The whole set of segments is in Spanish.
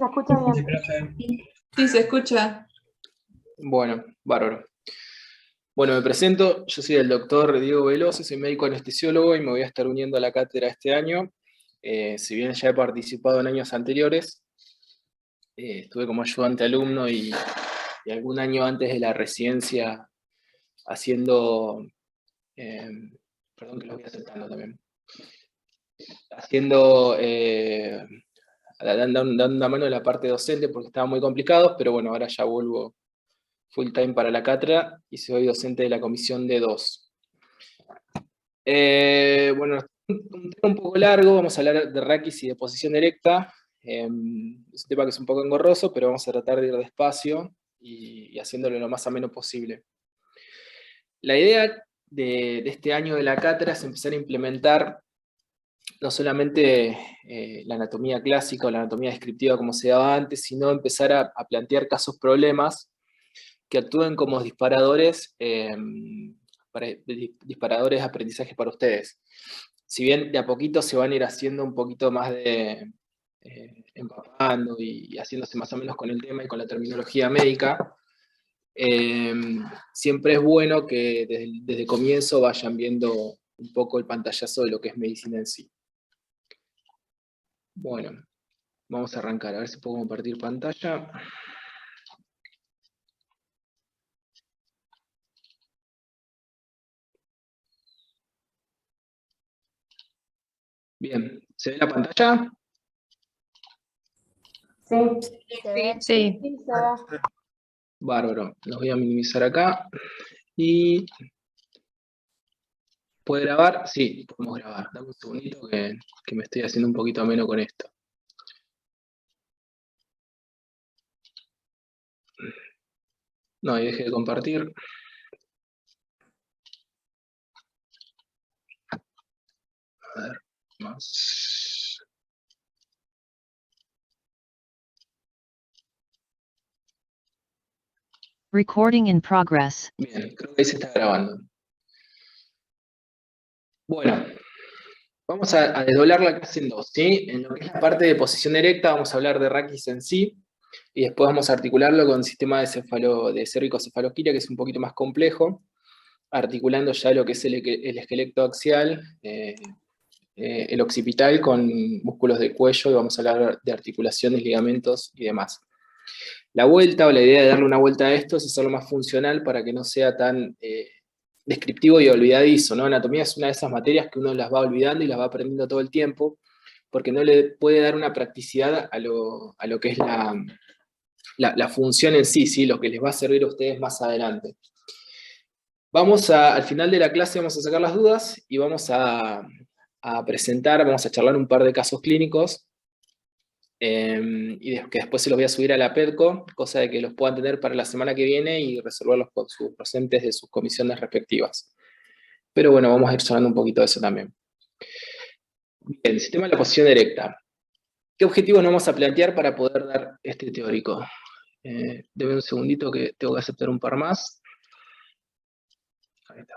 Se escucha bien. Sí, se escucha. Bueno, bárbaro. Bueno, me presento, yo soy el doctor Diego Veloso, soy médico anestesiólogo y me voy a estar uniendo a la cátedra este año. Si bien ya he participado en años anteriores, estuve como ayudante alumno y algún año antes de la residencia haciendo, perdón que lo voy aceptando también, haciendo, dando una mano en la parte docente porque estaba muy complicado, pero bueno, ahora ya vuelvo full time para la cátedra y soy docente de la comisión D2. Bueno, un tema un poco largo, vamos a hablar de raquis y de posición erecta. Es un tema que es un poco engorroso, pero vamos a tratar de ir despacio y haciéndolo lo más ameno posible. La idea de este año de la cátedra es empezar a implementar no solamente la anatomía clásica o la anatomía descriptiva como se daba antes, sino empezar a plantear casos problemas que actúen como disparadores, disparadores de aprendizaje para ustedes. Si bien de a poquito se van a ir haciendo un poquito más de empapando y haciéndose más o menos con el tema y con la terminología médica, siempre es bueno que desde el comienzo vayan viendo un poco el pantallazo de lo que es medicina en sí. Bueno, vamos a arrancar, a ver si puedo compartir pantalla. Bien, ¿se ve la pantalla? Sí, Sí. sí, se ve. Bárbaro, los voy a minimizar acá. Y... ¿puede grabar? Sí, podemos grabar. Dame un segundito que me estoy haciendo un poquito ameno con esto. No, y deje de compartir. A ver, más. Recording in progress. Bien, creo que ahí se está grabando. Bueno, vamos a desdoblar la clase en dos, ¿sí? En lo que es la parte de posición erecta vamos a hablar de raquis en sí, y después vamos a articularlo con el sistema de cervicocefaloquiria, que es un poquito más complejo, articulando ya lo que es el esqueleto axial, el occipital con músculos del cuello, y vamos a hablar de articulaciones, ligamentos y demás. La vuelta, o la idea de darle una vuelta a esto, es hacerlo más funcional para que no sea tan descriptivo y olvidadizo, ¿no? Anatomía es una de esas materias que uno las va olvidando y las va aprendiendo todo el tiempo, porque no le puede dar una practicidad a lo que es la función en sí, ¿sí? Lo que les va a servir a ustedes más adelante. Al final de la clase vamos a sacar las dudas y vamos a presentar, vamos a charlar un par de casos clínicos, y que después se los voy a subir a la PEDCO, cosa de que los puedan tener para la semana que viene y resolverlos con sus docentes de sus comisiones respectivas. Pero bueno, vamos a ir charlando un poquito de eso también. Bien, sistema de la posición erecta. ¿Qué objetivos nos vamos a plantear para poder dar este teórico? Deme un segundito que tengo que aceptar un par más. Ahí está.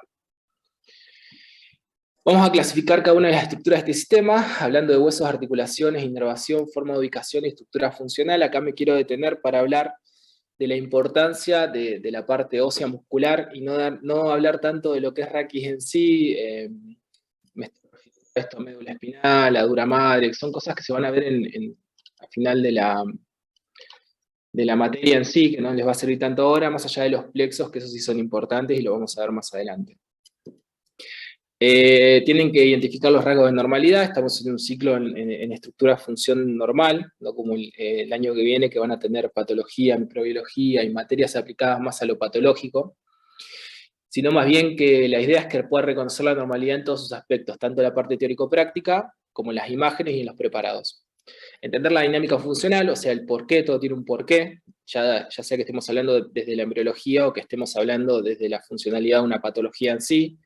Vamos a clasificar cada una de las estructuras de este sistema, hablando de huesos, articulaciones, inervación, forma de ubicación y estructura funcional. Acá me quiero detener para hablar de la importancia de la parte ósea muscular y no hablar tanto de lo que es raquis en sí, esto, médula espinal, la dura madre, que son cosas que se van a ver al final de la materia en sí, que no les va a servir tanto ahora, más allá de los plexos, que esos sí son importantes y lo vamos a ver más adelante. Tienen que identificar los rasgos de normalidad, estamos en un ciclo en estructura-función normal, no como el año que viene que van a tener patología, microbiología y materias aplicadas más a lo patológico, sino más bien que la idea es que pueda reconocer la normalidad en todos sus aspectos, tanto la parte teórico-práctica como en las imágenes y en los preparados. Entender la dinámica funcional, o sea, el porqué, todo tiene un porqué, ya sea que estemos hablando desde la embriología o que estemos hablando desde la funcionalidad de una patología en sí.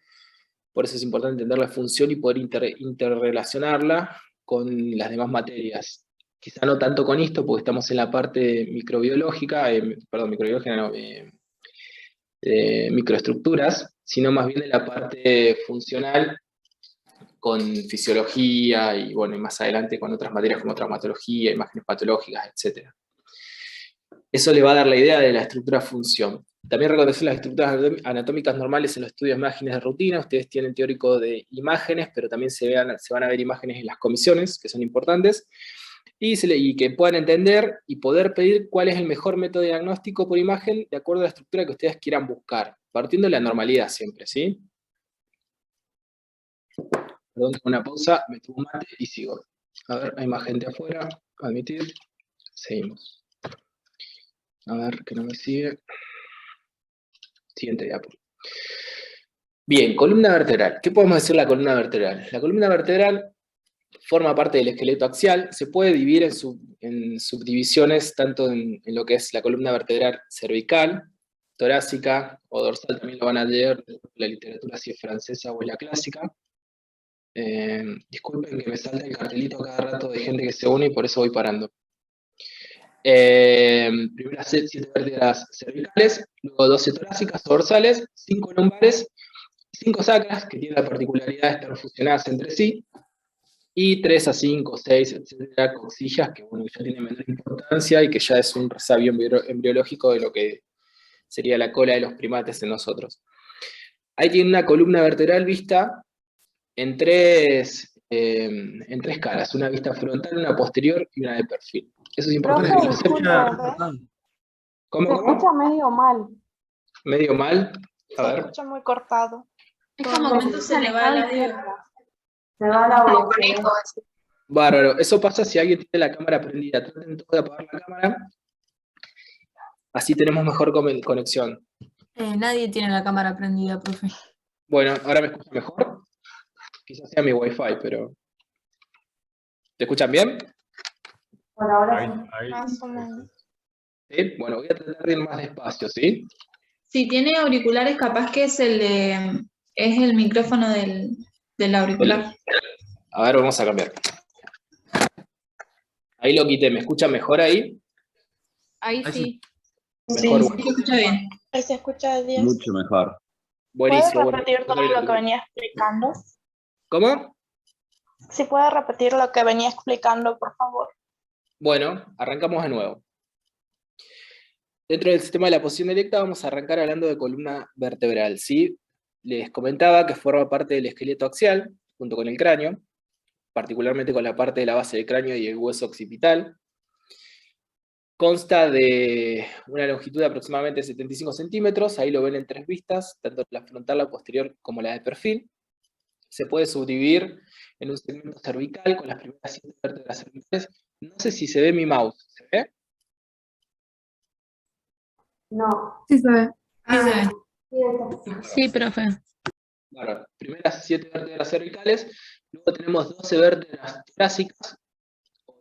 Por eso es importante entender la función y poder interrelacionarla con las demás materias. Quizá no tanto con esto, porque estamos en la parte microbiológica, microestructuras, sino más bien en la parte funcional con fisiología y bueno, y más adelante con otras materias como traumatología, imágenes patológicas, etc. Eso le va a dar la idea de la estructura-función. También reconocer las estructuras anatómicas normales en los estudios de imágenes de rutina. Ustedes tienen teórico de imágenes, pero también se van a ver imágenes en las comisiones, que son importantes, y que puedan entender y poder pedir cuál es el mejor método de diagnóstico por imagen de acuerdo a la estructura que ustedes quieran buscar, partiendo de la normalidad siempre, ¿sí? Perdón, tengo una pausa, me tomo un mate y sigo. A ver, hay más gente afuera, admitir, seguimos. A ver, que no me sigue. Siguiente diapo. Bien, columna vertebral. ¿Qué podemos decir de la columna vertebral? La columna vertebral forma parte del esqueleto axial, se puede dividir en subdivisiones, tanto en lo que es la columna vertebral cervical, torácica o dorsal, también lo van a leer en la literatura si es francesa o es la clásica. Disculpen que me salta el cartelito cada rato de gente que se une y por eso voy parando. Primero 7 vértebras cervicales, luego 12 torácicas o dorsales, 5 lumbares, 5 sacras, que tienen la particularidad de estar fusionadas entre sí, y 3 a 5, 6, etcétera, coxillas, que bueno, ya tienen menor importancia y que ya es un resabio embriológico de lo que sería la cola de los primates en nosotros. Ahí tiene una columna vertebral vista en tres caras, una vista frontal, una posterior y una de perfil. Eso es importante. Profe, disculpa, ¿Cómo? se escucha medio mal. ¿Medio mal? A Se ver. escucha muy cortado. Por momentos se le va el audio. Se va la voz. Bárbaro. Eso pasa si alguien tiene la cámara prendida. Traten todos de apagar la cámara. Así tenemos mejor conexión. Nadie tiene la cámara prendida, profe. Bueno, ¿ahora me escuchan mejor? Quizás sea mi wifi, pero... ¿Te escuchan bien? Por ahora sí. Más o menos. ¿Sí? Bueno, voy a tratar de ir más despacio, ¿sí? Si tiene auriculares, capaz que es el micrófono del auricular. A ver, vamos a cambiar. Ahí lo quité. ¿Me escuchan mejor ahí? Ahí sí. Mejor. Sí, se escucha bien. Ahí se escucha de 10. Mucho mejor. ¿Puedes Buenísimo. repetir todo lo que venía explicando? ¿Cómo? Si puedes repetir lo que venía explicando, por favor. Bueno, arrancamos de nuevo. Dentro del sistema de la posición erecta vamos a arrancar hablando de columna vertebral, ¿sí? Les comentaba que forma parte del esqueleto axial, junto con el cráneo, particularmente con la parte de la base del cráneo y el hueso occipital. Consta de una longitud de aproximadamente 75 centímetros, ahí lo ven en 3 vistas, tanto la frontal, la posterior como la de perfil. Se puede subdividir en un segmento cervical con las primeras 7 vértebras cervicales. No sé si se ve mi mouse, ¿se ve? No. Sí se ve. Sí se ve. Sí, profe. Bueno, primeras 7 vértebras cervicales, luego tenemos 12 vértebras torácicas,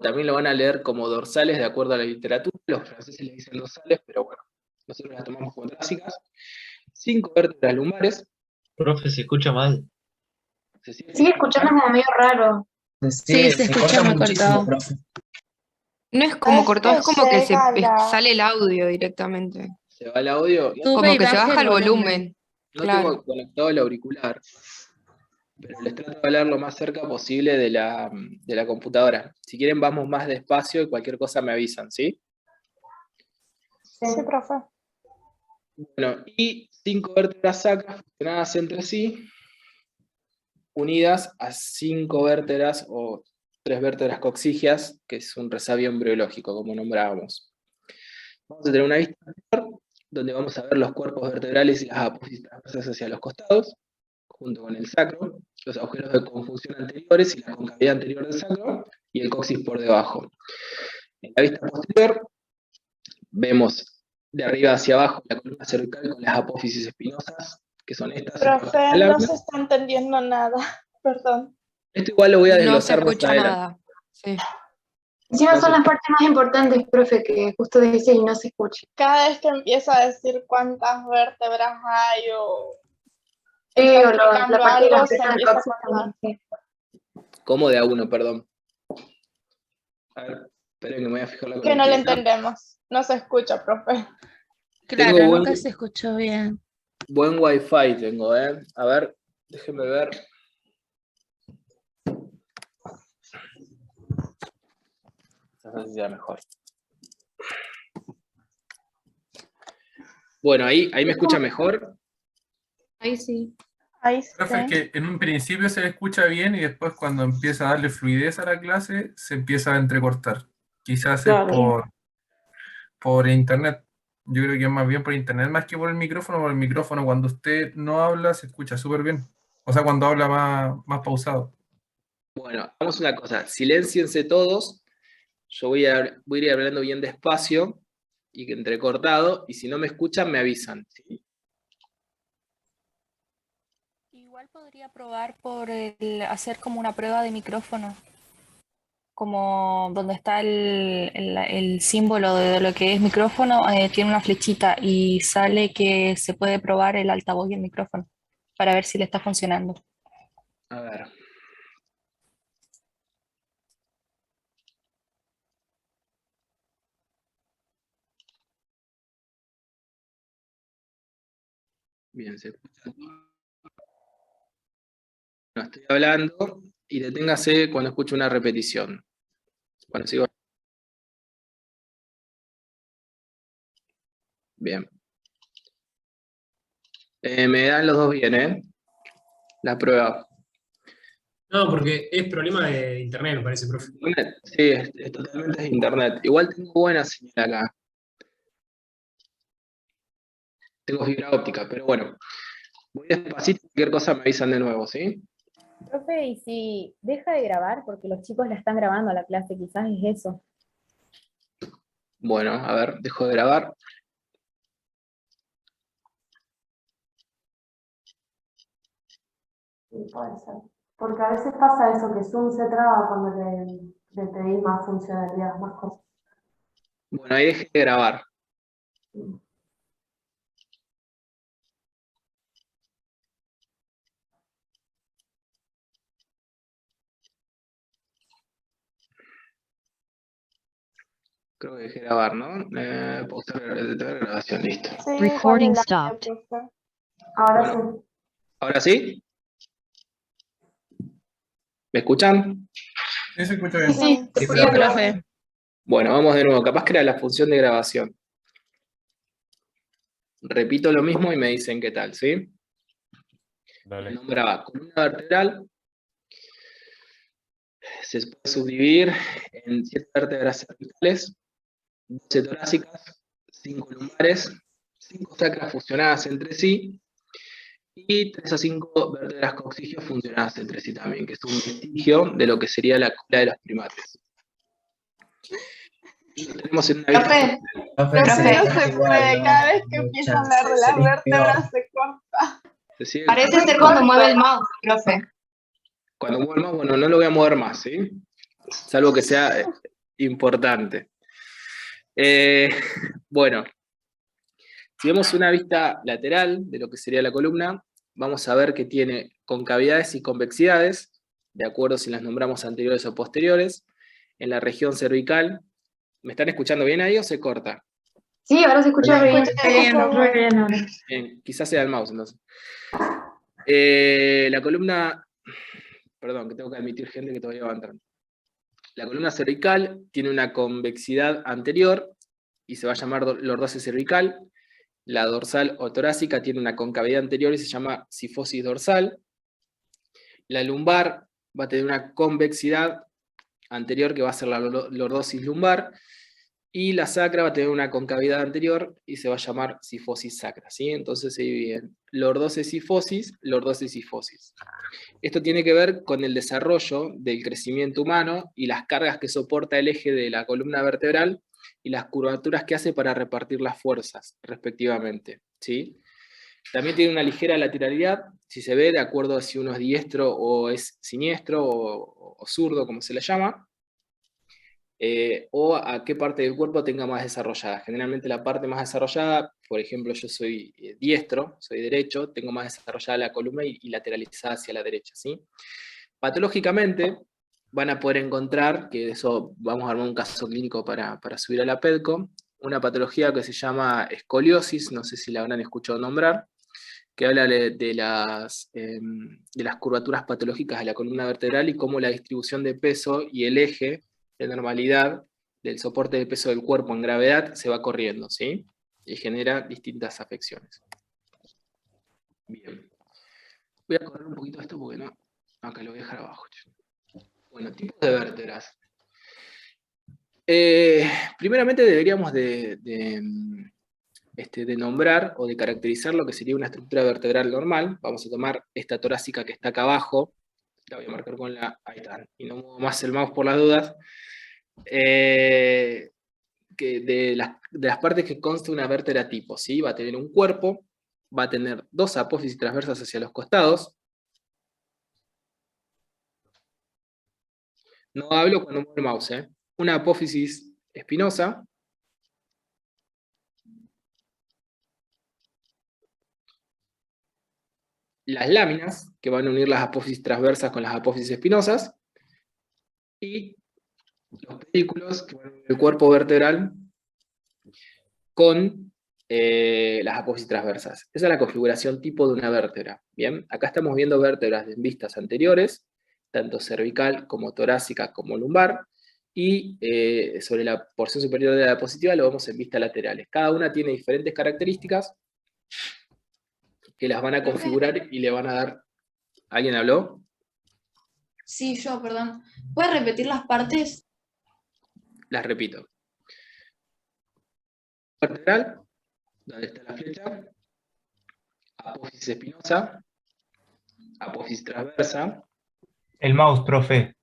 también lo van a leer como dorsales de acuerdo a la literatura, los franceses le dicen dorsales, pero bueno, nosotros las tomamos como torácicas, 5 vértebras lumbares. Profe, se escucha mal. ¿Se sigue Sigue escuchando como medio raro. Sí, se escucha muy cortado. No es como cortado, es como que llega sale el audio directamente. ¿Se va el audio? Como que se baja el volumen. No Claro. tengo conectado el auricular, pero les trato de hablar lo más cerca posible de la computadora. Si quieren vamos más despacio y cualquier cosa me avisan, ¿sí? Sí, profe. Bueno, y 5 vértebras sacras fusionadas entre sí, unidas a 5 vértebras o 3 vértebras coxígeas, que es un resabio embriológico, como nombrábamos. Vamos a tener una vista anterior, donde vamos a ver los cuerpos vertebrales y las apófisis transversas hacia los costados, junto con el sacro, los agujeros de conjunción anteriores y la concavidad anterior del sacro, y el coxis por debajo. En la vista posterior, vemos de arriba hacia abajo la columna cervical con las apófisis espinosas, que son estas. Profe, no se está entendiendo nada. Perdón. Esto igual lo voy a No se desglosar más escucha adelante. nada. Sí. Encima son las partes más importantes, profe, que justo dice y no se escucha. Cada vez que empieza a decir cuántas vértebras hay o O la explicando parte de algo, la se presa del empieza a coxis cortar. también, sí. ¿Cómo de a uno, perdón? A ver, esperen que me voy a fijar la Que no le conectividad. entendemos. No se escucha, profe. Claro, Tengo nunca se escuchó bien. buen wifi tengo, ¿eh? A ver, déjenme ver. No sé si sea mejor. Bueno, ahí me escucha mejor. Ahí sí. Ahí Profe, es sí. que en un principio se le escucha bien y después cuando empieza a darle fluidez a la clase se empieza a entrecortar. Quizás es Claro. por internet. Yo creo que es más bien por internet más que por el micrófono. Por el micrófono cuando usted no habla se escucha súper bien. O sea, cuando habla más pausado. Bueno, hagamos una cosa. Silénciense todos. Yo voy a ir hablando bien despacio y entrecortado. Y si no me escuchan, me avisan. ¿Sí? Igual podría probar por hacer como una prueba de micrófono, como donde está el símbolo de lo que es micrófono, tiene una flechita y sale que se puede probar el altavoz y el micrófono para ver si le está funcionando. A ver. Bien, se escucha. No estoy hablando y deténgase cuando escuche una repetición. Cuando sigo. Bien. Me dan los dos bien, ¿eh? La prueba. No, porque es problema de internet, me parece, profe. Internet. Sí, es totalmente de internet. Igual tengo buena señal acá. Tengo fibra óptica, pero bueno. Voy despacito, cualquier cosa me avisan de nuevo, ¿sí? Profe, y si deja de grabar, porque los chicos la están grabando a la clase, quizás es eso. Bueno, a ver, dejo de grabar. Sí, puede ser. Porque a veces pasa eso, que Zoom se traba cuando le pedís más funcionalidad, más cosas. Bueno, ahí dejé de grabar. Creo que dejé de grabar, ¿no? Pausar la grabación, listo. Sí, Recording igual la stopped. puse. Ahora Bueno. sí. ¿Ahora sí? ¿Me escuchan? Sí, se escucha bien. Sí, Sí, sí, profe. Bueno, vamos de nuevo. Capaz que era la función de grabación. Repito lo mismo y me dicen qué tal, ¿sí? Dale. Nombraba columna vertebral. Se puede subdividir en 7 vértebras cervicales, 12 torácicas, 5 lumbares, 5 sacras fusionadas entre sí y 3 a 5 vértebras coxígeos funcionadas entre sí también, que es un vestigio de lo que sería la cola de los primates. Tenemos en una vista. Profe, no se puede. Cada vez que empieza a hablar de las vértebras se corta. ¿Se sigue? Parece ser cuando mueve el mouse, profe. Cuando muevo el mouse, bueno, no lo voy a mover más, ¿sí? Salvo que sea importante. Bueno, si vemos una vista lateral de lo que sería la columna, vamos a ver que tiene concavidades y convexidades, de acuerdo si las nombramos anteriores o posteriores. En la región cervical, ¿me están escuchando bien ahí o se corta? Sí, ahora se escucha bien. Bien, quizás sea el mouse entonces. La columna, perdón, que tengo que admitir gente que todavía va entrando. La columna cervical tiene una convexidad anterior y se va a llamar lordose cervical. La dorsal o torácica tiene una concavidad anterior y se llama sifosis dorsal. La lumbar va a tener una convexidad anterior que va a ser la lordosis lumbar. Y la sacra va a tener una concavidad anterior y se va a llamar sifosis sacra, ¿sí? Entonces se dividen lordose sifosis, lordose sifosis. Esto tiene que ver con el desarrollo del crecimiento humano y las cargas que soporta el eje de la columna vertebral y las curvaturas que hace para repartir las fuerzas, respectivamente, ¿sí? También tiene una ligera lateralidad, si se ve, de acuerdo a si uno es diestro o es siniestro o zurdo, como se le llama. O a qué parte del cuerpo tenga más desarrollada. Generalmente la parte más desarrollada, por ejemplo, yo soy diestro, soy derecho, tengo más desarrollada la columna y lateralizada hacia la derecha, ¿sí? Patológicamente van a poder encontrar, que de eso vamos a armar un caso clínico para subir a la PEDCO, una patología que se llama escoliosis, no sé si la habrán escuchado nombrar, que habla de las curvaturas patológicas de la columna vertebral y cómo la distribución de peso y el eje de normalidad del soporte de peso del cuerpo en gravedad se va corriendo, ¿sí? Y genera distintas afecciones. Bien. Voy a correr un poquito esto porque no, acá lo voy a dejar abajo. Bueno, tipos de vértebras. Primeramente deberíamos de nombrar o de caracterizar lo que sería una estructura vertebral normal. Vamos a tomar esta torácica que está acá abajo, la voy a marcar con la, ahí está, y no muevo más el mouse por las dudas, que de las partes que consta una vértebra tipo, ¿sí? Va a tener un cuerpo, va a tener dos apófisis transversas hacia los costados. No hablo cuando muevo el mouse, ¿eh? Una apófisis espinosa. Las láminas, que van a unir las apófisis transversas con las apófisis espinosas. Y los pedículos, que van a unir el cuerpo vertebral con las apófisis transversas. Esa es la configuración tipo de una vértebra. Bien, acá estamos viendo vértebras en vistas anteriores, tanto cervical como torácica como lumbar, y sobre la porción superior de la diapositiva lo vemos en vistas laterales. Cada una tiene diferentes características que las van a configurar y le van a dar... ¿Alguien habló? Sí, yo, perdón. ¿Puedes repetir las partes? Las repito. Vertebral, donde está la flecha, apófisis espinosa, apófisis transversa. El mouse, profe.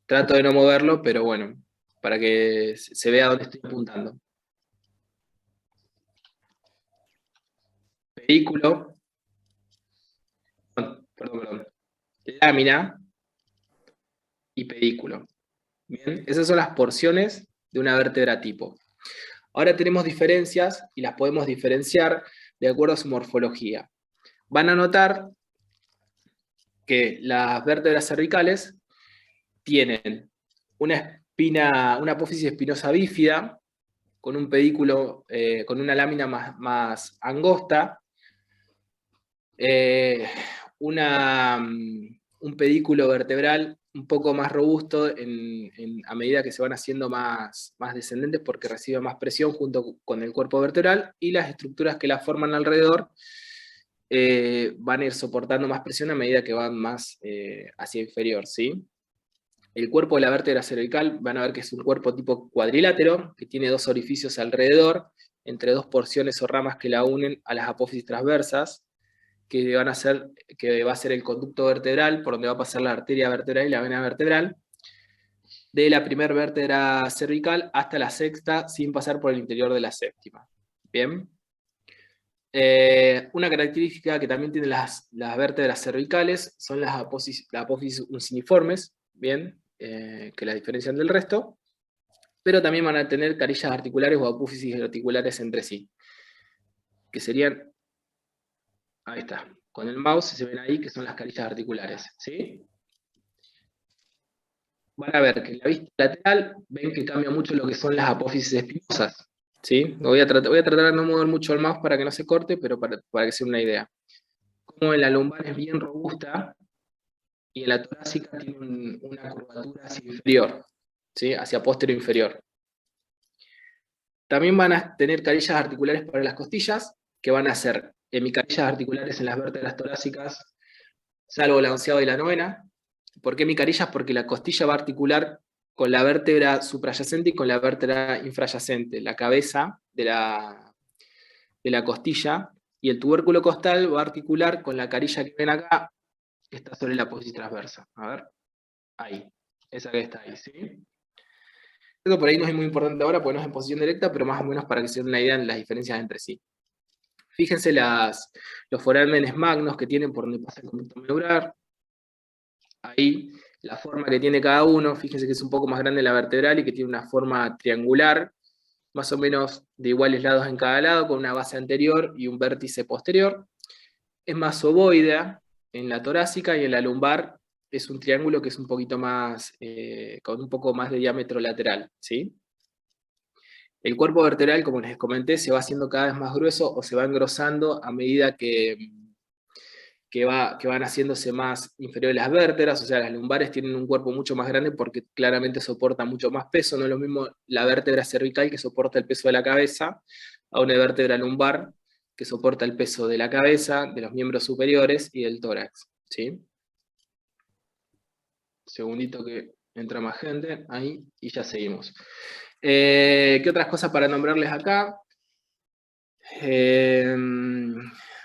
Trato de no moverlo, pero bueno, para que se vea dónde estoy apuntando. Pedículo, perdón, lámina y pedículo. Bien, esas son las porciones de una vértebra tipo. Ahora tenemos diferencias y las podemos diferenciar de acuerdo a su morfología. Van a notar que las vértebras cervicales tienen una espina, una apófisis espinosa bífida, con un pedículo, con una lámina más angosta, un pedículo vertebral un poco más robusto a medida que se van haciendo más descendentes porque recibe más presión junto con el cuerpo vertebral, y las estructuras que la forman alrededor van a ir soportando más presión a medida que van más hacia inferior, ¿sí? El cuerpo de la vértebra cervical van a ver que es un cuerpo tipo cuadrilátero, que tiene dos orificios alrededor, entre dos porciones o ramas que la unen a las apófisis transversas, que va a ser el conducto vertebral, por donde va a pasar la arteria vertebral y la vena vertebral, de la primera vértebra cervical hasta la sexta, sin pasar por el interior de la séptima. ¿Bien? Una característica que también tienen las vértebras cervicales son las apófisis unciniformes, ¿bien? Que las diferencian del resto, pero también van a tener carillas articulares o apófisis articulares entre sí, que serían... Ahí está. Con el mouse se ven ahí que son las carillas articulares, ¿sí? Van a ver que en la vista lateral ven que cambia mucho lo que son las apófisis espinosas, ¿sí? Voy a tratar de no mover mucho el mouse para que no se corte, pero para que se den una idea. Como en la lumbar es bien robusta y en la torácica tiene una curvatura hacia inferior, ¿sí? Hacia posterior inferior. También van a tener carillas articulares para las costillas, que van a ser hemicarillas articulares en las vértebras torácicas, salvo la onceava y la novena. ¿Por qué hemicarillas? Porque la costilla va a articular con la vértebra suprayacente y con la vértebra infrayacente, la cabeza de la costilla, y el tubérculo costal va a articular con la carilla que ven acá, que está sobre la apófisis transversa. A ver, ahí, esa que está ahí, ¿sí? Esto por ahí no es muy importante ahora porque no es en posición directa, pero más o menos para que se den una idea de las diferencias entre sí. Fíjense los forámenes magnos que tienen por donde pasa el conducto medular. Ahí, la forma que tiene cada uno, fíjense que es un poco más grande la vertebral y que tiene una forma triangular, más o menos de iguales lados en cada lado, con una base anterior y un vértice posterior. Es más ovoidea en la torácica, y en la lumbar es un triángulo que es un poquito más, con un poco más de diámetro lateral, ¿sí? El cuerpo vertebral, como les comenté, se va haciendo cada vez más grueso o se va engrosando a medida que que van haciéndose más inferiores las vértebras, o sea, las lumbares tienen un cuerpo mucho más grande porque claramente soporta mucho más peso, no es lo mismo la vértebra cervical que soporta el peso de la cabeza, a una vértebra lumbar que soporta el peso de la cabeza, de los miembros superiores y del tórax, ¿sí? Segundito que entra más gente, ahí, y ya seguimos. ¿Qué otras cosas para nombrarles acá?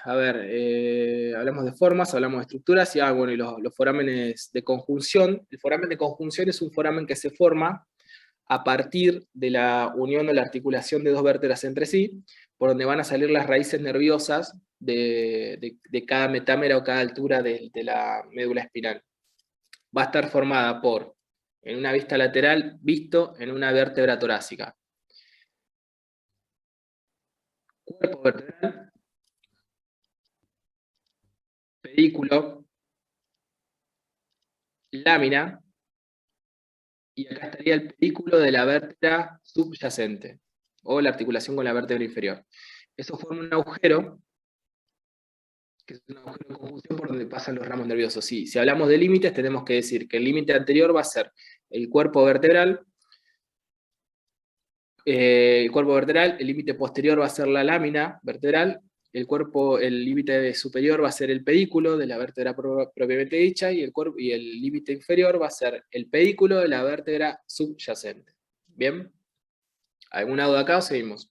A ver, hablamos de formas, hablamos de estructuras, y bueno, y los forámenes de conjunción. El foramen de conjunción es un foramen que se forma a partir de la unión o la articulación de dos vértebras entre sí, por donde van a salir las raíces nerviosas de cada metámera o cada altura de la médula espinal. Va a estar formada por, en una vista lateral, visto en una vértebra torácica. Cuerpo vertebral, pedículo, lámina, y acá estaría el pedículo de la vértebra subyacente, o la articulación con la vértebra inferior. Eso forma un agujero, que es un agujero de conjunción por donde pasan los ramos nerviosos. Sí, si hablamos de límites, tenemos que decir que el límite anterior va a ser el cuerpo vertebral, el límite posterior va a ser la lámina vertebral, el límite superior va a ser el pedículo de la vértebra propiamente dicha, y el límite inferior va a ser el pedículo de la vértebra subyacente. ¿Bien? ¿Alguna duda acá o seguimos?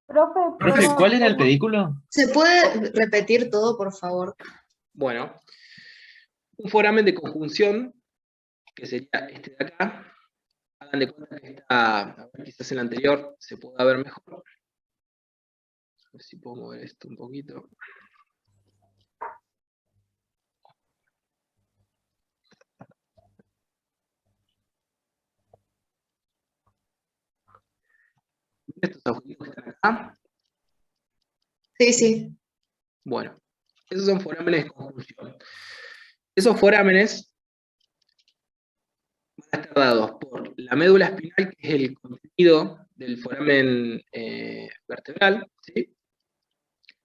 Profe, Profe, pero- ¿cuál era el pedículo? ¿Se puede repetir todo, por favor? Bueno, un foramen de conjunción, que sería este de acá. Hagan de cuenta que está, a ver, quizás en el anterior se pueda ver mejor. A ver si puedo mover esto un poquito. Estos agujeritos que están acá. Sí, sí. Bueno, esos son forámenes de conjunción. Esos forámenes van a estar dados por la médula espinal, que es el contenido del foramen vertebral, ¿sí?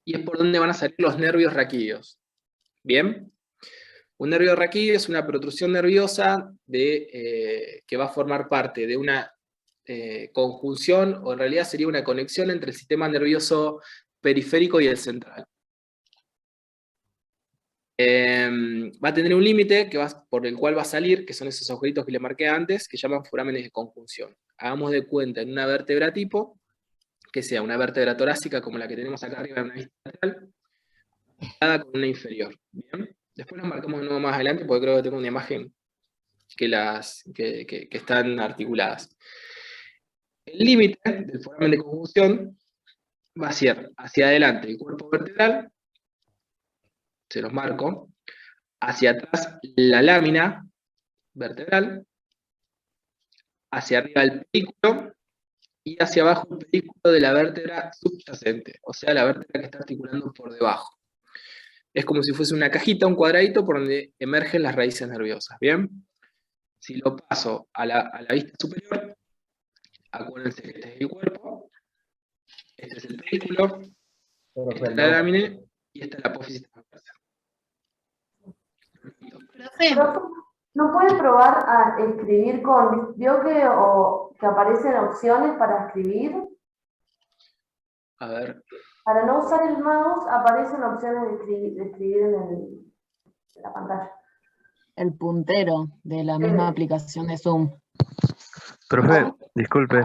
Y es por donde van a salir los nervios raquídeos. ¿Bien? Un nervio raquídeo es una protrusión nerviosa que va a formar parte de una conjunción, o en realidad sería una conexión entre el sistema nervioso periférico y el central. Va a tener un límite por el cual va a salir, que son esos agujeritos que le marqué antes, que llaman forámenes de conjunción. Hagamos de cuenta en una vértebra tipo, que sea una vértebra torácica como la que tenemos acá arriba en una vista lateral, con una inferior. ¿Bien? Después nos marcamos de nuevo más adelante, porque creo que tengo una imagen que están articuladas. El límite del foramen de conjunción va a ser hacia adelante el cuerpo vertebral, se los marco, hacia atrás la lámina vertebral, hacia arriba el pedículo, y hacia abajo el pedículo de la vértebra subyacente, o sea, la vértebra que está articulando por debajo. Es como si fuese una cajita, un cuadradito por donde emergen las raíces nerviosas, ¿bien? Si lo paso a la vista superior, acuérdense que este es el cuerpo, este es el pedículo, esta es la lámina y esta es la apófisis transversal. Profe, ¿no puede probar a escribir con, vio que aparecen opciones para escribir? A ver, Para no usar el mouse aparecen opciones de escribir en la pantalla. El puntero de la misma aplicación de Zoom. Profe, disculpe.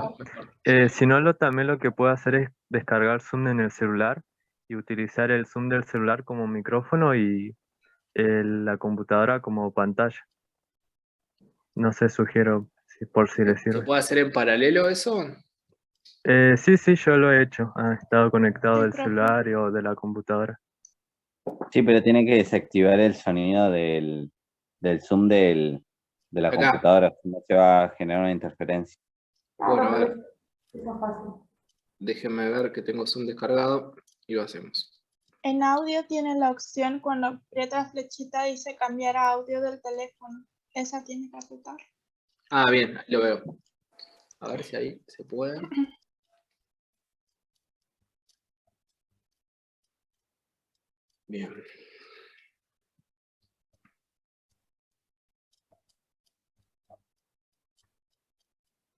Si no, también lo que puedo hacer es descargar Zoom en el celular y utilizar el Zoom del celular como micrófono y la computadora como pantalla. No sé, sugiero por si le ¿se sirve. puede hacer en paralelo eso? Sí, yo lo he hecho. Ha estado conectado Sí, del profe. celular o de la computadora. Sí, pero tiene que desactivar el sonido del Zoom de la Acá. computadora, si no se va a generar una interferencia. Bueno, a ver, Eso es fácil. déjenme ver que tengo Zoom descargado y lo hacemos. En audio tiene la opción cuando aprieta flechita dice cambiar a audio del teléfono. Esa tiene que apretar. Ah, bien, ahí lo veo. A ver si ahí se puede. Bien.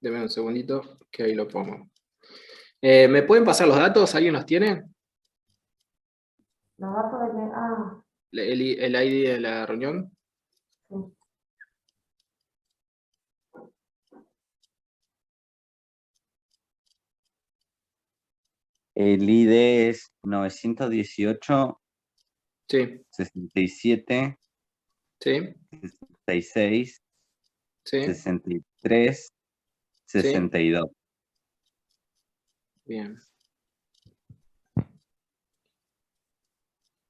Deme un segundito, que ahí lo pongo. ¿Me pueden pasar los datos? ¿Alguien los tiene? Los datos de que. Ah, El ID de la reunión. sí. El ID es 918 Sí, 67 sí, 66 sí, 63 sí. 62. Bien.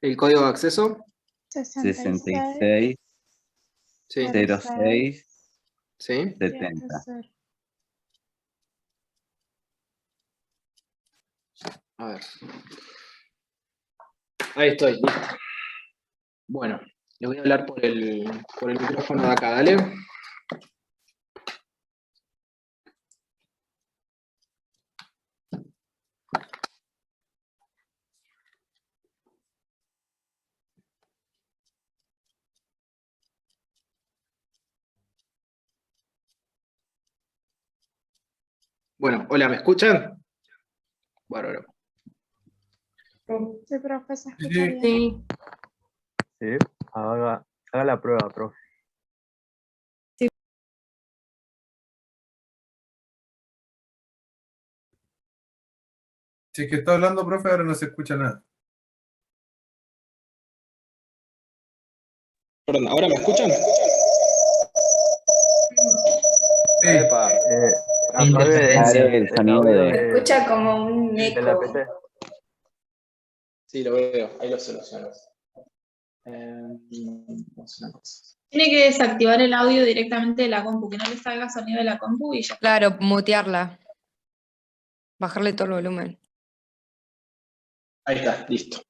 ¿El código de acceso? 66 Sí, 06 sí. 70. A ver. Ahí estoy, listo. Bueno, le voy a hablar por el micrófono de acá, ¿dale? Bueno, hola, ¿me escuchan? Bárbaro. Sí, profe, se escucha Sí. bien. Sí. Sí, haga la prueba, profe. Si es que está hablando, profe, ahora no se escucha nada. Perdón, ¿ahora me escuchan? Sí. Epa. Apague El sonido audio de... Se escucha como un de la eco. PC. Sí, lo veo, ahí lo soluciono. Vamos a hacer una cosa. Tiene que desactivar el audio directamente de la compu, que no le salga sonido de la compu y ya. Claro, mutearla. Bajarle todo el volumen. Ahí está, listo.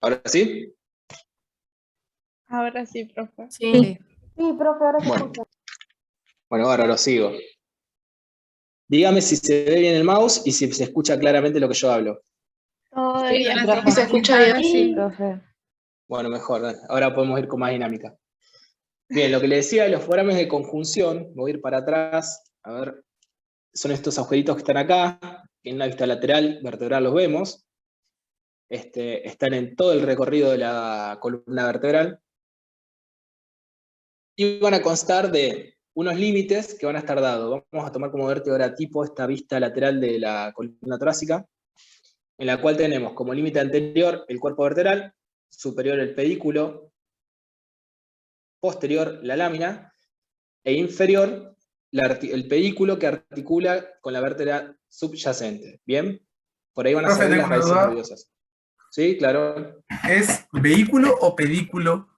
¿Ahora sí? Ahora sí, profe. Sí. Sí, profe, ahora se Bueno. escucha. Bueno, ahora lo sigo. Dígame si se ve bien el mouse y si se escucha claramente lo que yo hablo. Todo Sí, bien, ahora profe. se escucha bien. Sí, profe. Bueno, mejor, dale. Ahora podemos ir con más dinámica. Bien, lo que le decía de los forames de conjunción, voy a ir para atrás, a ver, son estos agujeritos que están acá, en una vista lateral, vertebral los vemos, están en todo el recorrido de la columna vertebral, y van a constar de unos límites que van a estar dados. Vamos a tomar como vértebra tipo esta vista lateral de la columna torácica, en la cual tenemos como límite anterior el cuerpo vertebral, superior el pedículo, posterior la lámina, e inferior el pedículo que articula con la vértebra subyacente. ¿Bien? Por ahí van a Profe, salir tengo las una raíces duda. nerviosas. ¿Sí? Claro. ¿Es vehículo o pedículo?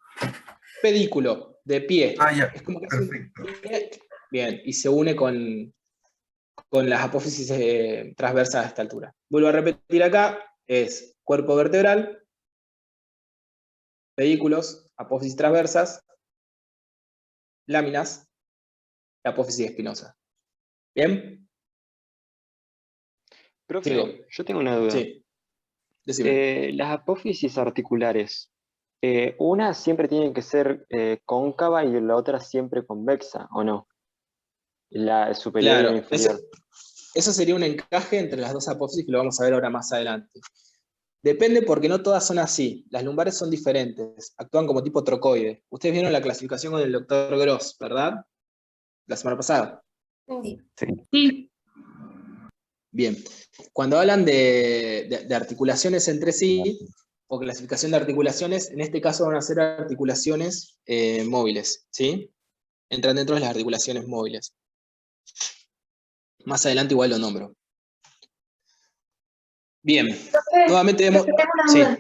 Pedículo, de pie. Ah, ya. Es como que hace un Perfecto. pie. Bien, y se une con las apófisis transversas a esta altura. Vuelvo a repetir acá, es cuerpo vertebral, pedículos, apófisis transversas, láminas, la apófisis espinosa. ¿Bien? Profe, Sigo. yo tengo una duda. Sí. Decime. Las apófisis articulares, una siempre tiene que ser cóncava y la otra siempre convexa, ¿o no? La superior y la Claro, inferior. eso sería un encaje entre las dos apófisis que lo vamos a ver ahora más adelante. Depende porque no todas son así. Las lumbares son diferentes, actúan como tipo trocoide. Ustedes vieron la clasificación con el doctor Gross, ¿verdad? La semana pasada. Sí. Bien. Cuando hablan de articulaciones entre sí, o clasificación de articulaciones, en este caso van a ser articulaciones móviles, ¿sí? Entran dentro de las articulaciones móviles. Más adelante igual lo nombro. Bien. Profe, Nuevamente vemos... tengo una Sí. duda.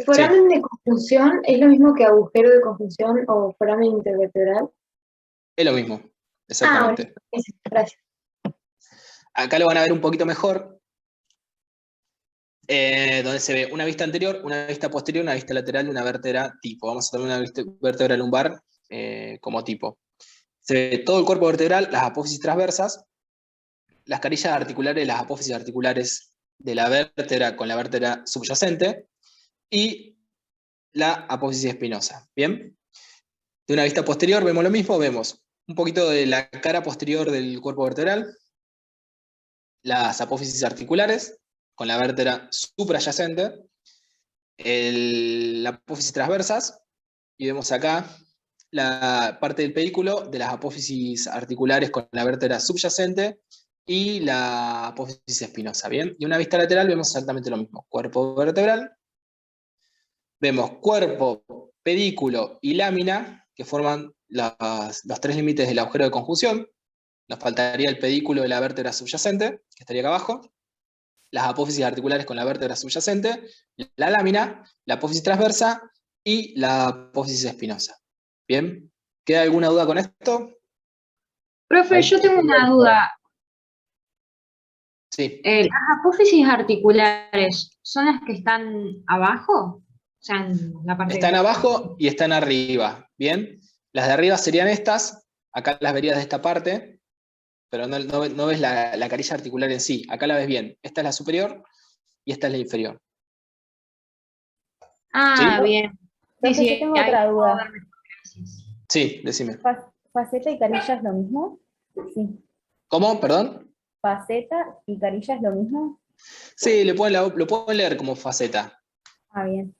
¿Foramen de conjunción es lo mismo que agujero de conjunción o foramen intervertebral? Es lo mismo, exactamente. Bueno, gracias. Acá lo van a ver un poquito mejor, donde se ve una vista anterior, una vista posterior, una vista lateral y una vértebra tipo. Vamos a tomar una vértebra lumbar como tipo. Se ve todo el cuerpo vertebral, las apófisis transversas, las carillas articulares, las apófisis articulares de la vértebra con la vértebra subyacente, y la apófisis espinosa. ¿Bien? De una vista posterior vemos lo mismo, vemos un poquito de la cara posterior del cuerpo vertebral, las apófisis articulares, con la vértebra suprayacente, la apófisis transversas, y vemos acá la parte del pedículo de las apófisis articulares con la vértebra subyacente y la apófisis espinosa, ¿bien? Y una vista lateral vemos exactamente lo mismo, cuerpo vertebral, vemos cuerpo, pedículo y lámina, que forman los tres límites del agujero de conjunción. Nos faltaría el pedículo de la vértebra subyacente, que estaría acá abajo, las apófisis articulares con la vértebra subyacente, la lámina, la apófisis transversa y la apófisis espinosa. ¿Bien? ¿Queda alguna duda con esto? Profe, yo tengo una duda. Sí. ¿Las apófisis articulares son las que están abajo? O sea, en la parte Están abajo y están arriba, ¿bien? Las de arriba serían estas, acá las verías de esta parte, pero no ves la carilla articular en sí, acá la ves bien. Esta es la superior y esta es la inferior. Ah, ¿Sí? bien. Profe, Sí, yo tengo otra duda. Sí, decime. ¿Faceta y carilla es lo mismo? Sí. ¿Cómo? ¿Perdón? ¿Faceta y carilla es lo mismo? Sí, lo pueden leer como faceta. Ah, bien.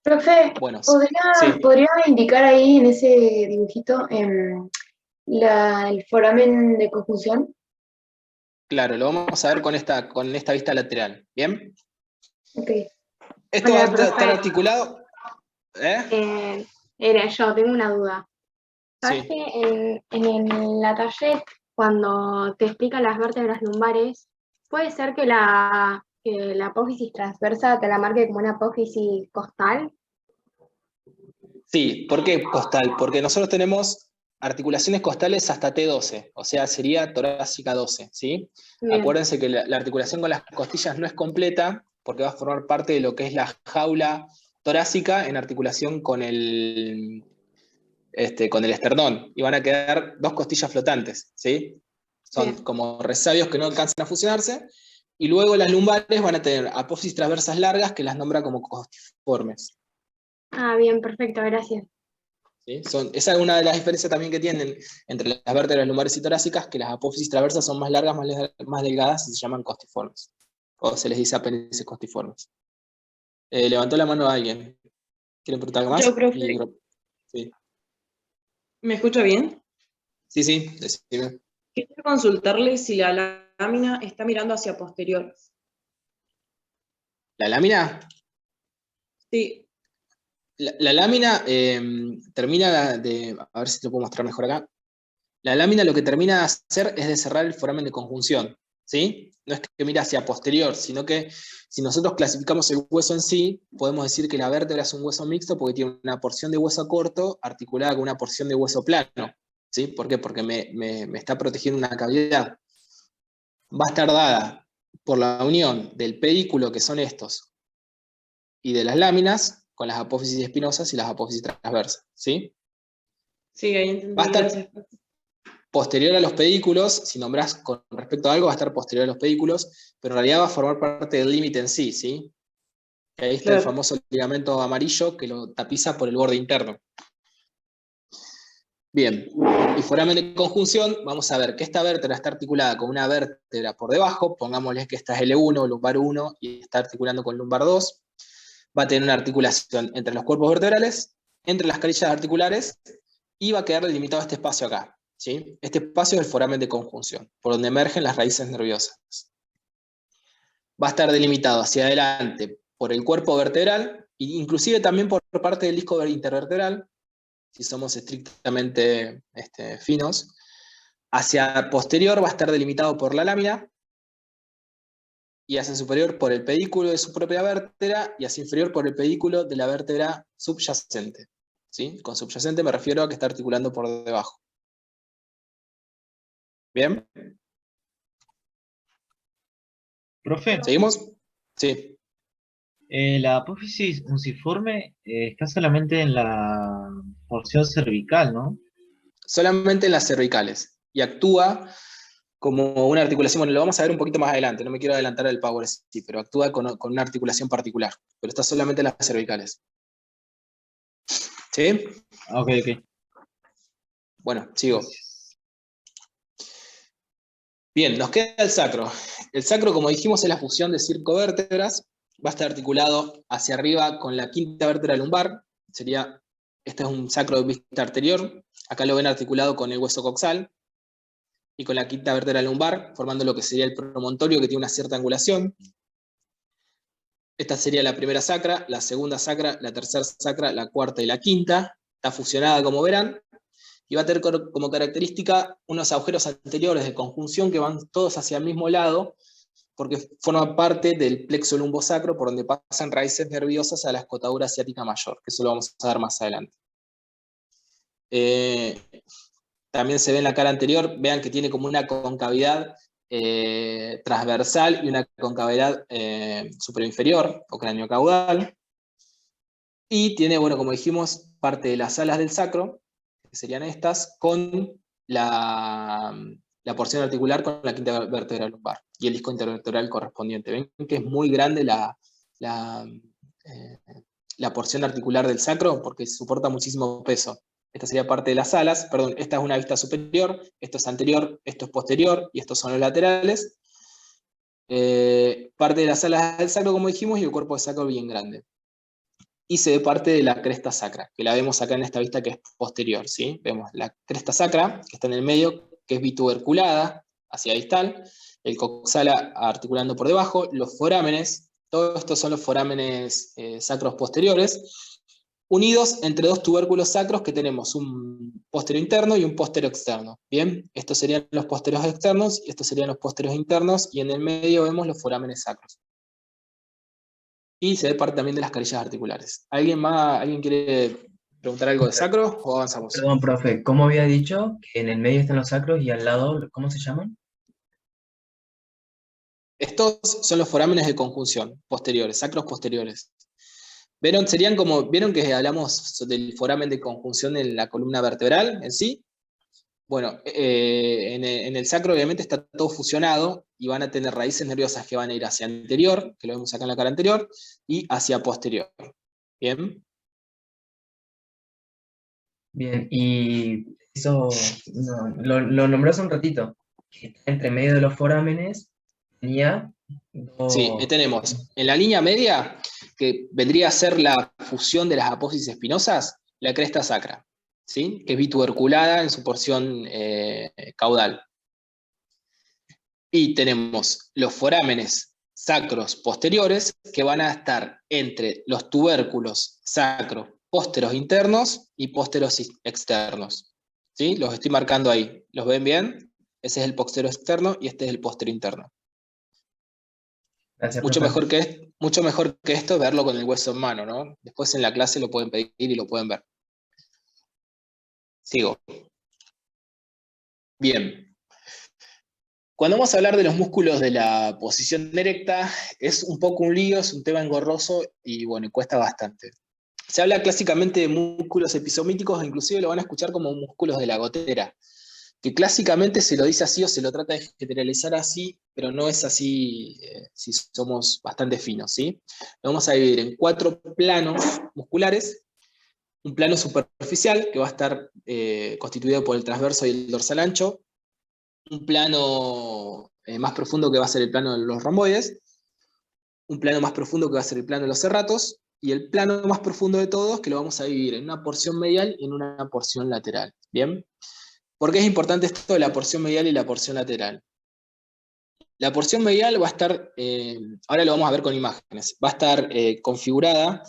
Profe, Bueno, ¿podría, sí. podría indicar ahí en ese dibujito el foramen de conjunción? Claro, lo vamos a ver con esta vista lateral. ¿Bien? Ok. Esto Hola, va a estar profe. articulado. ¿Eh? Era yo, tengo una duda. ¿Sabes Sí. que en la taller, cuando te explica las vértebras lumbares, puede ser que la apófisis transversa te la marque como una apófisis costal? Sí, ¿por qué costal? Porque nosotros tenemos articulaciones costales hasta T12, o sea, sería torácica 12, ¿sí? Bien. Acuérdense que la articulación con las costillas no es completa, porque va a formar parte de lo que es la jaula torácica en articulación con el esternón, y van a quedar dos costillas flotantes, ¿sí? Son Bien. como resabios que no alcanzan a fusionarse, y luego las lumbares van a tener apófisis transversas largas que las nombra como costiformes. Ah, bien, perfecto, gracias. ¿Sí? Esa es una de las diferencias también que tienen entre las vértebras lumbares y torácicas, que las apófisis transversas son más largas, más delgadas, y se llaman costiformes. O se les dice apéndices costiformes. Levantó la mano a alguien. ¿Quieren preguntar algo más? Yo, profe, Sí, ¿me escucha bien? sí, decime. Quería consultarle si la lámina está mirando hacia posterior. ¿La lámina? Sí. La lámina termina de... A ver si te lo puedo mostrar mejor acá. La lámina lo que termina de hacer es de cerrar el foramen de conjunción, ¿sí? No es que mira hacia posterior, sino que si nosotros clasificamos el hueso en sí, podemos decir que la vértebra es un hueso mixto porque tiene una porción de hueso corto articulada con una porción de hueso plano, ¿sí? ¿Por qué? Porque me está protegiendo una cavidad. Va a estar dada por la unión del pedículo, que son estos, y de las láminas, con las apófisis espinosas y las apófisis transversas, ¿sí? Sí, ahí entendí, Va a estar gracias. posterior a los pedículos, si nombrás con respecto a algo, va a estar posterior a los pedículos, pero en realidad va a formar parte del límite en sí, ¿sí? Ahí está el Claro. famoso ligamento amarillo que lo tapiza por el borde interno. Bien, y foramen de conjunción, vamos a ver que esta vértebra está articulada con una vértebra por debajo, pongámosle que esta es L1, lumbar 1, y está articulando con lumbar 2, va a tener una articulación entre los cuerpos vertebrales, entre las carillas articulares, y va a quedar delimitado este espacio acá, ¿sí? Este espacio es el foramen de conjunción, por donde emergen las raíces nerviosas. Va a estar delimitado hacia adelante por el cuerpo vertebral, e inclusive también por parte del disco intervertebral, si somos estrictamente finos. Hacia posterior va a estar delimitado por la lámina, y hacia superior por el pedículo de su propia vértebra, y hacia inferior por el pedículo de la vértebra subyacente. ¿Sí? Con subyacente me refiero a que está articulando por debajo. ¿Bien? Profe, ¿Seguimos? Sí. la apófisis unciforme está solamente en la porción cervical, ¿no? Solamente en las cervicales. Y actúa como una articulación, bueno, lo vamos a ver un poquito más adelante, no me quiero adelantar al Power sí, pero actúa con una articulación particular, pero está solamente en las cervicales. ¿Sí? Ok. Bueno, sigo. Bien, nos queda el sacro. El sacro, como dijimos, es la fusión de circovértebras. Va a estar articulado hacia arriba con la quinta vértebra lumbar. Este es un sacro de vista anterior. Acá lo ven articulado con el hueso coxal y con la quinta vértebra lumbar, formando lo que sería el promontorio, que tiene una cierta angulación. Esta sería la primera sacra, la segunda sacra, la tercera sacra, la cuarta y la quinta. Está fusionada, como verán. Y va a tener como característica unos agujeros anteriores de conjunción que van todos hacia el mismo lado, porque forma parte del plexo lumbosacro, por donde pasan raíces nerviosas a la escotadura ciática mayor, que eso lo vamos a ver más adelante. También se ve en la cara anterior, vean que tiene como una concavidad transversal y una concavidad superinferior o craniocaudal. Y tiene, bueno, como dijimos, parte de las alas del sacro, que serían estas, con la porción articular con la quinta vértebra lumbar y el disco intervertebral correspondiente. Ven que es muy grande la porción articular del sacro porque soporta muchísimo peso. Esta sería parte de las alas, perdón, esta es una vista superior, esto es anterior, esto es posterior y estos son los laterales. Parte de las alas del sacro, como dijimos, y el cuerpo del sacro bien grande. Y se ve parte de la cresta sacra, que la vemos acá en esta vista que es posterior, ¿sí? Vemos la cresta sacra, que está en el medio, que es bituberculada hacia distal, el coxal articulando por debajo, los forámenes, todos estos son los forámenes sacros posteriores, unidos entre dos tubérculos sacros que tenemos un póstero interno y un póstero externo. Bien, estos serían los pósteros externos y estos serían los pósteros internos, y en el medio vemos los forámenes sacros. Y se ve parte también de las carillas articulares. ¿Alguien quiere preguntar algo de sacro o avanzamos? Perdón, profe, ¿cómo había dicho que en el medio están los sacros y al lado, ¿cómo se llaman? Estos son los forámenes de conjunción posteriores, sacros posteriores. ¿Vieron que hablamos del foramen de conjunción en la columna vertebral en sí? Bueno, en el sacro obviamente está todo fusionado y van a tener raíces nerviosas que van a ir hacia anterior, que lo vemos acá en la cara anterior, y hacia posterior. ¿Bien? Bien, y eso lo nombré hace un ratito, que está entre medio de los forámenes tenía Sí, tenemos en la línea media, que vendría a ser la fusión de las apófisis espinosas, la cresta sacra, ¿sí? Que es bituberculada en su porción caudal. Y tenemos los forámenes sacros posteriores, que van a estar entre los tubérculos sacros pósteros internos y pósteros externos. ¿Sí? Los estoy marcando ahí. ¿Los ven bien? Ese es el póstero externo y este es el póstero interno. Gracias, mucho profe. mejor que esto es verlo con el hueso en mano, ¿no? Después en la clase lo pueden pedir y lo pueden ver. Sigo. Bien. Cuando vamos a hablar de los músculos de la posición erecta, es un poco un lío, es un tema engorroso y bueno, cuesta bastante. Se habla clásicamente de músculos episomíticos, inclusive lo van a escuchar como músculos de la gotera, que clásicamente se lo dice así o se lo trata de generalizar así, pero no es así si somos bastante finos, ¿sí? Lo vamos a dividir en 4 planos musculares. Un plano superficial, que va a estar constituido por el transverso y el dorsal ancho. Un plano más profundo, que va a ser el plano de los romboides. Un plano más profundo, que va a ser el plano de los serratos. Y el plano más profundo de todos, que lo vamos a dividir en una porción medial y en una porción lateral. ¿Bien? ¿Por qué es importante esto de la porción medial y la porción lateral? La porción medial va a estar, ahora lo vamos a ver con imágenes, va a estar configurada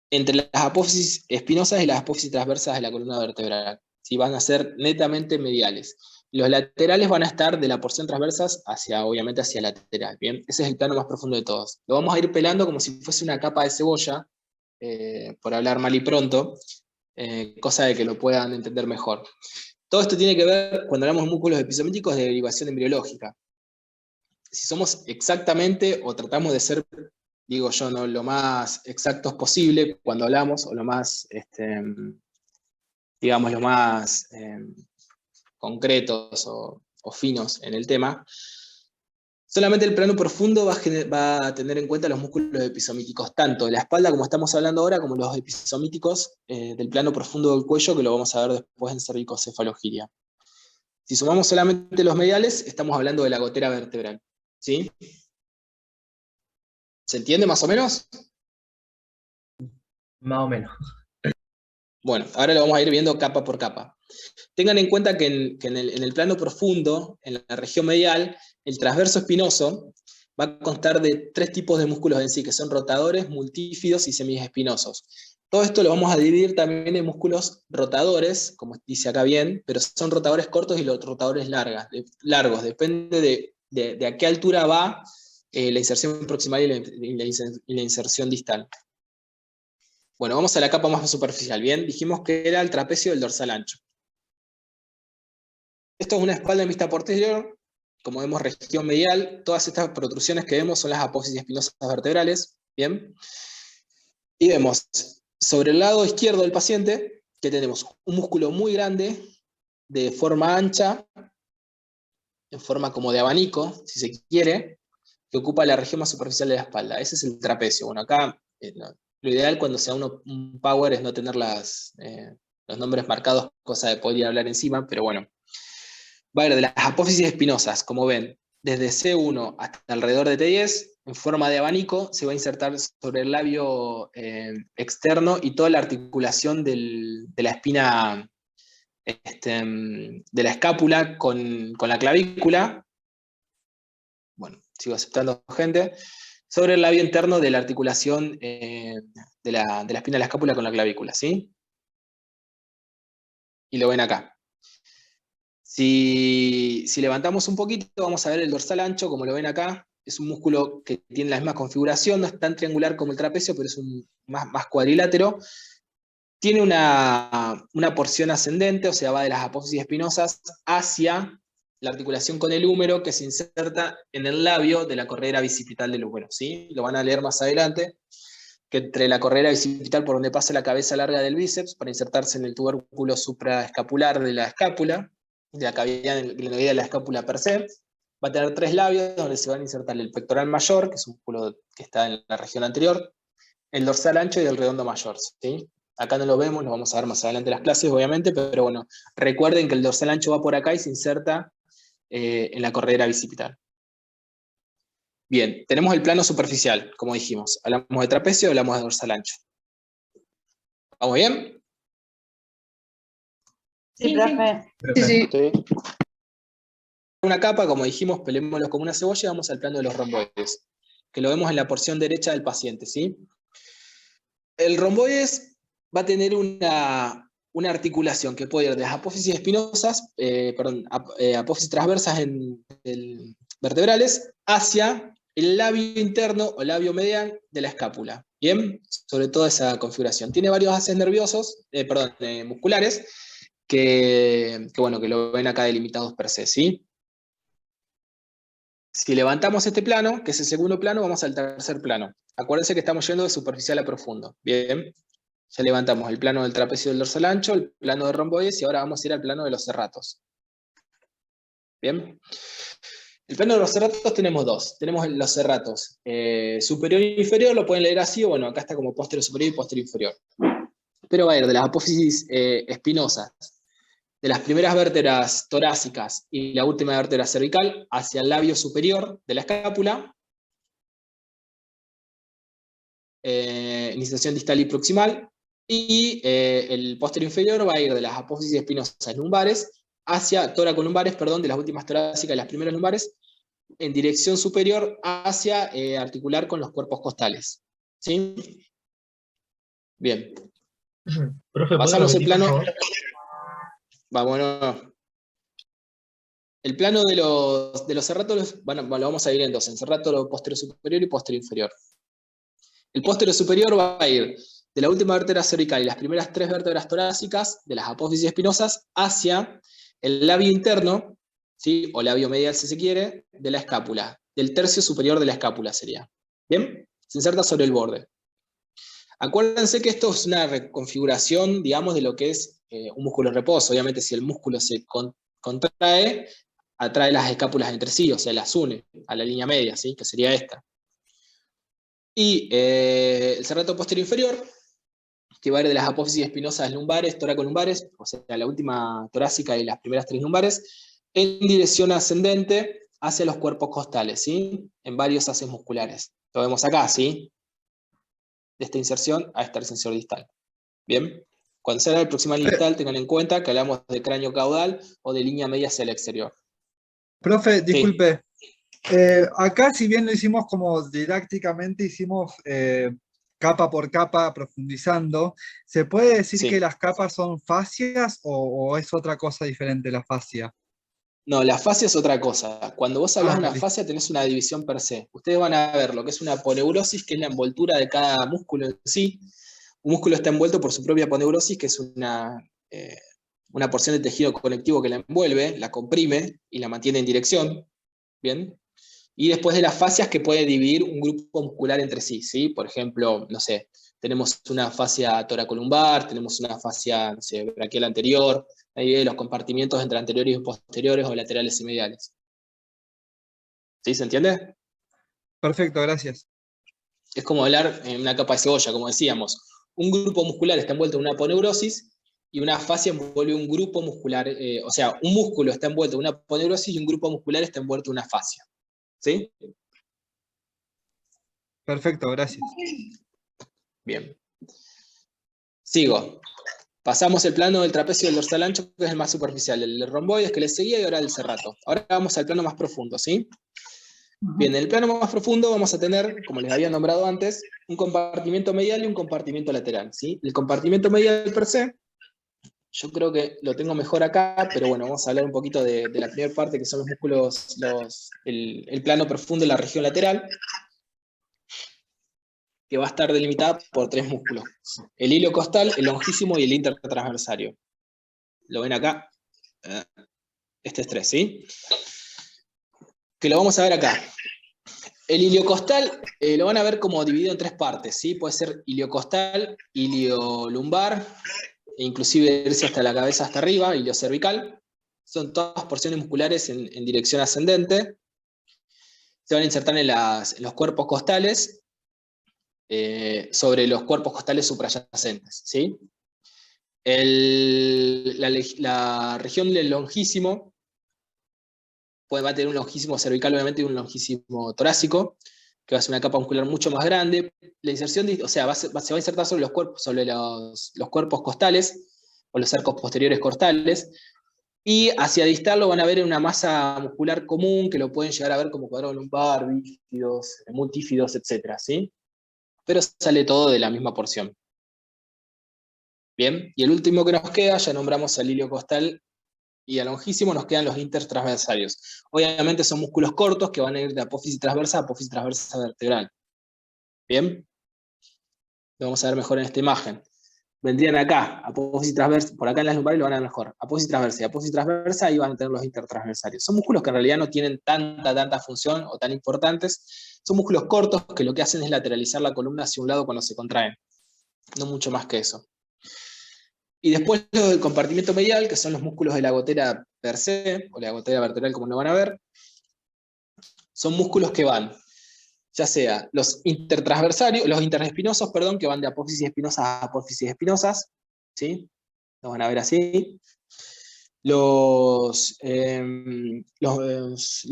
entre las apófisis espinosas y las apófisis transversas de la columna vertebral. ¿Sí? Van a ser netamente mediales. Los laterales van a estar de la porción transversas obviamente hacia lateral. ¿Bien? Ese es el plano más profundo de todos. Lo vamos a ir pelando como si fuese una capa de cebolla, por hablar mal y pronto, cosa de que lo puedan entender mejor. Todo esto tiene que ver, cuando hablamos de músculos episomíticos, de derivación embriológica. Si somos exactamente, o tratamos de ser, digo yo, ¿no?, lo más exactos posible cuando hablamos, o lo más, digamos, lo más concretos o finos en el tema, Solamente el plano profundo va a tener en cuenta los músculos epizomíticos, tanto de la espalda, como estamos hablando ahora, como los epizomíticos del plano profundo del cuello, que lo vamos a ver después en cervicocefalogiria. Si sumamos solamente los mediales, estamos hablando de la gotera vertebral. ¿Sí? ¿Se entiende más o menos? Más o menos. Bueno, ahora lo vamos a ir viendo capa por capa. Tengan en cuenta que en el plano profundo, en la región medial, el transverso espinoso va a constar de 3 tipos de músculos en sí, que son rotadores, multífidos y semiespinosos. Todo esto lo vamos a dividir también en músculos rotadores, como dice acá bien, pero son rotadores cortos y los rotadores largos. Depende de a qué altura va la inserción proximal y la inserción distal. Bueno, vamos a la capa más superficial. Bien, dijimos que era el trapecio del dorsal ancho. Esto es una espalda en vista posterior, como vemos región medial, todas estas protrusiones que vemos son las apófisis espinosas vertebrales, ¿bien? Y vemos sobre el lado izquierdo del paciente que tenemos un músculo muy grande, de forma ancha, en forma como de abanico, si se quiere, que ocupa la región más superficial de la espalda. Ese es el trapecio. Bueno, acá lo ideal cuando sea un power es no tener los nombres marcados, cosa de poder hablar encima, pero bueno. Va a ir de las apófisis espinosas, como ven, desde C1 hasta alrededor de T10, en forma de abanico, se va a insertar sobre el labio externo y toda la articulación de la espina, de la escápula con la clavícula. Bueno, sigo aceptando gente. Sobre el labio interno de la articulación de la espina de la escápula con la clavícula, ¿sí? Y lo ven acá. Si levantamos un poquito, vamos a ver el dorsal ancho, como lo ven acá. Es un músculo que tiene la misma configuración, no es tan triangular como el trapecio, pero es más cuadrilátero. Tiene una porción ascendente, o sea, va de las apófisis espinosas hacia la articulación con el húmero, que se inserta en el labio de la corredera bicipital del húmero, ¿sí? Lo van a leer más adelante, que entre la corredera bicipital por donde pasa la cabeza larga del bíceps, para insertarse en el tubérculo supraescapular de la escápula, de la cavidad glenoidea de la escápula per se, va a tener 3 labios donde se van a insertar el pectoral mayor, que es un músculo que está en la región anterior, el dorsal ancho y el redondo mayor, ¿sí? Acá no lo vemos, lo vamos a ver más adelante en las clases, obviamente, pero bueno, recuerden que el dorsal ancho va por acá y se inserta en la corredera bicipital. Bien, tenemos el plano superficial, como dijimos. Hablamos de trapecio, hablamos de dorsal ancho. ¿Vamos bien? Sí, profe. Sí. Una capa, como dijimos, pelémoslo como una cebolla y vamos al plano de los romboides, que lo vemos en la porción derecha del paciente, ¿sí? El romboides va a tener una articulación que puede ir de las apófisis espinosas, apófisis transversas vertebrales, hacia el labio interno o labio medial de la escápula. Bien, sobre toda esa configuración. Tiene varios haces nerviosos, musculares, que lo ven acá delimitados per se, ¿sí? Si levantamos este plano, que es el segundo plano, vamos al tercer plano. Acuérdense que estamos yendo de superficial a profundo. Bien, ya levantamos el plano del trapecio del dorsal ancho, el plano de romboides, y ahora vamos a ir al plano de los serratos. Bien. El plano de los serratos tenemos 2. Tenemos los serratos superior e inferior, lo pueden leer así, o bueno, acá está como posterior superior y posterior inferior. Pero va a ir de las apófisis espinosas, de las primeras vértebras torácicas y la última vértebra cervical, hacia el labio superior de la escápula, iniciación distal y proximal, y el posterior inferior va a ir de las apófisis espinosas lumbares hacia toracolumbares, de las últimas torácicas y las primeras lumbares, en dirección superior hacia articular con los cuerpos costales. ¿Sí? Bien. Profe, pasamos el plano. por favor? Bueno. El plano de los serratos, lo vamos a dividir en 2, en serrato posterior superior y posterior inferior. El posterior superior va a ir de la última vértebra cervical y las primeras 3 vértebras torácicas, de las apófisis espinosas, hacia el labio interno, ¿sí? O labio medial si se quiere, de la escápula, del tercio superior de la escápula sería. ¿Bien? Se inserta sobre el borde. Acuérdense que esto es una reconfiguración, digamos, de lo que es un músculo en reposo. Obviamente si el músculo se contrae, atrae las escápulas entre sí, o sea, las une a la línea media, ¿sí? Que sería esta. Y el serrato posterior inferior, que va de las apófisis espinosas lumbares, toracolumbares, o sea, la última torácica y las primeras 3 lumbares, en dirección ascendente hacia los cuerpos costales, ¿sí? En varios haces musculares. Lo vemos acá, ¿sí? De esta inserción a esta extensor distal. ¿Bien? Cuando se haga el proximal distal, tengan en cuenta que hablamos de cráneo caudal o de línea media hacia el exterior. Profe, disculpe. Acá, si bien lo hicimos como didácticamente, hicimos capa por capa profundizando, ¿se puede decir Sí. que las capas son fascias o es otra cosa diferente la fascia? No, la fascia es otra cosa. Cuando vos hablas de una listo. fascia, tenés una división per se. Ustedes van a ver lo que es una poneurosis, que es la envoltura de cada músculo en sí. Un músculo está envuelto por su propia poneurosis, que es una porción de tejido conectivo que la envuelve, la comprime y la mantiene en dirección. ¿Bien? Y después de las fascias que puede dividir un grupo muscular entre sí, ¿sí? Por ejemplo, no sé, tenemos una fascia toracolumbar, tenemos una fascia, no sé, braquial anterior, ahí ve los compartimientos entre anteriores y posteriores o laterales y mediales. ¿Sí? ¿Se entiende? Perfecto, gracias. Es como hablar en una capa de cebolla, como decíamos. Un grupo muscular está envuelto en una poneurosis y una fascia envuelve un grupo muscular, o sea, un músculo está envuelto en una poneurosis y un grupo muscular está envuelto en una fascia. ¿Sí? Perfecto, gracias. Bien. Sigo. Pasamos el plano del trapecio del dorsal ancho, que es el más superficial, el romboides que le seguía y ahora el serrato. Ahora vamos al plano más profundo, ¿sí? Bien, en el plano más profundo vamos a tener, como les había nombrado antes, un compartimiento medial y un compartimiento lateral, ¿sí? El compartimiento medial per se, yo creo que lo tengo mejor acá, pero bueno, vamos a hablar un poquito de la primera parte, que son los músculos, el plano profundo y la región lateral, que va a estar delimitada por 3 músculos. El ilio costal, el longísimo y el intertransversario. ¿Lo ven acá? Este es 3, ¿sí? Que lo vamos a ver acá. El iliocostal lo van a ver como dividido en 3 partes, ¿sí? Puede ser iliocostal, iliolumbar, e inclusive irse hasta la cabeza hasta arriba, iliocervical. Son todas porciones musculares en dirección ascendente. Se van a insertar en los cuerpos costales, sobre los cuerpos costales suprayacentes, ¿sí? La región del longísimo va a tener un longísimo cervical, obviamente, y un longísimo torácico, que va a ser una capa muscular mucho más grande. La inserción, o sea, se va a insertar sobre los cuerpos costales, o los arcos posteriores costales, y hacia distal lo van a ver en una masa muscular común, que lo pueden llegar a ver como cuadrado lumbar, bífidos, multífidos, etc., ¿sí? Pero sale todo de la misma porción. Bien, y el último que nos queda, ya nombramos al ilio costal y al longísimo, nos quedan los intertransversarios. Obviamente son músculos cortos que van a ir de apófisis transversa a apófisis transversa vertebral. Bien, lo vamos a ver mejor en esta imagen. Vendrían acá, apófisis transversa, por acá en las lumbares lo van a ver mejor. Apófisis transversa y apófisis transversa, ahí van a tener los intertransversarios. Son músculos que en realidad no tienen tanta función o tan importantes. Son músculos cortos que lo que hacen es lateralizar la columna hacia un lado cuando se contraen. No mucho más que eso. Y después lo del compartimiento medial, que son los músculos de la gotera per se, o la gotera vertebral como lo van a ver, son músculos que van, ya sea los intertransversarios, los interespinosos, perdón, que van de apófisis espinosas a apófisis espinosas, ¿sí? Lo van a ver así. Los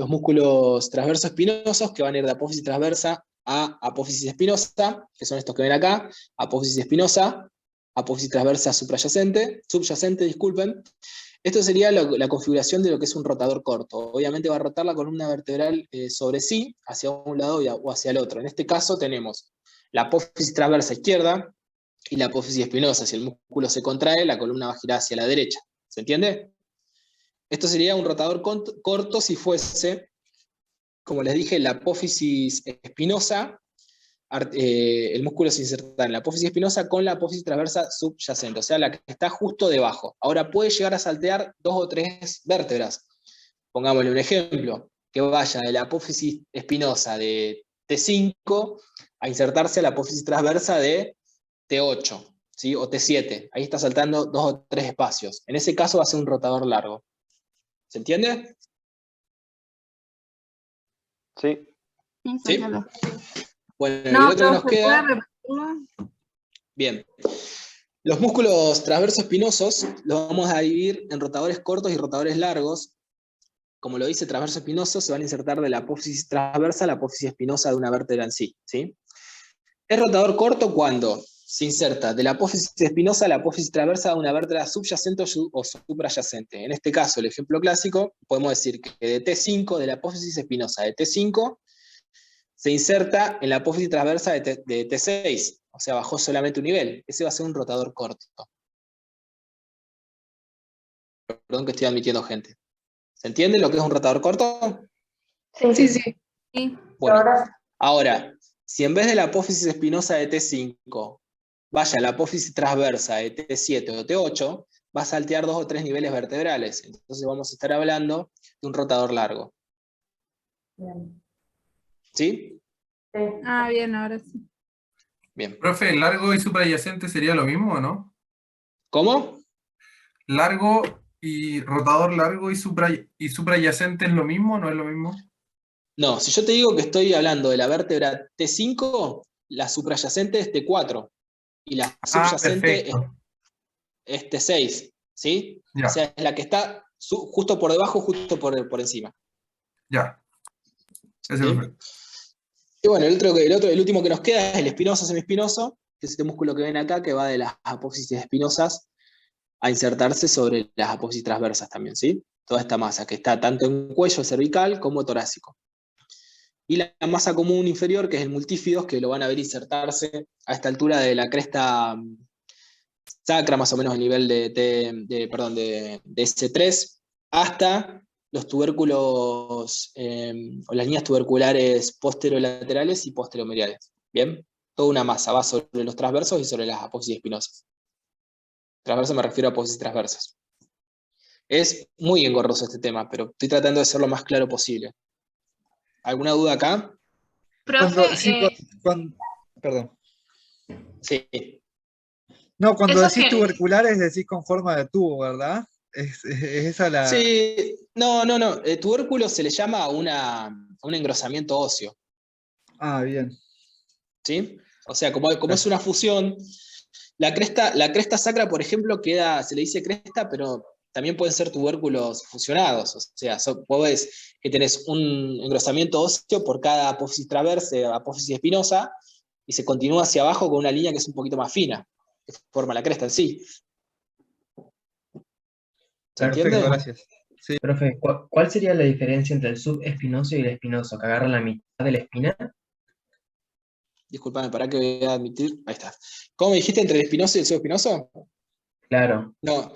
músculos transverso espinosos, que van a ir de apófisis transversa a apófisis espinosa, que son estos que ven acá, apófisis espinosa, apófisis transversa subyacente, disculpen. Esto sería la configuración de lo que es un rotador corto. Obviamente va a rotar la columna vertebral sobre sí, hacia un lado o hacia el otro. En este caso tenemos la apófisis transversa izquierda y la apófisis espinosa. Si el músculo se contrae, la columna va a girar hacia la derecha. ¿Se entiende? Esto sería un rotador corto si fuese, como les dije, la apófisis espinosa. El músculo se inserta en la apófisis espinosa con la apófisis transversa subyacente, o sea, la que está justo debajo. Ahora puede llegar a saltear 2 o 3 vértebras. Pongámosle un ejemplo, que vaya de la apófisis espinosa de T5 a insertarse a la apófisis transversa de T8, ¿sí? O T7. Ahí está saltando 2 o 3 espacios. En ese caso va a ser un rotador largo. ¿Se entiende? Sí. ¿Sí? Bueno, y el No, otro que nos profe, ¿puede queda, repetirlo? bien. Los músculos transversos espinosos los vamos a dividir en rotadores cortos y rotadores largos. Como lo dice transverso espinoso, se van a insertar de la apófisis transversa a la apófisis espinosa de una vértebra en sí, ¿sí? Es rotador corto cuando se inserta de la apófisis espinosa a la apófisis transversa de una vértebra subyacente o suprayacente. En este caso, el ejemplo clásico, podemos decir que de T5, de la apófisis espinosa de T5, se inserta en la apófisis transversa de T6, o sea, bajó solamente un nivel. Ese va a ser un rotador corto. Perdón que estoy admitiendo gente. ¿Se entiende lo que es un rotador corto? Sí. Sí. Bueno, ahora, si en vez de la apófisis espinosa de T5 vaya a la apófisis transversa de T7 o T8, va a saltear 2 o 3 niveles vertebrales. Entonces vamos a estar hablando de un rotador largo. Bien. ¿Sí? Sí. Ah, bien, ahora sí. Bien. Profe, largo y suprayacente sería lo mismo, ¿o no? ¿Cómo? Largo y rotador largo y suprayacente es lo mismo, ¿no es lo mismo? No, si yo te digo que estoy hablando de la vértebra T5, la suprayacente es T4 y la subyacente es T6, ¿sí? Ya. O sea, es la que está justo por debajo, justo por encima. Ya. Ese ¿Sí? perfecto. Y bueno, el último que nos queda es el espinoso semiespinoso, que es este músculo que ven acá, que va de las apófisis espinosas a insertarse sobre las apófisis transversas también, ¿sí? Toda esta masa que está tanto en cuello cervical como torácico. Y la masa común inferior, que es el multífidos, que lo van a ver insertarse a esta altura de la cresta sacra, más o menos al nivel de S3, hasta los tubérculos o las líneas tuberculares posterolaterales y posteromediales. ¿Bien? Toda una masa va sobre los transversos y sobre las apófisis espinosas. Transverso me refiero a apófisis transversas. Es muy engorroso este tema, pero estoy tratando de ser lo más claro posible. ¿Alguna duda acá? Perdón. Sí. No, cuando Eso decís que- tuberculares decís con forma de tubo, ¿verdad? Es esa la... Sí, no. Tubérculo se le llama a un engrosamiento óseo. Ah, bien. ¿Sí? O sea, como es una fusión, la cresta sacra, por ejemplo, se le dice cresta, pero también pueden ser tubérculos fusionados. O sea, vos ves que tenés un engrosamiento óseo por cada apófisis transversa, apófisis espinosa, y se continúa hacia abajo con una línea que es un poquito más fina, que forma la cresta en sí. ¿Se Perfecto, entiende? gracias. Sí. Profe, ¿cuál sería la diferencia entre el subespinoso y el espinoso? ¿Que agarra la mitad de la espina? Disculpame, para que voy a admitir. Ahí está. ¿Cómo me dijiste entre el espinoso y el subespinoso? Claro. No,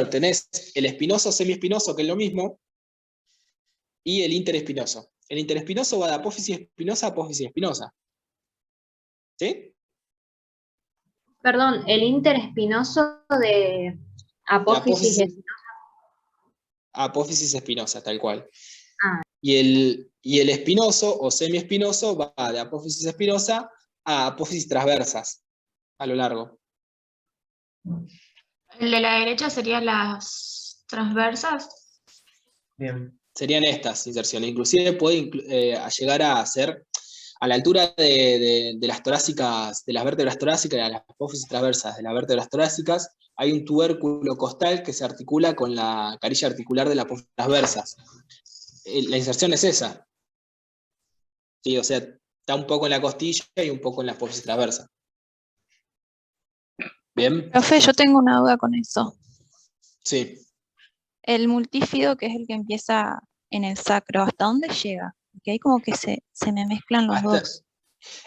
tenés el espinoso semiespinoso, que es lo mismo, y el interespinoso. El interespinoso va de apófisis espinosa a apófisis espinosa. ¿Sí? Perdón, el interespinoso de apófisis. Apófisis espinosa, tal cual. Ah. Y el espinoso o semiespinoso va de apófisis espinosa a apófisis transversas a lo largo. El de la derecha serían las transversas. Bien. Serían estas inserciones. Inclusive puede llegar a ser a la altura de las torácicas, de las vértebras torácicas, de las apófisis transversas de las vértebras torácicas, hay un tubérculo costal que se articula con la carilla articular de las apófisis transversas. La inserción es esa. Sí, o sea, está un poco en la costilla y un poco en la apófisis transversa. ¿Bien? Profe, yo tengo una duda con eso. Sí. El multífido, que es el que empieza en el sacro, ¿hasta dónde llega? Porque ahí como que se me mezclan los dos.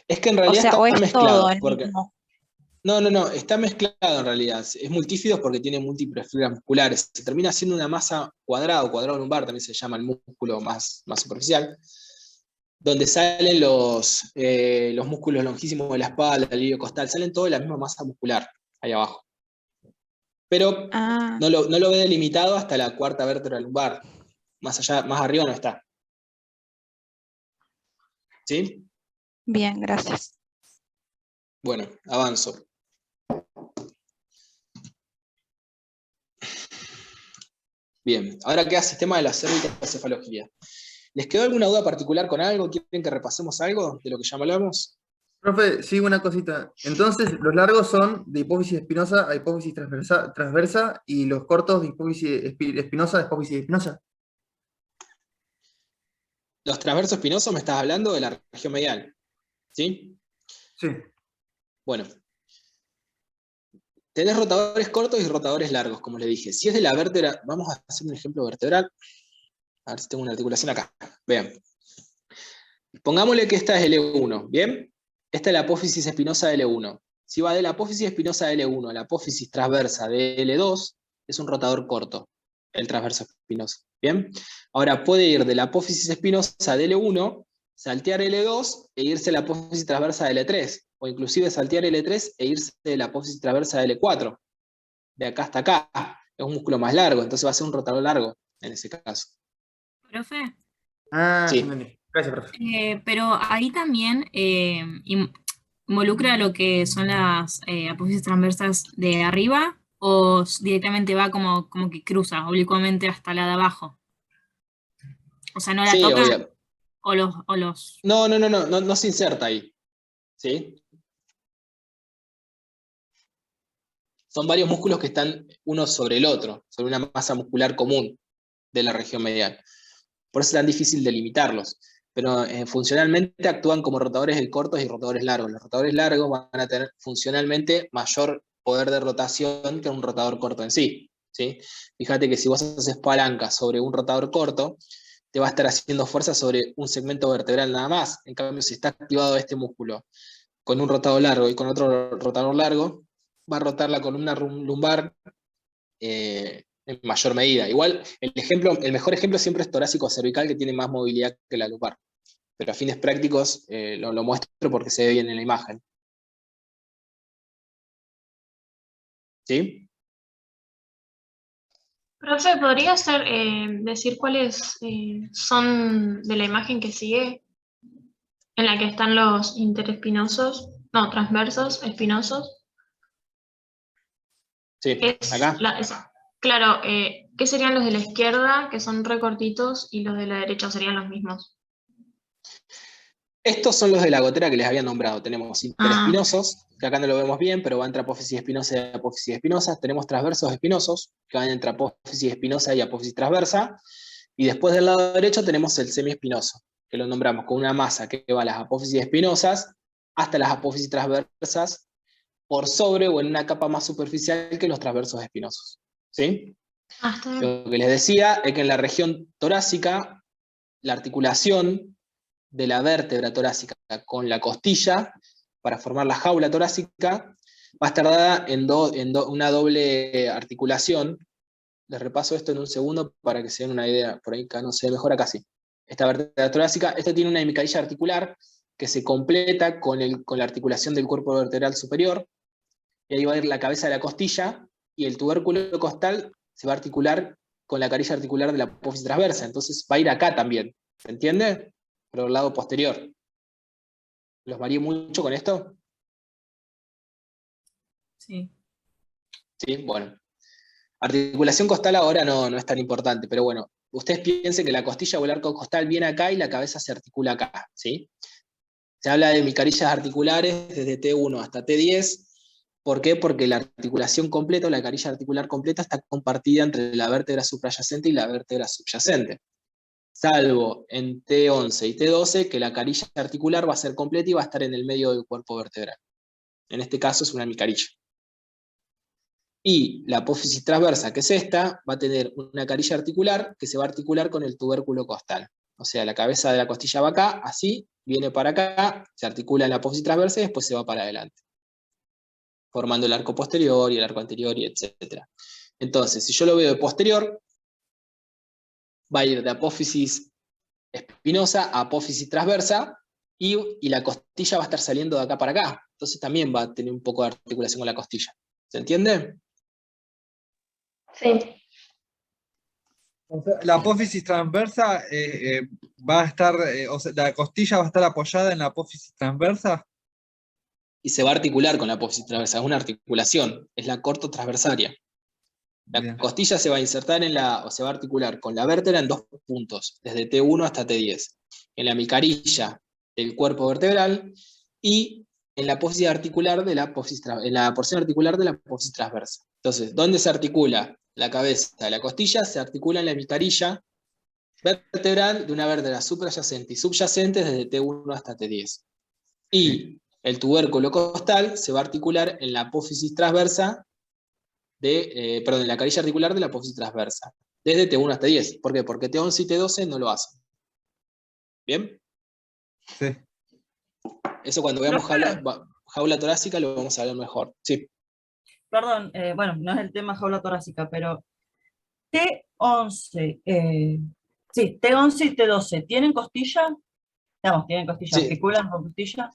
Es que en realidad o está es mezclado. todo el Porque, mismo. no, está mezclado en realidad. Es multífido porque tiene múltiples fibras musculares. Se termina siendo una masa cuadrado lumbar, también se llama el músculo más superficial, donde salen los músculos longísimos de la espalda, el ilio costal, salen todo de la misma masa muscular, ahí abajo. Pero no lo ve delimitado hasta la cuarta vértebra lumbar. Más arriba no está. ¿Sí? Bien, gracias. Bueno, avanzo. Bien, ahora queda sistema de la cefalogía. ¿Les quedó alguna duda particular con algo? ¿Quieren que repasemos algo de lo que ya hablamos? Profe, sí, una cosita. Entonces, los largos son de hipófisis espinosa a hipófisis transversa y los cortos de hipófisis espinosa a hipófisis espinosa. Los transversos espinosos me estás hablando de la región medial, ¿sí? Sí. Bueno. Tenés rotadores cortos y rotadores largos, como le dije. Si es de la vértebra, vamos a hacer un ejemplo vertebral. A ver si tengo una articulación acá. Vean. Pongámosle que esta es L1, ¿bien? Esta es la apófisis espinosa de L1. Si va de la apófisis espinosa de L1 a la apófisis transversa de L2, es un rotador corto, el transverso espinoso, ¿bien? Ahora puede ir de la apófisis espinosa de L1, saltear L2 e irse a la apófisis transversa de L3, o inclusive saltear L3 e irse de la apófisis transversa de L4. De acá hasta acá. Es un músculo más largo, entonces va a ser un rotador largo en ese caso. Profe, Sí. Gracias, profe. pero ahí también involucra lo que son las apófisis transversas de arriba o directamente va como que cruza oblicuamente hasta la de abajo. O sea, no la Sí, toca obvio. o los... No se inserta ahí. ¿Sí? Son varios músculos que están uno sobre el otro, sobre una masa muscular común de la región medial. Por eso es tan difícil delimitarlos. Pero funcionalmente actúan como rotadores cortos y rotadores largos. Los rotadores largos van a tener funcionalmente mayor poder de rotación que un rotador corto en sí, ¿sí? Fíjate que si vos haces palanca sobre un rotador corto, te va a estar haciendo fuerza sobre un segmento vertebral nada más. En cambio, si está activado este músculo con un rotador largo y con otro rotador largo, va a rotar la columna lumbar en mayor medida. Igual, el mejor ejemplo siempre es torácico cervical, que tiene más movilidad que la lumbar. Pero a fines prácticos lo muestro porque se ve bien en la imagen. ¿Sí? Profe, ¿podría decir cuáles son de la imagen que sigue, en la que están los interespinosos, no, transversos, espinosos? Sí, acá. Claro, ¿qué serían los de la izquierda, que son recortitos, y los de la derecha serían los mismos? Estos son los de la gotera que les había nombrado. Tenemos interespinosos, que acá no lo vemos bien, pero va entre apófisis espinosa y apófisis espinosa. Tenemos transversos espinosos, que van entre apófisis espinosa y apófisis transversa. Y después del lado derecho tenemos el semiespinoso, que lo nombramos con una masa que va a las apófisis espinosas hasta las apófisis transversas, por sobre o en una capa más superficial que los transversos espinosos. ¿Sí? Lo que les decía es que en la región torácica, la articulación de la vértebra torácica con la costilla, para formar la jaula torácica, va a estar dada en una doble articulación. Les repaso esto en un segundo para que se den una idea. Por ahí acá no se ve mejor, acá sí. Esta vértebra torácica, esta tiene una hemicarilla articular que se completa con la articulación del cuerpo vertebral superior, y ahí va a ir la cabeza de la costilla, y el tubérculo costal se va a articular con la carilla articular de la apófisis transversa, entonces va a ir acá también, ¿se entiende? Por el lado posterior. ¿Los varío mucho con esto? Sí. Sí, bueno. Articulación costal ahora no es tan importante, pero bueno, ustedes piensen que la costilla o el arco costal viene acá y la cabeza se articula acá, ¿sí? Se habla de hemicarillas articulares desde T1 hasta T10. ¿Por qué? Porque la articulación completa, o la carilla articular completa, está compartida entre la vértebra suprayacente y la vértebra subyacente. Salvo en T11 y T12, que la carilla articular va a ser completa y va a estar en el medio del cuerpo vertebral. En este caso es una hemicarilla. Y la apófisis transversa, que es esta, va a tener una carilla articular que se va a articular con el tubérculo costal. O sea, la cabeza de la costilla va acá, así, viene para acá, se articula en la apófisis transversa y después se va para adelante, formando el arco posterior y el arco anterior, y etc. Entonces, si yo lo veo de posterior, va a ir de apófisis espinosa a apófisis transversa, y la costilla va a estar saliendo de acá para acá. Entonces también va a tener un poco de articulación con la costilla. ¿Se entiende? Sí. O sea, la apófisis transversa va a estar, o sea, la costilla va a estar apoyada en la apófisis transversa. Y se va a articular con la apófisis transversa, es una articulación, es la cortotransversaria. La Bien. costilla se va a insertar o se va a articular con la vértebra en 2 puntos, desde T1 hasta T10. En la micarilla del cuerpo vertebral y en la apófisis articular de la apófisis en la porción articular de la apófisis transversa. Entonces, ¿dónde se articula la cabeza de la costilla? Se articula en la micarilla vertebral de una vértebra suprayacente y subyacente desde T1 hasta T10. Y el tubérculo costal se va a articular en la apófisis transversa en la carilla articular de la apófisis transversa, desde T1 hasta T10. ¿Por qué? Porque T11 y T12 no lo hacen. ¿Bien? Sí. Eso cuando veamos jaula torácica lo vamos a ver mejor. Sí. Perdón, bueno, no es el tema jaula torácica, pero T11, sí, T11 y T12, ¿tienen costilla? Digamos, tienen costilla, Sí. articulan con costilla.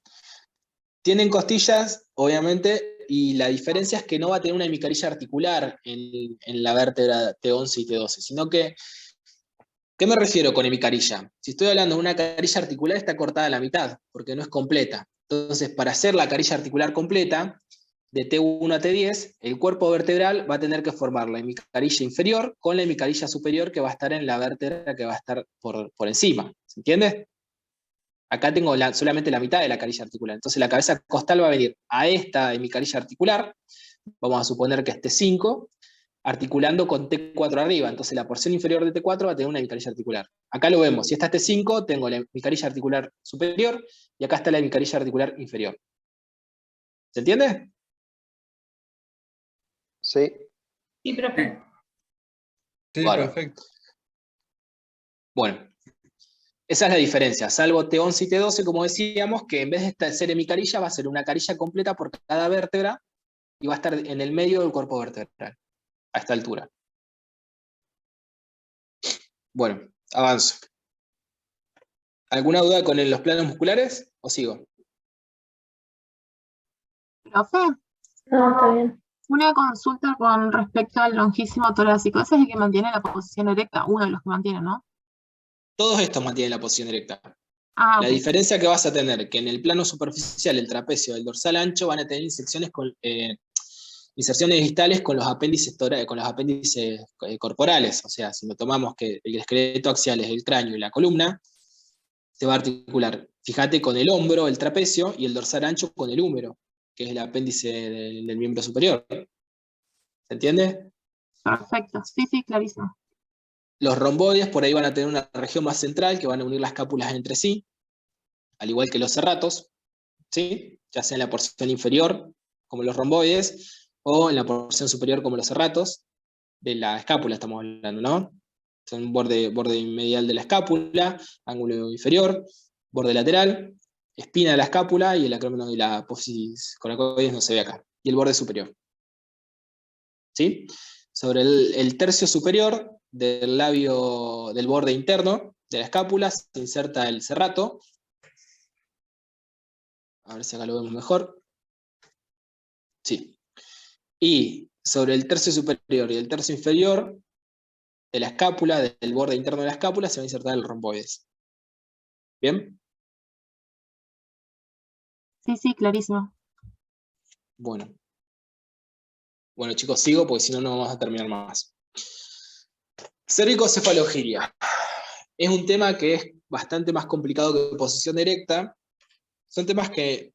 Tienen costillas, obviamente, y la diferencia es que no va a tener una hemicarilla articular en la vértebra T11 y T12, sino que, ¿qué me refiero con hemicarilla? Si estoy hablando de una carilla articular, está cortada a la mitad, porque no es completa. Entonces, para hacer la carilla articular completa, de T1 a T10, el cuerpo vertebral va a tener que formar la hemicarilla inferior con la hemicarilla superior que va a estar en la vértebra que va a estar por encima. ¿Se entiende? Acá tengo solamente la mitad de la carilla articular. Entonces la cabeza costal va a venir a esta hemicarilla articular, vamos a suponer que es T5, articulando con T4 arriba. Entonces la porción inferior de T4 va a tener una hemicarilla articular. Acá lo vemos, si esta es T5, tengo la hemicarilla articular superior, y acá está la hemicarilla articular inferior. ¿Se entiende? Sí. Sí, profe. Sí, Bárbaro. perfecto. Bueno, esa es la diferencia, salvo T11 y T12, como decíamos, que en vez de ser hemicarilla, va a ser una carilla completa por cada vértebra y va a estar en el medio del cuerpo vertebral, a esta altura. Bueno, avanzo. ¿Alguna duda con los planos musculares o sigo? Profe, No, está bien. una consulta con respecto al longísimo torácico. Ese es el que mantiene la posición erecta, uno de los que mantiene, ¿no? Todos estos mantienen la posición erecta. Ah, La ok. diferencia que vas a tener, que en el plano superficial, el trapecio, el dorsal ancho, van a tener inserciones distales con los apéndices corporales. O sea, si lo tomamos que el esqueleto axial es el cráneo y la columna, se va a articular, fíjate, con el hombro, el trapecio, y el dorsal ancho con el húmero, que es el apéndice del miembro superior. ¿Se entiende? Perfecto. Sí, sí, clarísimo. Los romboides por ahí van a tener una región más central que van a unir las escápulas entre sí, al igual que los serratos, ¿sí? Ya sea en la porción inferior, como los romboides, o en la porción superior, como los serratos, de la escápula estamos hablando, ¿no? Son borde medial de la escápula, ángulo inferior, borde lateral, espina de la escápula y el acrómeno de la apófisis coracoides no se ve acá, y el borde superior. ¿Sí? Sobre el tercio superior del labio del borde interno de la escápula se inserta el serrato. A ver si acá lo vemos mejor. Sí. Y sobre el tercio superior y el tercio inferior de la escápula, del borde interno de la escápula, se va a insertar el romboides. ¿Bien? Sí, sí, clarísimo. Bueno. Bueno, chicos, sigo porque si no, no vamos a terminar más. Cervicocefalogiria. Es un tema que es bastante más complicado que posición erecta. Son temas que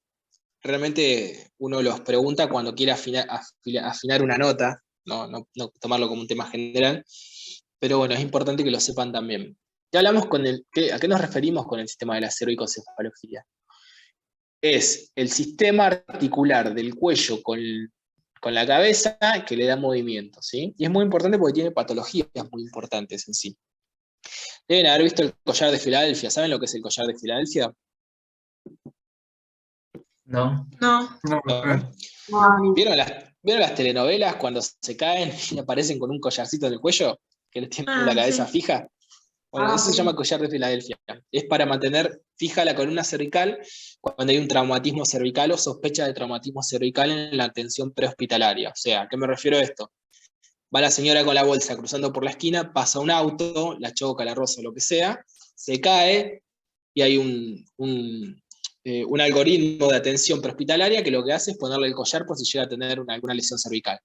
realmente uno los pregunta cuando quiere afinar una nota, no tomarlo como un tema general, pero bueno, es importante que lo sepan también. Ya hablamos ¿a qué nos referimos con el sistema de la cervicocefalogiria? Es el sistema articular del cuello con la cabeza que le da movimiento, ¿sí? Y es muy importante porque tiene patologías muy importantes en sí. Deben haber visto el collar de Filadelfia. ¿Saben lo que es el collar de Filadelfia? No. No. ¿Vieron las telenovelas cuando se caen y aparecen con un collarcito en el cuello? Que les tienen la cabeza fija. Bueno, eso se llama collar de Filadelfia. Es para mantener fija la columna cervical cuando hay un traumatismo cervical o sospecha de traumatismo cervical en la atención prehospitalaria. O sea, ¿a qué me refiero a esto? Va la señora con la bolsa cruzando por la esquina, pasa un auto, la choca, la roza, lo que sea, se cae y hay un algoritmo de atención prehospitalaria que lo que hace es ponerle el collar por si llega a tener alguna lesión cervical.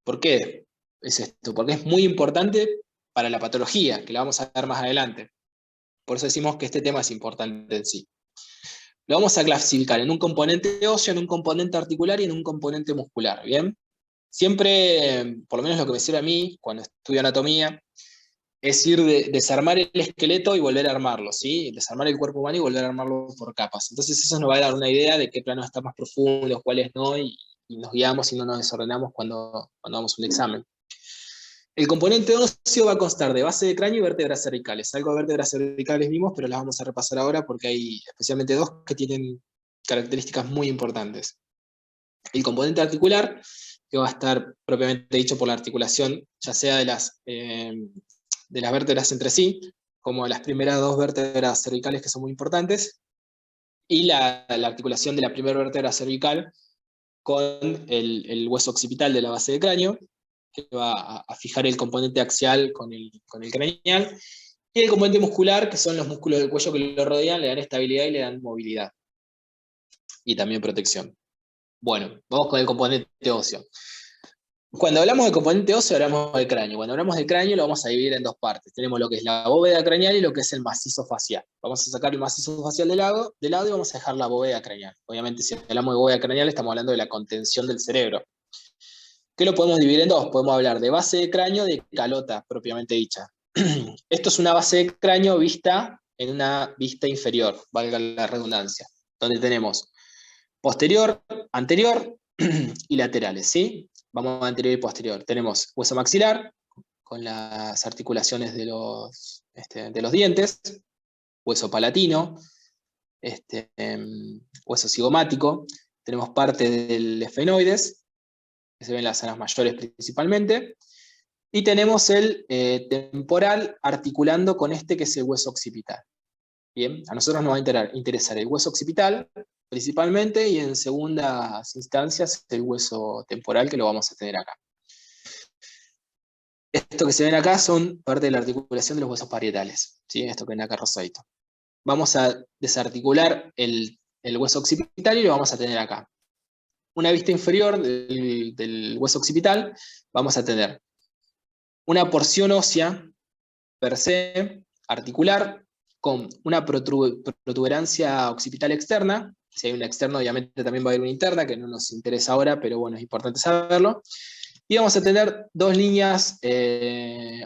¿Por qué? es esto, porque es muy importante para la patología, que la vamos a ver más adelante. Por eso decimos que este tema es importante en sí. Lo vamos a clasificar en un componente óseo, en un componente articular y en un componente muscular, ¿bien? Siempre, por lo menos lo que me sirve a mí, cuando estudio anatomía, es ir desarmar el esqueleto y volver a armarlo, ¿sí? Desarmar el cuerpo humano y volver a armarlo por capas. Entonces eso nos va a dar una idea de qué planos están más profundos, cuáles no, y nos guiamos y no nos desordenamos cuando damos un examen. El componente óseo va a constar de base de cráneo y vértebras cervicales. Algo de vértebras cervicales vimos, pero las vamos a repasar ahora porque hay especialmente dos que tienen características muy importantes. El componente articular, que va a estar propiamente dicho por la articulación, ya sea de las vértebras entre sí, como las primeras dos vértebras cervicales que son muy importantes, y la articulación de la primera vértebra cervical con el hueso occipital de la base de cráneo, que va a fijar el componente axial con el craneal, y el componente muscular, que son los músculos del cuello que lo rodean, le dan estabilidad y le dan movilidad, y también protección. Bueno, vamos con el componente óseo. Cuando hablamos de componente óseo, hablamos del cráneo. Cuando hablamos del cráneo, lo vamos a dividir en dos partes. Tenemos lo que es la bóveda craneal y lo que es el macizo facial. Vamos a sacar el macizo facial de lado y vamos a dejar la bóveda craneal. Obviamente, si hablamos de bóveda craneal, estamos hablando de la contención del cerebro. ¿Qué lo podemos dividir en dos? Podemos hablar de base de cráneo, de calota, propiamente dicha. Esto es una base de cráneo vista en una vista inferior, valga la redundancia, donde tenemos posterior, anterior y laterales, ¿sí? Vamos a anterior y posterior. Tenemos hueso maxilar, con las articulaciones de los dientes, hueso palatino, hueso cigomático, tenemos parte del esfenoides, que se ven en las zonas mayores principalmente, y tenemos el temporal articulando con que es el hueso occipital. Bien, a nosotros nos va a interesar el hueso occipital, principalmente, y en segundas instancias el hueso temporal, que lo vamos a tener acá. Esto que se ven acá son parte de la articulación de los huesos parietales, ¿sí? Esto que ven acá rosadito. Vamos a desarticular el hueso occipital y lo vamos a tener acá. Una vista inferior del hueso occipital, vamos a tener una porción ósea per se, articular, con una protuberancia occipital externa. Si hay una externa, obviamente también va a haber una interna, que no nos interesa ahora, pero bueno, es importante saberlo. Y vamos a tener dos líneas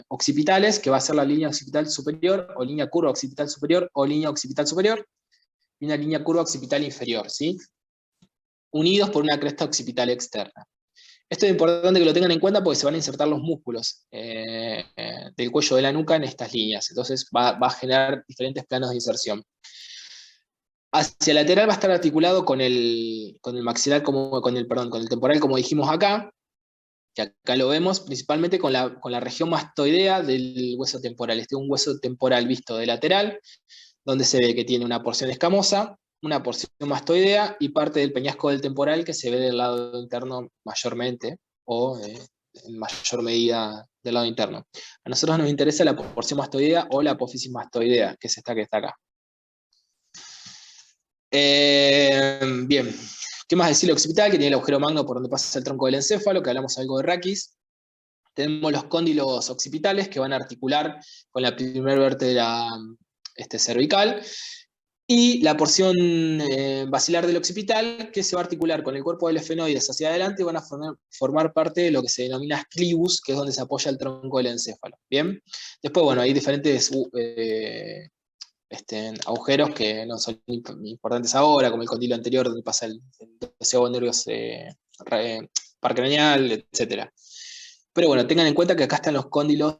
occipitales, que va a ser la línea occipital superior, o línea curva occipital superior, o línea occipital superior, y una línea curva occipital inferior, ¿sí? Unidos por una cresta occipital externa. Esto es importante que lo tengan en cuenta porque se van a insertar los músculos del cuello de la nuca en estas líneas. Entonces va a generar diferentes planos de inserción. Hacia el lateral va a estar articulado con el maxilar, con el temporal, como dijimos acá, que acá lo vemos, principalmente con la región mastoidea del hueso temporal. Este es un hueso temporal visto de lateral, donde se ve que tiene una porción escamosa, una porción mastoidea y parte del peñasco del temporal que se ve del lado interno mayormente, o en mayor medida del lado interno. A nosotros nos interesa la porción mastoidea o la apófisis mastoidea, que es esta que está acá. Bien, ¿qué más decir? Lo occipital, que tiene el agujero magno por donde pasa el tronco del encéfalo, que hablamos algo de raquis. Tenemos los cóndilos occipitales, que van a articular con la primera vértebra cervical, y la porción basilar del occipital, que se va a articular con el cuerpo del esfenoides hacia adelante, y van a formar parte de lo que se denomina clivus, que es donde se apoya el tronco del encéfalo. Bien, después, bueno, hay diferentes agujeros que no son importantes ahora, como el condilo anterior, donde pasa el doceavo nervio parcranial, etc. Pero bueno, tengan en cuenta que acá están los cóndilos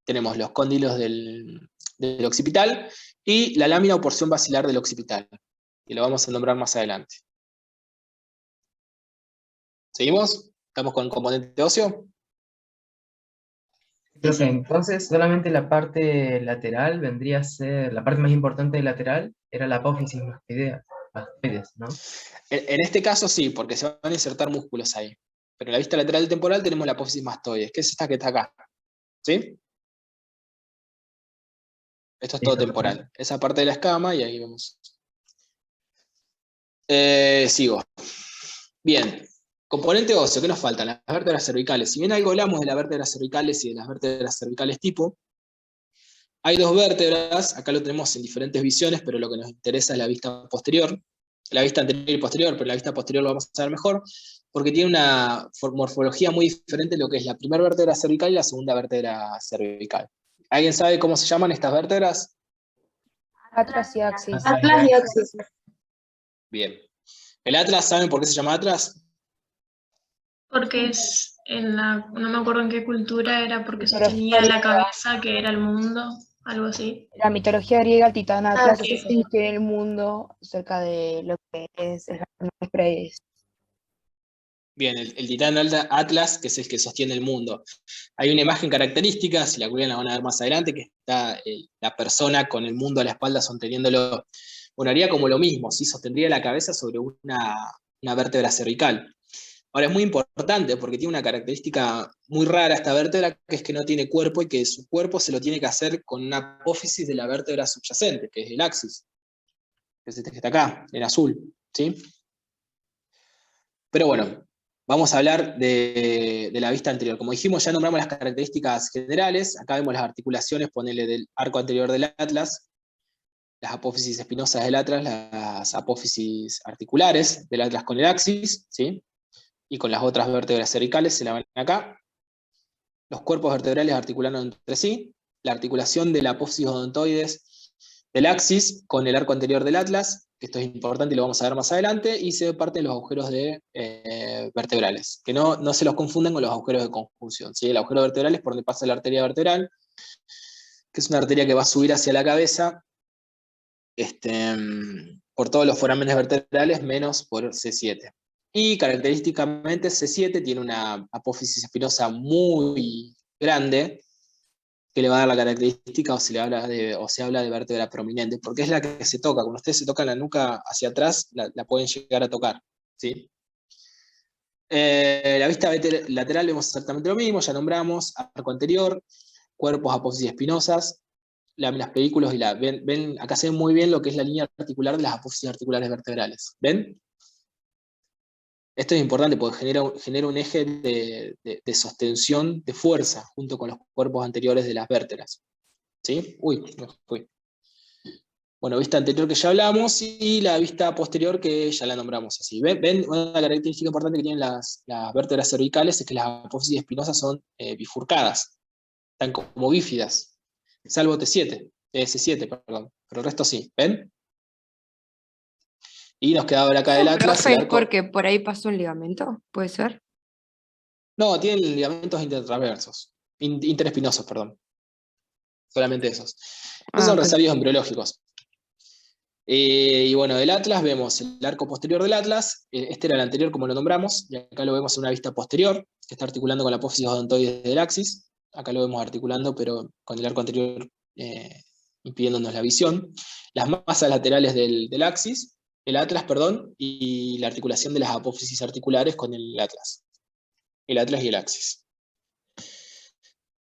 tenemos los cóndilos del occipital y la lámina o porción basilar del occipital, y lo vamos a nombrar más adelante. ¿Seguimos? ¿Estamos con el componente óseo? Profe, entonces solamente la parte lateral vendría a ser, la parte más importante de lateral era la apófisis mastoides, ¿no? En este caso sí, porque se van a insertar músculos ahí. Pero en la vista lateral temporal tenemos la apófisis mastoides, que es esta que está acá. ¿Sí? Esto es todo temporal. Esa parte de la escama y ahí vemos. Sigo. Bien. Componente óseo, ¿qué nos faltan? Las vértebras cervicales. Si bien algo hablamos de las vértebras cervicales y de las vértebras cervicales tipo, hay dos vértebras, acá lo tenemos en diferentes visiones, pero lo que nos interesa es la vista posterior, la vista anterior y posterior, pero la vista posterior lo vamos a ver mejor, porque tiene una morfología muy diferente de lo que es la primera vértebra cervical y la segunda vértebra cervical. ¿Alguien sabe cómo se llaman estas vértebras? Atlas y axis. Atlas y axis. Bien. ¿El atlas saben por qué se llama atlas? Porque es no me acuerdo en qué cultura era, porque Mitología sostenía en la griega. cabeza que era el mundo, algo así. La mitología griega, el titán Atlas sí. es el que sostiene el mundo cerca de lo que es el preis. Bien, el titán Atlas, que es el que sostiene el mundo. Hay una imagen característica, si la googlean la van a ver más adelante, que está la persona con el mundo a la espalda sosteniéndolo. Bueno, haría como lo mismo, ¿sí? Sostendría la cabeza sobre una vértebra cervical. Ahora, es muy importante porque tiene una característica muy rara esta vértebra, que es que no tiene cuerpo y que su cuerpo se lo tiene que hacer con una apófisis de la vértebra subyacente, que es el axis, que es este que está acá, en azul, ¿sí? Pero bueno, vamos a hablar de la vista anterior. Como dijimos, ya nombramos las características generales. Acá vemos las articulaciones, ponele del arco anterior del atlas, las apófisis espinosas del atlas, las apófisis articulares del atlas con el axis, ¿sí? Y con las otras vértebras cervicales, se la ven acá. Los cuerpos vertebrales articulados entre sí, la articulación de la apófisis odontoides del axis con el arco anterior del atlas, que esto es importante y lo vamos a ver más adelante, y se parten los agujeros vertebrales, que no se los confundan con los agujeros de conjunción, ¿sí? El agujero vertebral es por donde pasa la arteria vertebral, que es una arteria que va a subir hacia la cabeza, por todos los forámenes vertebrales, menos por C7. Y característicamente C7 tiene una apófisis espinosa muy grande, que le va a dar la característica, o se habla de vértebra prominente, porque es la que se toca. Cuando ustedes se tocan la nuca hacia atrás, la pueden llegar a tocar, ¿sí? La vista lateral vemos exactamente lo mismo, ya nombramos, arco anterior, cuerpos apófisis espinosas, láminas pedículos, y ven, acá se ve muy bien lo que es la línea articular de las apófisis articulares vertebrales. ¿Ven? Esto es importante porque genera un eje de sostensión, de fuerza, junto con los cuerpos anteriores de las vértebras. ¿Sí? Uy, me fui. Bueno, vista anterior que ya hablamos, y la vista posterior que ya la nombramos así. ¿Ven? Una característica importante que tienen las vértebras cervicales es que las apófisis espinosas son bifurcadas, están como bífidas, salvo C7, perdón, pero el resto sí. ¿Ven? Y nos queda ahora acá el atlas. Profe, porque por ahí pasó un ligamento, ¿puede ser? No, tienen ligamentos interespinosos, perdón. Solamente esos. Esos son resabios embriológicos. Y bueno, del atlas vemos el arco posterior del atlas. Este era el anterior, como lo nombramos, y acá lo vemos en una vista posterior, que está articulando con la apófisis odontoides del axis. Acá lo vemos articulando, pero con el arco anterior impidiéndonos la visión. Las masas laterales del axis, el atlas, perdón, y la articulación de las apófisis articulares con el atlas y el axis.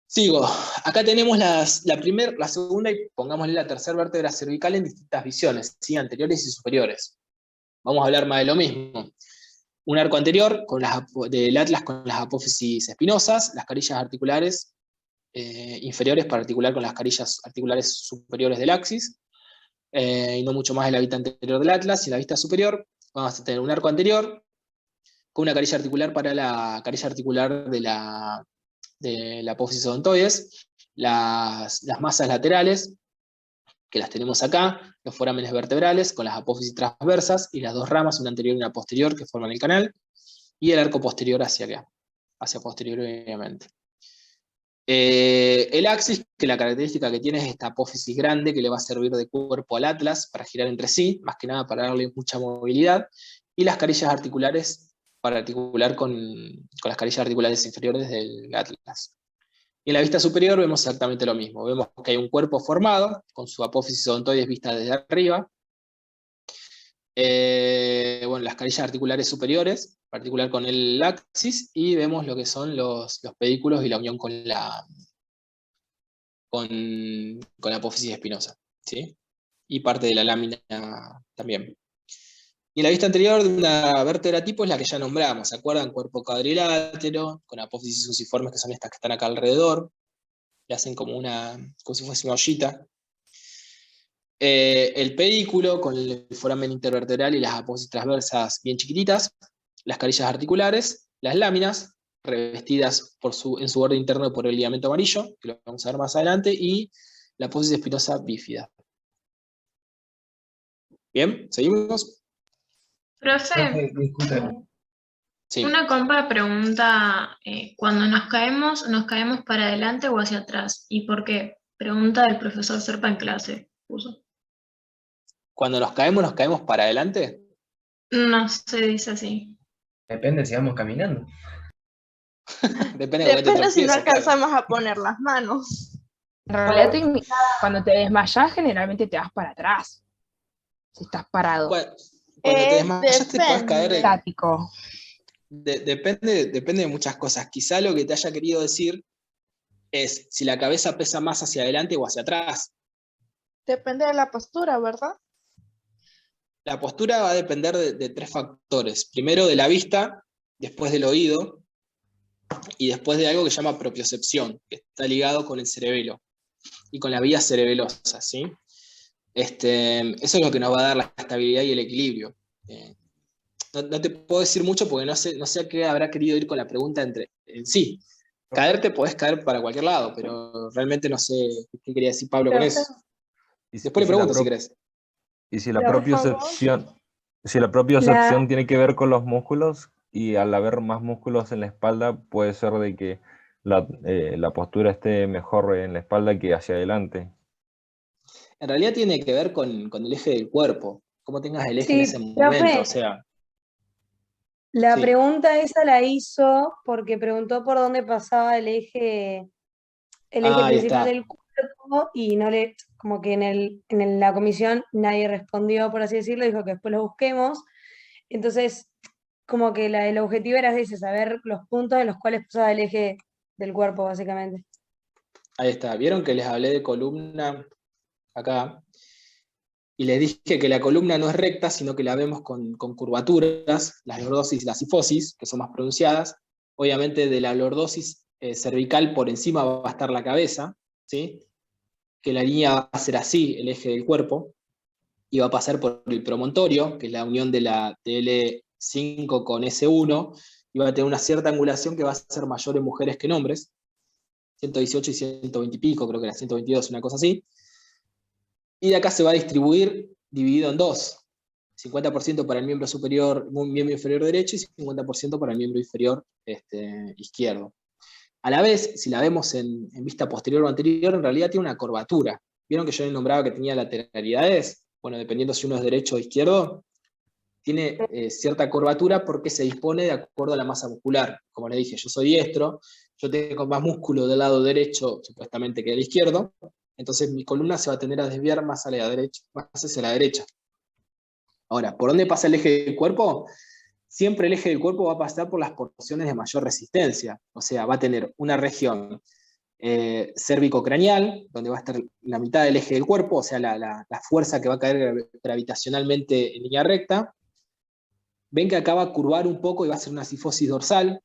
Sigo. Acá tenemos la segunda y pongámosle la tercera vértebra cervical en distintas visiones, ¿sí? Anteriores y superiores. Vamos a hablar más de lo mismo. Un arco anterior del atlas con las apófisis espinosas, las carillas articulares inferiores para articular con las carillas articulares superiores del axis, y no mucho más de la vista anterior del atlas. Y en la vista superior vamos a tener un arco anterior con una carilla articular para la carilla articular de la apófisis odontoides, las masas laterales, que las tenemos acá, los forámenes vertebrales con las apófisis transversas, y las dos ramas, una anterior y una posterior, que forman el canal, y el arco posterior hacia acá, hacia posterior obviamente. El axis, que la característica que tiene es esta apófisis grande que le va a servir de cuerpo al atlas para girar entre sí, más que nada para darle mucha movilidad, y las carillas articulares para articular con las carillas articulares inferiores del atlas. Y en la vista superior vemos exactamente lo mismo. Vemos que hay un cuerpo formado, con su apófisis odontoides vista desde arriba. Bueno, las carillas articulares superiores, para articular con el axis, y vemos lo que son los pedículos y la unión con la apófisis espinosa, ¿sí? Y parte de la lámina también. Y en la vista anterior de una vértebra tipo es la que ya nombramos, ¿se acuerdan? Cuerpo cuadrilátero, con apófisis fusiformes que son estas que están acá alrededor, que hacen como si fuese una ollita. El pedículo con el foramen intervertebral y las apófisis transversas bien chiquititas, las carillas articulares, las láminas, revestidas en su borde interno por el ligamento amarillo, que lo vamos a ver más adelante, y la apófisis espinosa bífida. Bien, ¿seguimos? Profe, Sí. una compa pregunta, cuando nos caemos para adelante o hacia atrás? ¿Y por qué? Pregunta del profesor Serpa en clase. Puso. Cuando nos caemos para adelante. No se dice así. Depende si vamos caminando. Depende de dónde te Depende si no tropieces, claro. alcanzamos a poner las manos. En realidad, cuando te desmayas, generalmente te vas para atrás. Si estás parado. Cuando te desmayas te puedes caer. Estático. Depende de muchas cosas. Quizá lo que te haya querido decir es si la cabeza pesa más hacia adelante o hacia atrás. Depende de la postura, ¿verdad? La postura va a depender de 3 factores. Primero de la vista, después del oído, y después de algo que se llama propiocepción, que está ligado con el cerebelo y con las vías cerebelosas, ¿sí? Eso es lo que nos va a dar la estabilidad y el equilibrio. No te puedo decir mucho porque no sé a qué habrá querido ir con la pregunta en sí. Caerte podés caer para cualquier lado, pero realmente no sé qué quería decir Pablo con eso. Después le pregunto si querés. Y si la Pero, por propiocepción tiene que ver con los músculos, y al haber más músculos en la espalda, puede ser de que la postura esté mejor en la espalda que hacia adelante. En realidad tiene que ver con el eje del cuerpo, cómo tengas el eje Sí, en ese profe. momento, o sea. La Sí. pregunta esa la hizo porque preguntó por dónde pasaba el eje Ahí principal está. del cuerpo y como que en la comisión nadie respondió, por así decirlo, dijo que después lo busquemos. Entonces, como que el objetivo era ese, saber los puntos en los cuales pasaba el eje del cuerpo, básicamente. Ahí está. ¿Vieron que les hablé de columna acá? Y les dije que la columna no es recta, sino que la vemos con curvaturas, las lordosis y la sifosis, que son más pronunciadas. Obviamente de la lordosis cervical por encima va a estar la cabeza, ¿sí? Que la línea va a ser así, el eje del cuerpo, y va a pasar por el promontorio, que es la unión de la L5 con S1, y va a tener una cierta angulación que va a ser mayor en mujeres que en hombres, 118 y 120 y pico, creo que era 122, una cosa así. Y de acá se va a distribuir dividido en 2. 50% para el miembro superior, un miembro inferior derecho, y 50% para el miembro inferior izquierdo. A la vez, si la vemos en vista posterior o anterior, en realidad tiene una curvatura. ¿Vieron que yo le nombraba que tenía lateralidades? Bueno, dependiendo si uno es derecho o izquierdo, tiene cierta curvatura porque se dispone de acuerdo a la masa muscular. Como les dije, yo soy diestro, yo tengo más músculo del lado derecho, supuestamente, que del izquierdo, entonces mi columna se va a tender a desviar más hacia la derecha. Ahora, ¿por dónde pasa el eje del cuerpo? Siempre el eje del cuerpo va a pasar por las porciones de mayor resistencia, o sea, va a tener una región cérvico-craneal, donde va a estar la mitad del eje del cuerpo, o sea, la fuerza que va a caer gravitacionalmente en línea recta. Ven que acá va a curvar un poco y va a ser una sifosis dorsal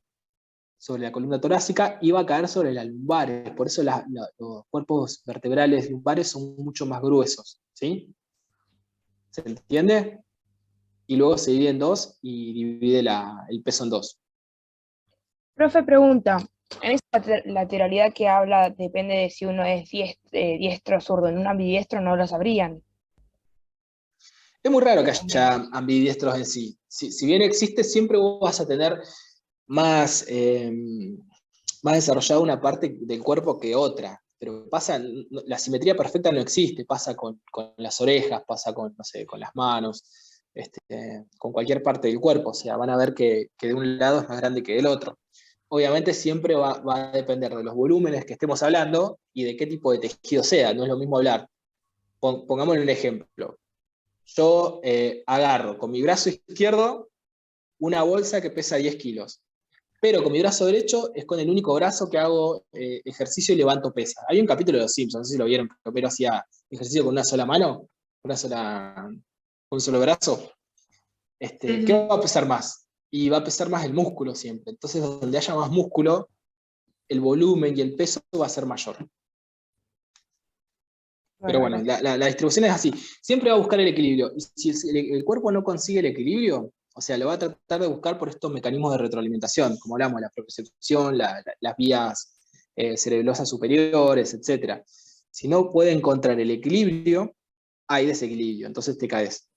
sobre la columna torácica y va a caer sobre las lumbares, por eso los cuerpos vertebrales lumbares son mucho más gruesos, ¿sí? ¿Se entiende? Y luego se divide en 2 y divide el peso en 2. Profe, pregunta, en esa lateralidad que habla, depende de si uno es diestro o zurdo. En un ambidiestro no lo sabrían. Es muy raro que haya ambidiestros en sí. Si bien existe, siempre vos vas a tener más desarrollada una parte del cuerpo que otra. Pero la simetría perfecta no existe, pasa con las orejas, pasa con, no sé, con las manos, con cualquier parte del cuerpo. O sea, van a ver que de un lado es más grande que del otro. Obviamente siempre va a depender de los volúmenes que estemos hablando y de qué tipo de tejido sea. No es lo mismo hablar. Pongámosle un ejemplo. Yo agarro con mi brazo izquierdo una bolsa que pesa 10 kilos. Pero con mi brazo derecho es con el único brazo que hago ejercicio y levanto pesa. Hay un capítulo de Los Simpsons, no sé si lo vieron, que Homero hacía ejercicio con una sola mano, con un solo brazo. ¿qué va a pesar más? Y va a pesar más el músculo siempre. Entonces, donde haya más músculo, el volumen y el peso va a ser mayor. Pero bueno, la distribución es así. Siempre va a buscar el equilibrio. Y si el cuerpo no consigue el equilibrio, o sea, lo va a tratar de buscar por estos mecanismos de retroalimentación, como hablamos, la propiocepción, las vías cerebelosas superiores, etc. Si no puede encontrar el equilibrio, hay desequilibrio, entonces te caes.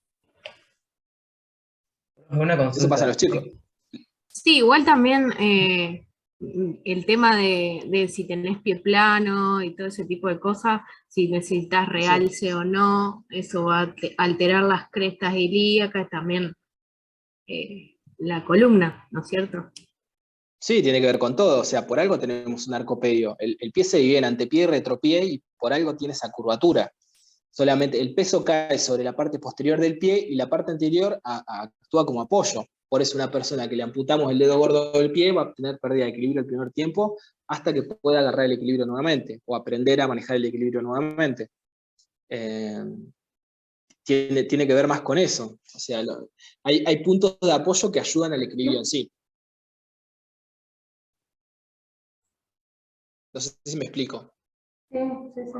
Una consulta. Eso pasa a los chicos. Sí, igual también el tema de si tenés pie plano y todo ese tipo de cosas, si necesitas realce o no, eso va a alterar las crestas ilíacas, también la columna, ¿no es cierto? Sí, tiene que ver con todo, o sea, por algo tenemos un arcopedio. El pie se divide en antepié y retropié y por algo tiene esa curvatura. Solamente el peso cae sobre la parte posterior del pie y la parte anterior actúa como apoyo. Por eso una persona que le amputamos el dedo gordo del pie va a tener pérdida de equilibrio el primer tiempo hasta que pueda agarrar el equilibrio nuevamente o aprender a manejar el equilibrio nuevamente. Tiene que ver más con eso. O sea, hay puntos de apoyo que ayudan al equilibrio en sí. No sé si me explico. Sí, sí, sí.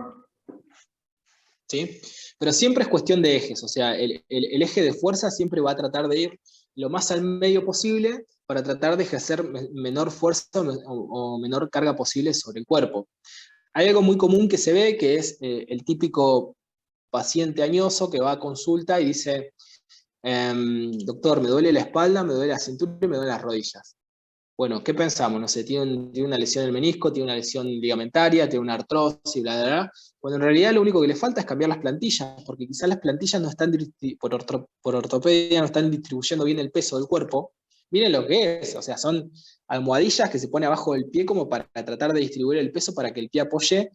¿Sí? Pero siempre es cuestión de ejes, o sea, el eje de fuerza siempre va a tratar de ir lo más al medio posible para tratar de ejercer menor fuerza o menor carga posible sobre el cuerpo. Hay algo muy común que se ve, que es el típico paciente añoso que va a consulta y dice, doctor, me duele la espalda, me duele la cintura y me duelen las rodillas. Bueno, ¿qué pensamos? No sé, tiene una lesión del menisco, tiene una lesión ligamentaria, tiene una artrosis, bla, bla, bla. Cuando en realidad lo único que le falta es cambiar las plantillas, porque quizás las plantillas no están, por ortopedia, no están distribuyendo bien el peso del cuerpo. Miren lo que es, o sea, son almohadillas que se pone abajo del pie como para tratar de distribuir el peso para que el pie apoye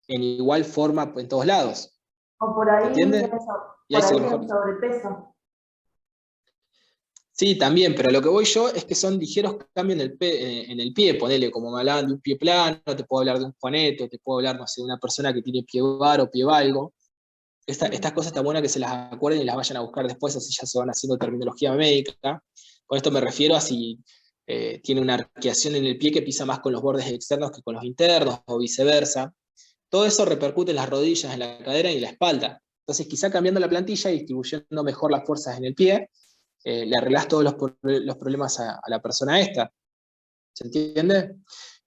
en igual forma en todos lados. O por ahí ¿Entienden? Y ahí tiene sobrepeso. Sí, también, pero lo que voy yo es que son ligeros cambios en el pie, ponele, como me hablaban de un pie plano, te puedo hablar de un juaneto, te puedo hablar, no sé, de una persona que tiene pie bar o pie valgo. Estas cosas están buenas que se las acuerden y las vayan a buscar después, así ya se van haciendo terminología médica. Con esto me refiero a si tiene una arqueación en el pie que pisa más con los bordes externos que con los internos, o viceversa. Todo eso repercute en las rodillas, en la cadera y en la espalda. Entonces, quizá cambiando la plantilla y distribuyendo mejor las fuerzas en el pie, le arreglás todos los problemas a la persona esta. ¿Se entiende?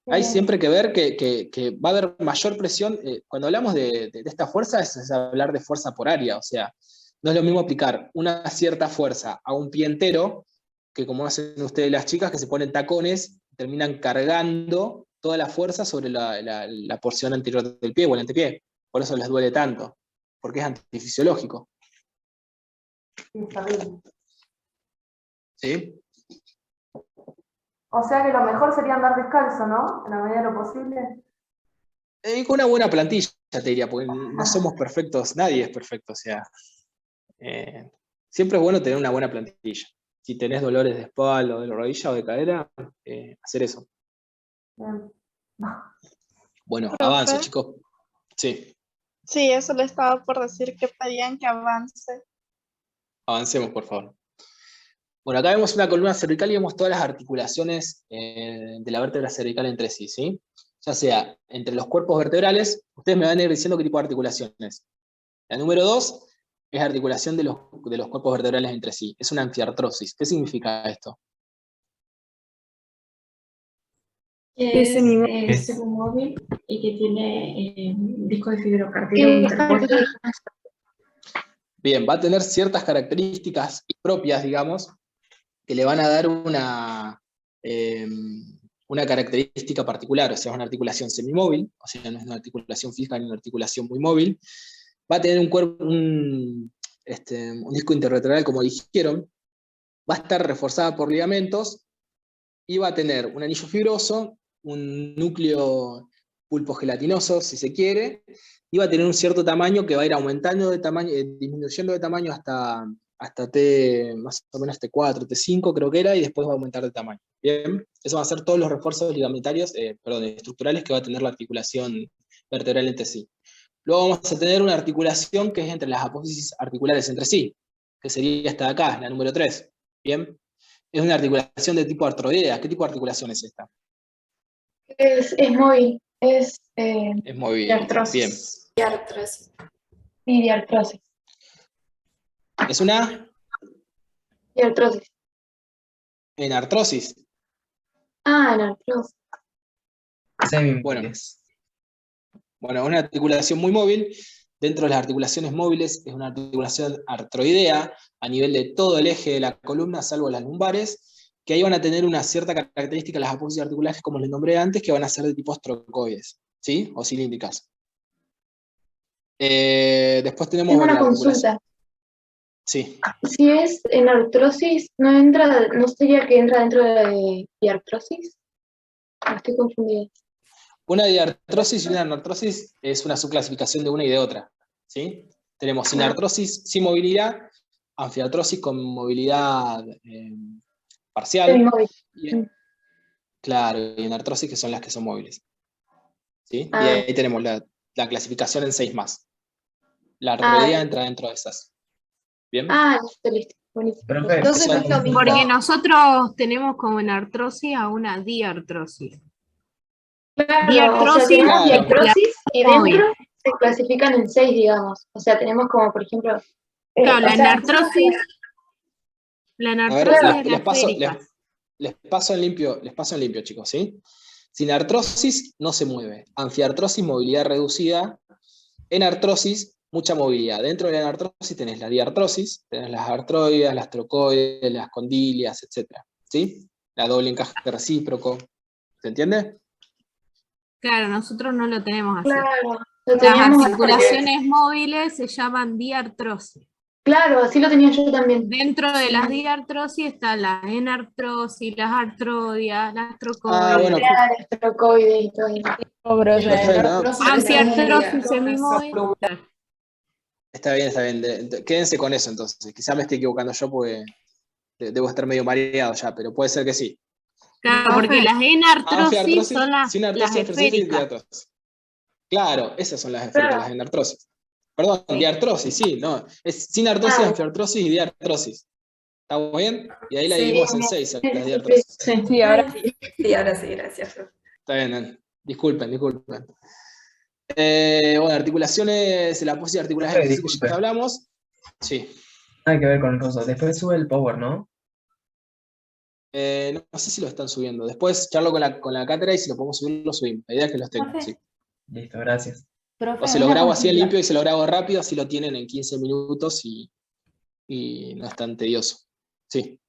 Hay siempre que ver que va a haber mayor presión. Cuando hablamos de esta fuerza, es hablar de fuerza por área. O sea, no es lo mismo aplicar una cierta fuerza a un pie entero, que como hacen ustedes las chicas, que se ponen tacones, terminan cargando toda la fuerza sobre la porción anterior del pie o el antepié. Por eso les duele tanto, porque es antifisiológico. ¿Sí? O sea que lo mejor sería andar descalzo, ¿no? En la medida de lo posible. Con una buena plantilla, te diría, porque no somos perfectos, nadie es perfecto, o sea. Siempre es bueno tener una buena plantilla. Si tenés dolores de espalda, o de la rodilla o de cadera, hacer eso. Bien. Bueno, Profe. avance, chicos. Sí, Sí, eso le estaba por decir que pedían que avance. avancemos, por favor. Bueno, acá vemos una columna cervical y vemos todas las articulaciones de la vértebra cervical entre sí, ¿sí? Ya sea entre los cuerpos vertebrales, ustedes me van a ir diciendo qué tipo de articulaciones. La número 2 es articulación de los cuerpos vertebrales entre sí. Es una anfiartrosis. ¿Qué significa esto? Que es semimóvil y que tiene disco de fibrocartílago interpuesto. Bien, va a tener ciertas características propias, digamos, que le van a dar una característica particular, o sea, es una articulación semimóvil, o sea, no es una articulación fija ni una articulación muy móvil. Va a tener un disco intervertebral, como dijeron, va a estar reforzada por ligamentos y va a tener un anillo fibroso, un núcleo pulpogelatinoso, si se quiere, y va a tener un cierto tamaño que va a ir aumentando de tamaño, disminuyendo de tamaño hasta T, más o menos T4, T5 creo que era, y después va a aumentar de tamaño. Bien, eso van a ser todos los refuerzos ligamentarios, estructurales que va a tener la articulación vertebral entre sí. Luego vamos a tener una articulación que es entre las apófisis articulares entre sí, que sería esta de acá, la número 3. Bien. Es una articulación de tipo artroidea. ¿Qué tipo de articulación es esta? Es móvil, es Es móvil. Bien. diartrosis. Sí, diartrosis. ¿Es una? Diartrosis. Enartrosis. Ah, diartrosis. Bueno, una articulación muy móvil. Dentro de las articulaciones móviles es una articulación artroidea a nivel de todo el eje de la columna, salvo las lumbares, que ahí van a tener una cierta característica las apófisis articulares, como les nombré antes, que van a ser de tipos trocoides, ¿sí? O cilíndricas. Después tenemos... Tengo bueno, una consulta. Sí. Si es en artrosis, ¿no sería que entra dentro de diartrosis? Estoy confundida. Una diartrosis y una anartrosis es una subclasificación de una y de otra, ¿sí? Tenemos sinartrosis sin movilidad, anfiartrosis con movilidad parcial, claro, y anartrosis que son las que son móviles, ¿sí? Y ahí tenemos la clasificación en 6 más. La artroidea entra dentro de esas. ¿Bien? Listo. Buenísimo. Entonces no es lo mismo. Porque nosotros tenemos como enartrosis a una diartrosis. Claro, Diartrosis, o sea, tenemos diartrosis y móvil. dentro se clasifican en 6, digamos. O sea, tenemos como, por ejemplo... Claro, la o sea, enartrosis... La A enartrosis ver, es la esférica. les paso en limpio, chicos, ¿sí? Sinartrosis no se mueve. Anfiartrosis, movilidad reducida. Enartrosis, mucha movilidad. Dentro de la enartrosis tenés la diartrosis, tenés las artroides, las trocoides, las condilias, etc. ¿Sí? La doble encaje recíproco. ¿Se entiende? Claro, nosotros no lo tenemos así. Claro, Las articulaciones móviles se llaman diartrosis. Claro, así lo tenía yo también. Dentro de las diartrosis están las enartrosis, las artroides, las trocoides. bueno. Las trocoides y todo eso. Anfiartrosis semimóvil. Está bien. Quédense con eso entonces. Quizá me esté equivocando yo porque debo estar medio mareado ya, pero puede ser que sí. Claro, porque las enartrosis son las sinartrosis, esféricas. Claro, esas son las esféricas, las enartrosis. Perdón, diartrosis, sí, no. Es sinartrosis, anfiartrosis y diartrosis. ¿Estamos bien? Y ahí la dividimos en 6, las diartrosis. Sí, ahora sí. Sí, ahora sí, gracias. Está bien. Disculpen. Bueno, articulaciones, la apófisis articular que ya hablamos. Sí. Nada que ver con el coso. Después sube el power, ¿no? No sé si lo están subiendo. Después charlo con la cátedra y si lo podemos subir, lo subimos. La idea es que los tengan, sí. Listo, gracias. O se lo grabo así en limpio y se lo grabo rápido, así lo tienen en 15 minutos y no es tan tedioso. Sí.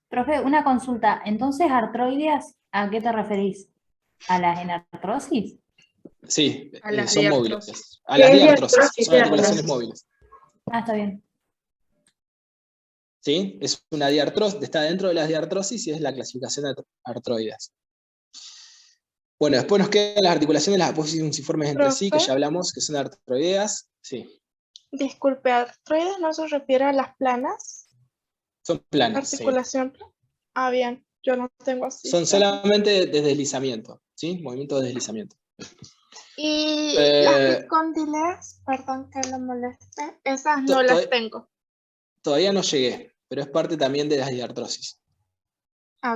Profe, una consulta. Entonces, artroideas, ¿a qué te referís? ¿A las enartrosis? Sí, A son móviles. A las diartrosis, son articulaciones móviles. Está bien. ¿Sí? Es una diartrosis, está dentro de las diartrosis y es la clasificación de artroides. Bueno, después nos quedan las articulaciones de las apófisis unciformes entre sí, que ya hablamos, que son artroideas. Sí. Disculpe, ¿artroides no se refiere a las planas? Son planas. Articulación. Sí. Bien, yo no tengo así. Son solamente de deslizamiento, ¿sí? Movimiento de deslizamiento. Y las bicondíleas, perdón que lo moleste, esas no las tengo. Todavía no llegué, pero es parte también de las diartrosis.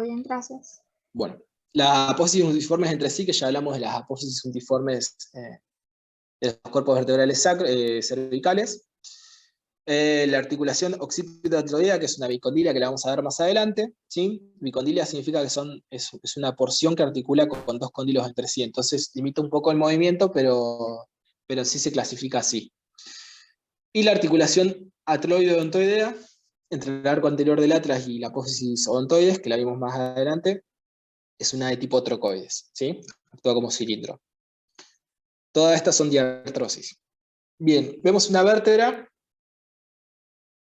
Bien, gracias. Bueno, las apófisis uniformes entre sí, que ya hablamos de las apófisis uniformes de los cuerpos vertebrales cervicales. La articulación occipito-artroidea, que es una bicondilia que la vamos a ver más adelante. ¿Sí? Bicondilia significa que es una porción que articula con 2 cóndilos entre sí. Entonces limita un poco el movimiento, pero en sí se clasifica así. Y la articulación atloide-odontoidea, entre el arco anterior del atlas y la apófisis odontoides, que la vimos más adelante, es una de tipo trocoides, ¿sí? Actúa como cilindro. Todas estas son diartrosis. Bien, vemos una vértebra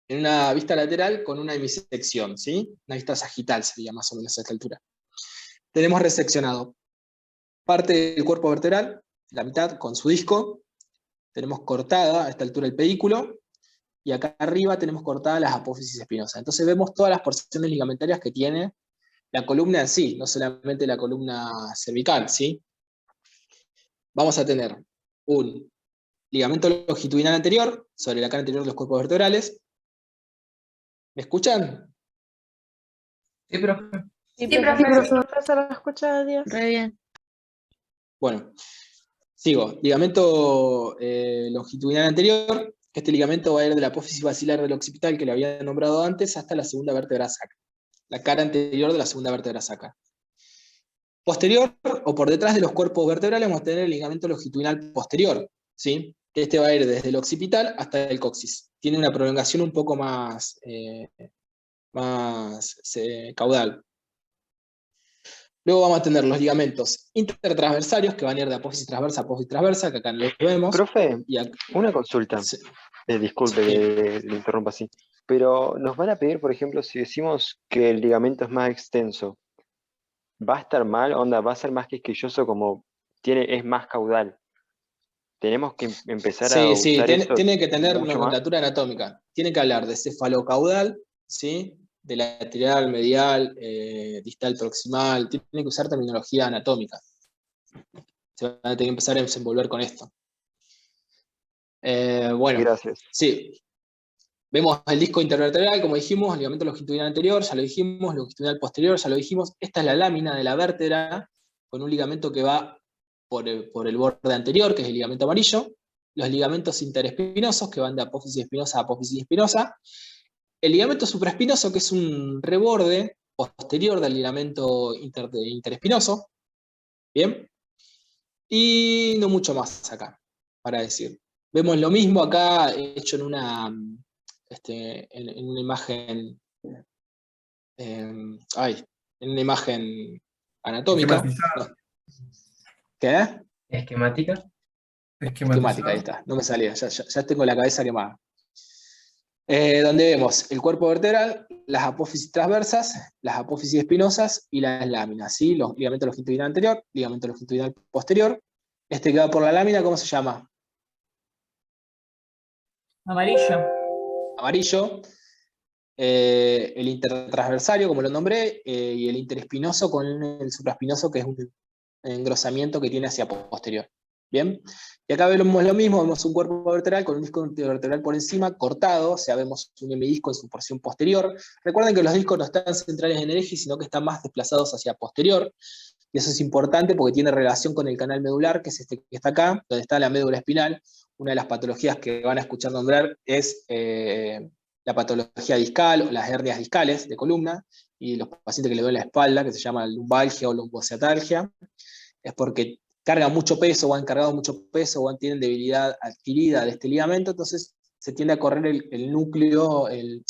en una vista lateral con una hemisección, ¿sí? Una vista sagital sería más o menos a esta altura. Tenemos reseccionado parte del cuerpo vertebral, la mitad con su disco. Tenemos cortada a esta altura el pedículo, y acá arriba tenemos cortadas las apófisis espinosas. Entonces vemos todas las porciones ligamentarias que tiene la columna en sí, no solamente la columna cervical, ¿sí? Vamos a tener un ligamento longitudinal anterior, sobre la cara anterior de los cuerpos vertebrales. ¿Me escuchan? Sí, profe. Sí, Sí, profesor, lo escucha Dios. Re bien. Bueno, sigo. Ligamento longitudinal anterior. Este ligamento va a ir de la apófisis basilar del occipital, que le había nombrado antes, hasta la segunda vértebra sacra. La cara anterior de la segunda vértebra sacra. Posterior, o por detrás de los cuerpos vertebrales, vamos a tener el ligamento longitudinal posterior, ¿sí? Este va a ir desde el occipital hasta el coxis. Tiene una prolongación un poco más caudal. Luego vamos a tener los ligamentos intertransversarios, que van a ir de apófisis transversa, que acá no los vemos. Profe, Y acá, una consulta. Disculpe que le interrumpa así. Pero nos van a pedir, por ejemplo, si decimos que el ligamento es más extenso, ¿va a estar mal? Onda, ¿va a ser más quisquilloso como es más caudal? ¿Tenemos que empezar a usar eso tiene que tener mucho más? nomenclatura anatómica. Tiene que hablar de cefalocaudal, ¿sí? De lateral, medial, distal proximal. Tiene que usar terminología anatómica. Se van a tener que empezar a desenvolver con esto. Bueno, gracias. Sí. Vemos el disco intervertebral, como dijimos, ligamento longitudinal anterior, ya lo dijimos, longitudinal posterior, ya lo dijimos. Esta es la lámina de la vértebra con un ligamento que va por el borde anterior, que es el ligamento amarillo. Los ligamentos interespinosos, que van de apófisis espinosa a apófisis espinosa. El ligamento supraespinoso, que es un reborde posterior del ligamento interespinoso. Bien. Y no mucho más acá, para decir. Vemos lo mismo acá hecho en una imagen, en una imagen anatómica. No. ¿Qué? ¿Esquemática? Esquemática, ahí está. No me salía, ya tengo la cabeza quemada. Donde vemos el cuerpo vertebral, las apófisis transversas, las apófisis espinosas y las láminas, ¿sí? Los ligamentos longitudinal anterior, ligamento longitudinal posterior. Este que va por la lámina, ¿cómo se llama? Amarillo. Amarillo. El intertransversario, como lo nombré, y el interespinoso con el supraespinoso, que es un engrosamiento que tiene hacia posterior. ¿Bien? Y acá vemos lo mismo, vemos un cuerpo vertebral con un disco vertebral por encima, cortado, o sea, vemos un hemidisco en su porción posterior. Recuerden que los discos no están centrales en el eje, sino que están más desplazados hacia posterior, y eso es importante porque tiene relación con el canal medular, que es este que está acá, donde está la médula espinal. Una de las patologías que van a escuchar nombrar es la patología discal, o las hernias discales de columna, y los pacientes que le duele la espalda, que se llama lumbalgia o lumboceatalgia, es porque cargan mucho peso, o han cargado mucho peso, o tienen debilidad adquirida de este ligamento, entonces se tiende a correr el núcleo, el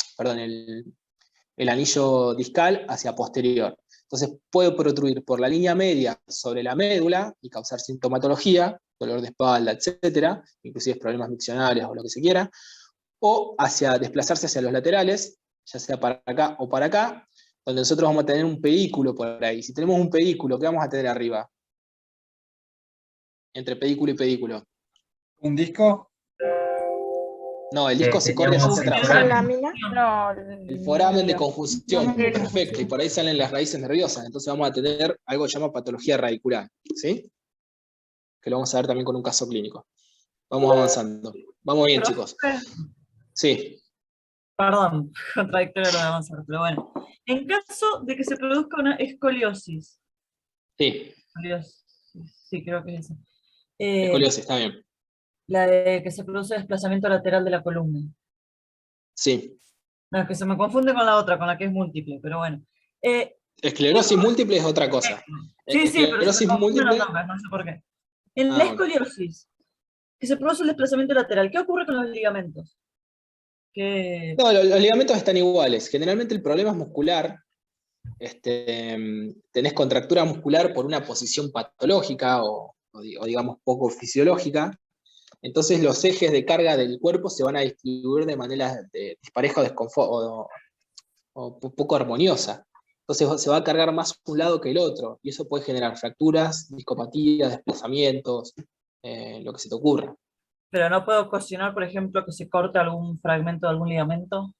anillo discal hacia posterior. Entonces puede protruir por la línea media sobre la médula y causar sintomatología, dolor de espalda, etcétera, inclusive problemas miccionales o lo que se quiera, o desplazarse hacia los laterales, ya sea para acá o para acá, donde nosotros vamos a tener un pedículo por ahí. Si tenemos un pedículo, ¿qué vamos a tener arriba? Entre pedículo y pedículo. ¿Un disco? No, el disco se corre hacia atrás. ¿La lámina? No, El foramen de conjunción, perfecto, y por ahí salen las raíces nerviosas, entonces vamos a tener algo que se llama patología radicular, ¿sí? Que lo vamos a ver también con un caso clínico. Vamos avanzando. Vamos bien, chicos. Sí. Perdón, contradictorio lo de avanzar, pero bueno. En caso de que se produzca una escoliosis. Sí. Sí, creo que es eso. Escoliosis, está bien. La de que se produce desplazamiento lateral de la columna. Sí. No, es que se me confunde con la otra, con la que es múltiple, pero bueno. Esclerosis múltiple es otra cosa. Sí, pero se me confunden múltiple. las ambas, no sé por qué. En la escoliosis, que se produce el desplazamiento lateral, ¿qué ocurre con los ligamentos? No, los ligamentos están iguales. Generalmente el problema es muscular. Tenés contractura muscular por una posición patológica o digamos poco fisiológica. Entonces los ejes de carga del cuerpo se van a distribuir de manera dispareja o poco armoniosa. Entonces se va a cargar más un lado que el otro, y eso puede generar fracturas, discopatías, desplazamientos, lo que se te ocurra. Pero no puedo ocasionar, por ejemplo, que se corte algún fragmento de algún ligamento.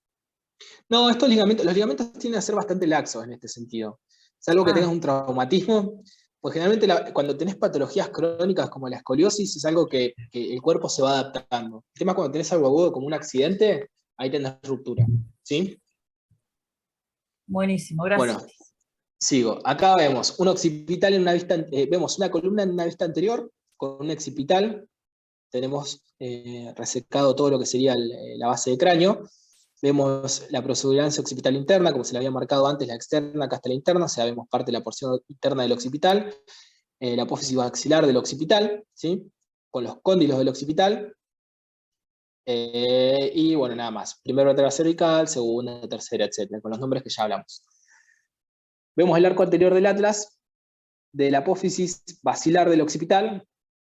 No, los ligamentos tienden a ser bastante laxos en este sentido. Salvo que tengas un traumatismo, pues generalmente cuando tenés patologías crónicas como la escoliosis es algo que el cuerpo se va adaptando. El tema es cuando tenés algo agudo como un accidente, ahí tenés ruptura, ¿sí? Buenísimo, gracias. Bueno, sigo. Acá vemos un occipital en una vista, vemos una columna en una vista anterior con un occipital. Tenemos resecado todo lo que sería la base de cráneo. Vemos la protuberancia occipital interna, como se le había marcado antes, la externa, acá está la interna, o sea, vemos parte de la porción interna del occipital, la apófisis maxilar del occipital, ¿sí? Con los cóndilos del occipital, y bueno, nada más. Primera vértebra cervical, segunda, tercera, etcétera, con los nombres que ya hablamos. Vemos el arco anterior del atlas, de la apófisis basilar del occipital,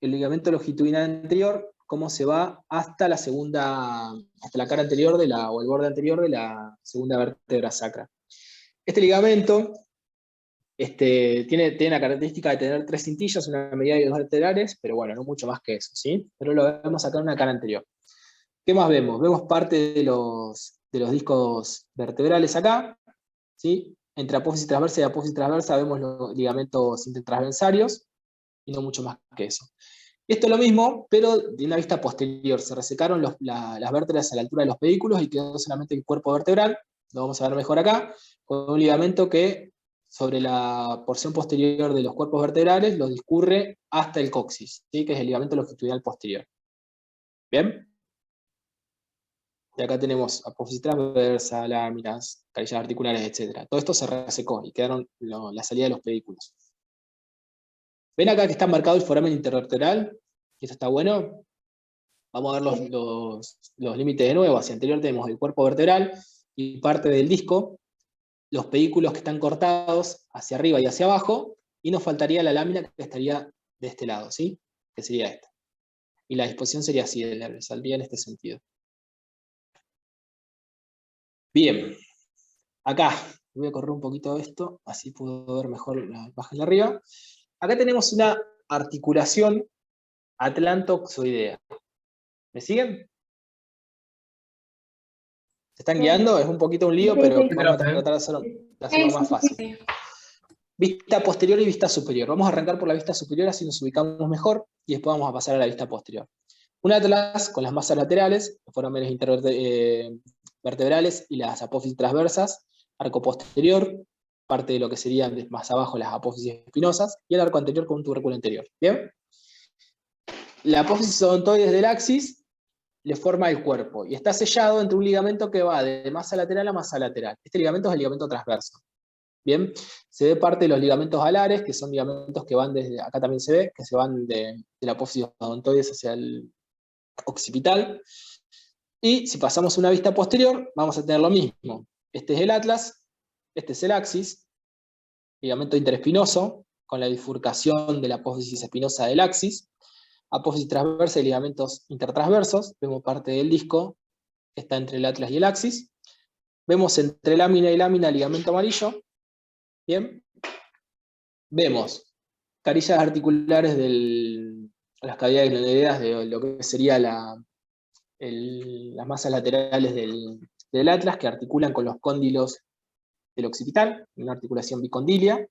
el ligamento longitudinal anterior, cómo se va hasta la segunda, hasta la cara anterior o el borde anterior de la segunda vértebra sacra. Este ligamento tiene la característica de tener 3 cintillas, una medial y 2 laterales, pero bueno, no mucho más que eso, ¿sí? Pero lo vemos acá en una cara anterior. ¿Qué más vemos? Vemos parte de los discos vertebrales acá, ¿sí? Entre apófisis transversa y apófisis transversa vemos los ligamentos intertransversarios, y no mucho más que eso. Esto es lo mismo, pero de una vista posterior. Se resecaron las vértebras a la altura de los pedículos y quedó solamente el cuerpo vertebral, lo vamos a ver mejor acá, con un ligamento que sobre la porción posterior de los cuerpos vertebrales los discurre hasta el coxis, ¿sí? Que es el ligamento longitudinal posterior. ¿Bien? Y acá tenemos apófisis transversa, láminas, carillas articulares, etc. Todo esto se resecó y quedaron la salida de los pedículos. ¿Ven acá que está marcado el foramen intervertebral? Esto está bueno. Vamos a ver los límites de nuevo. Hacia anterior tenemos el cuerpo vertebral y parte del disco, los pedículos que están cortados hacia arriba y hacia abajo, y nos faltaría la lámina que estaría de este lado, ¿sí? Que sería esta. Y la disposición sería así, saldría en este sentido. Bien. Acá, voy a correr un poquito esto, así puedo ver mejor la imagen de arriba. Acá tenemos una articulación atlantoxoidea. ¿Me siguen? ¿Se están guiando? Es un poquito un lío, pero vamos a tratar de hacerlo más fácil. Vista posterior y vista superior. Vamos a arrancar por la vista superior, así nos ubicamos mejor, y después vamos a pasar a la vista posterior. Un atlas con las masas laterales, los forámenes intervertebrales y las apófisis transversas, arco posterior, parte de lo que serían más abajo las apófisis espinosas, y el arco anterior con un tubérculo anterior. ¿Bien? La apófisis odontoides del axis le forma el cuerpo, y está sellado entre un ligamento que va de masa lateral a masa lateral. Este ligamento es el ligamento transverso. Bien, se ve parte de los ligamentos alares, que son ligamentos que van desde, acá también se ve, que se van de la apófisis odontoides hacia el occipital. Y si pasamos a una vista posterior, vamos a tener lo mismo. Este es el atlas, este es el axis, ligamento interespinoso, con la bifurcación de la apófisis espinosa del axis, apófisis transversa y ligamentos intertransversos, vemos parte del disco que está entre el atlas y el axis, vemos entre lámina y lámina ligamento amarillo, bien, vemos carillas articulares de las cavidades glenoideas de lo que sería las masas laterales del atlas, que articulan con los cóndilos del occipital, una articulación bicondilia,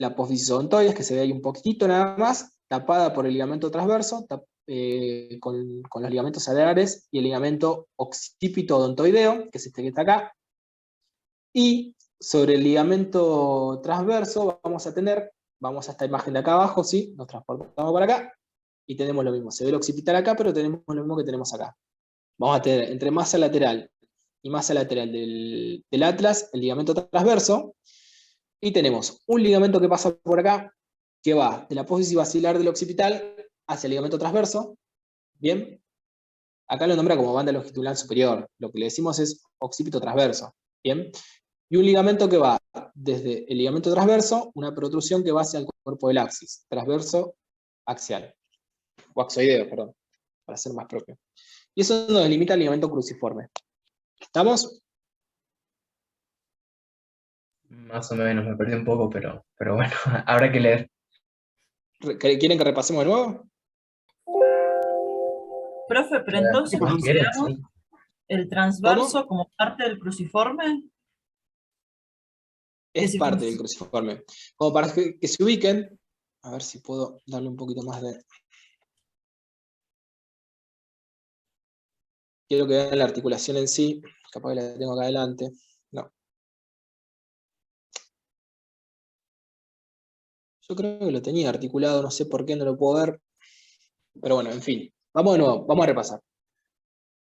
la apófisis odontoides, que se ve ahí un poquitito nada más, tapada por el ligamento transverso, con los ligamentos alares y el ligamento occipito odontoideo, que es este que está acá, y sobre el ligamento transverso vamos a esta imagen de acá abajo, ¿sí? Nos transportamos para acá, y tenemos lo mismo, se ve el occipital acá, pero tenemos lo mismo que tenemos acá. Vamos a tener entre masa lateral y masa lateral del atlas, el ligamento transverso, y tenemos un ligamento que pasa por acá, que va de la apófisis basilar del occipital hacia el ligamento transverso, ¿bien? Acá lo nombra como banda longitudinal superior, lo que le decimos es occipito transverso, ¿bien? Y un ligamento que va desde el ligamento transverso, una protrusión que va hacia el cuerpo del axis, transverso axial, o axoideo, perdón, para ser más propio. Y eso nos delimita el ligamento cruciforme. ¿Estamos? Más o menos, me perdí un poco, pero bueno, habrá que leer. ¿Quieren que repasemos de nuevo? Profe, pero entonces si quieren, consideramos sí. el transverso como parte del cruciforme. Es parte del cruciforme. Como para que se ubiquen, a ver si puedo darle un poquito más de... Quiero que vean la articulación en sí, capaz que la tengo acá adelante. No. Yo creo que lo tenía articulado, no sé por qué no lo puedo ver. Pero bueno, en fin. Vamos de nuevo, vamos a repasar.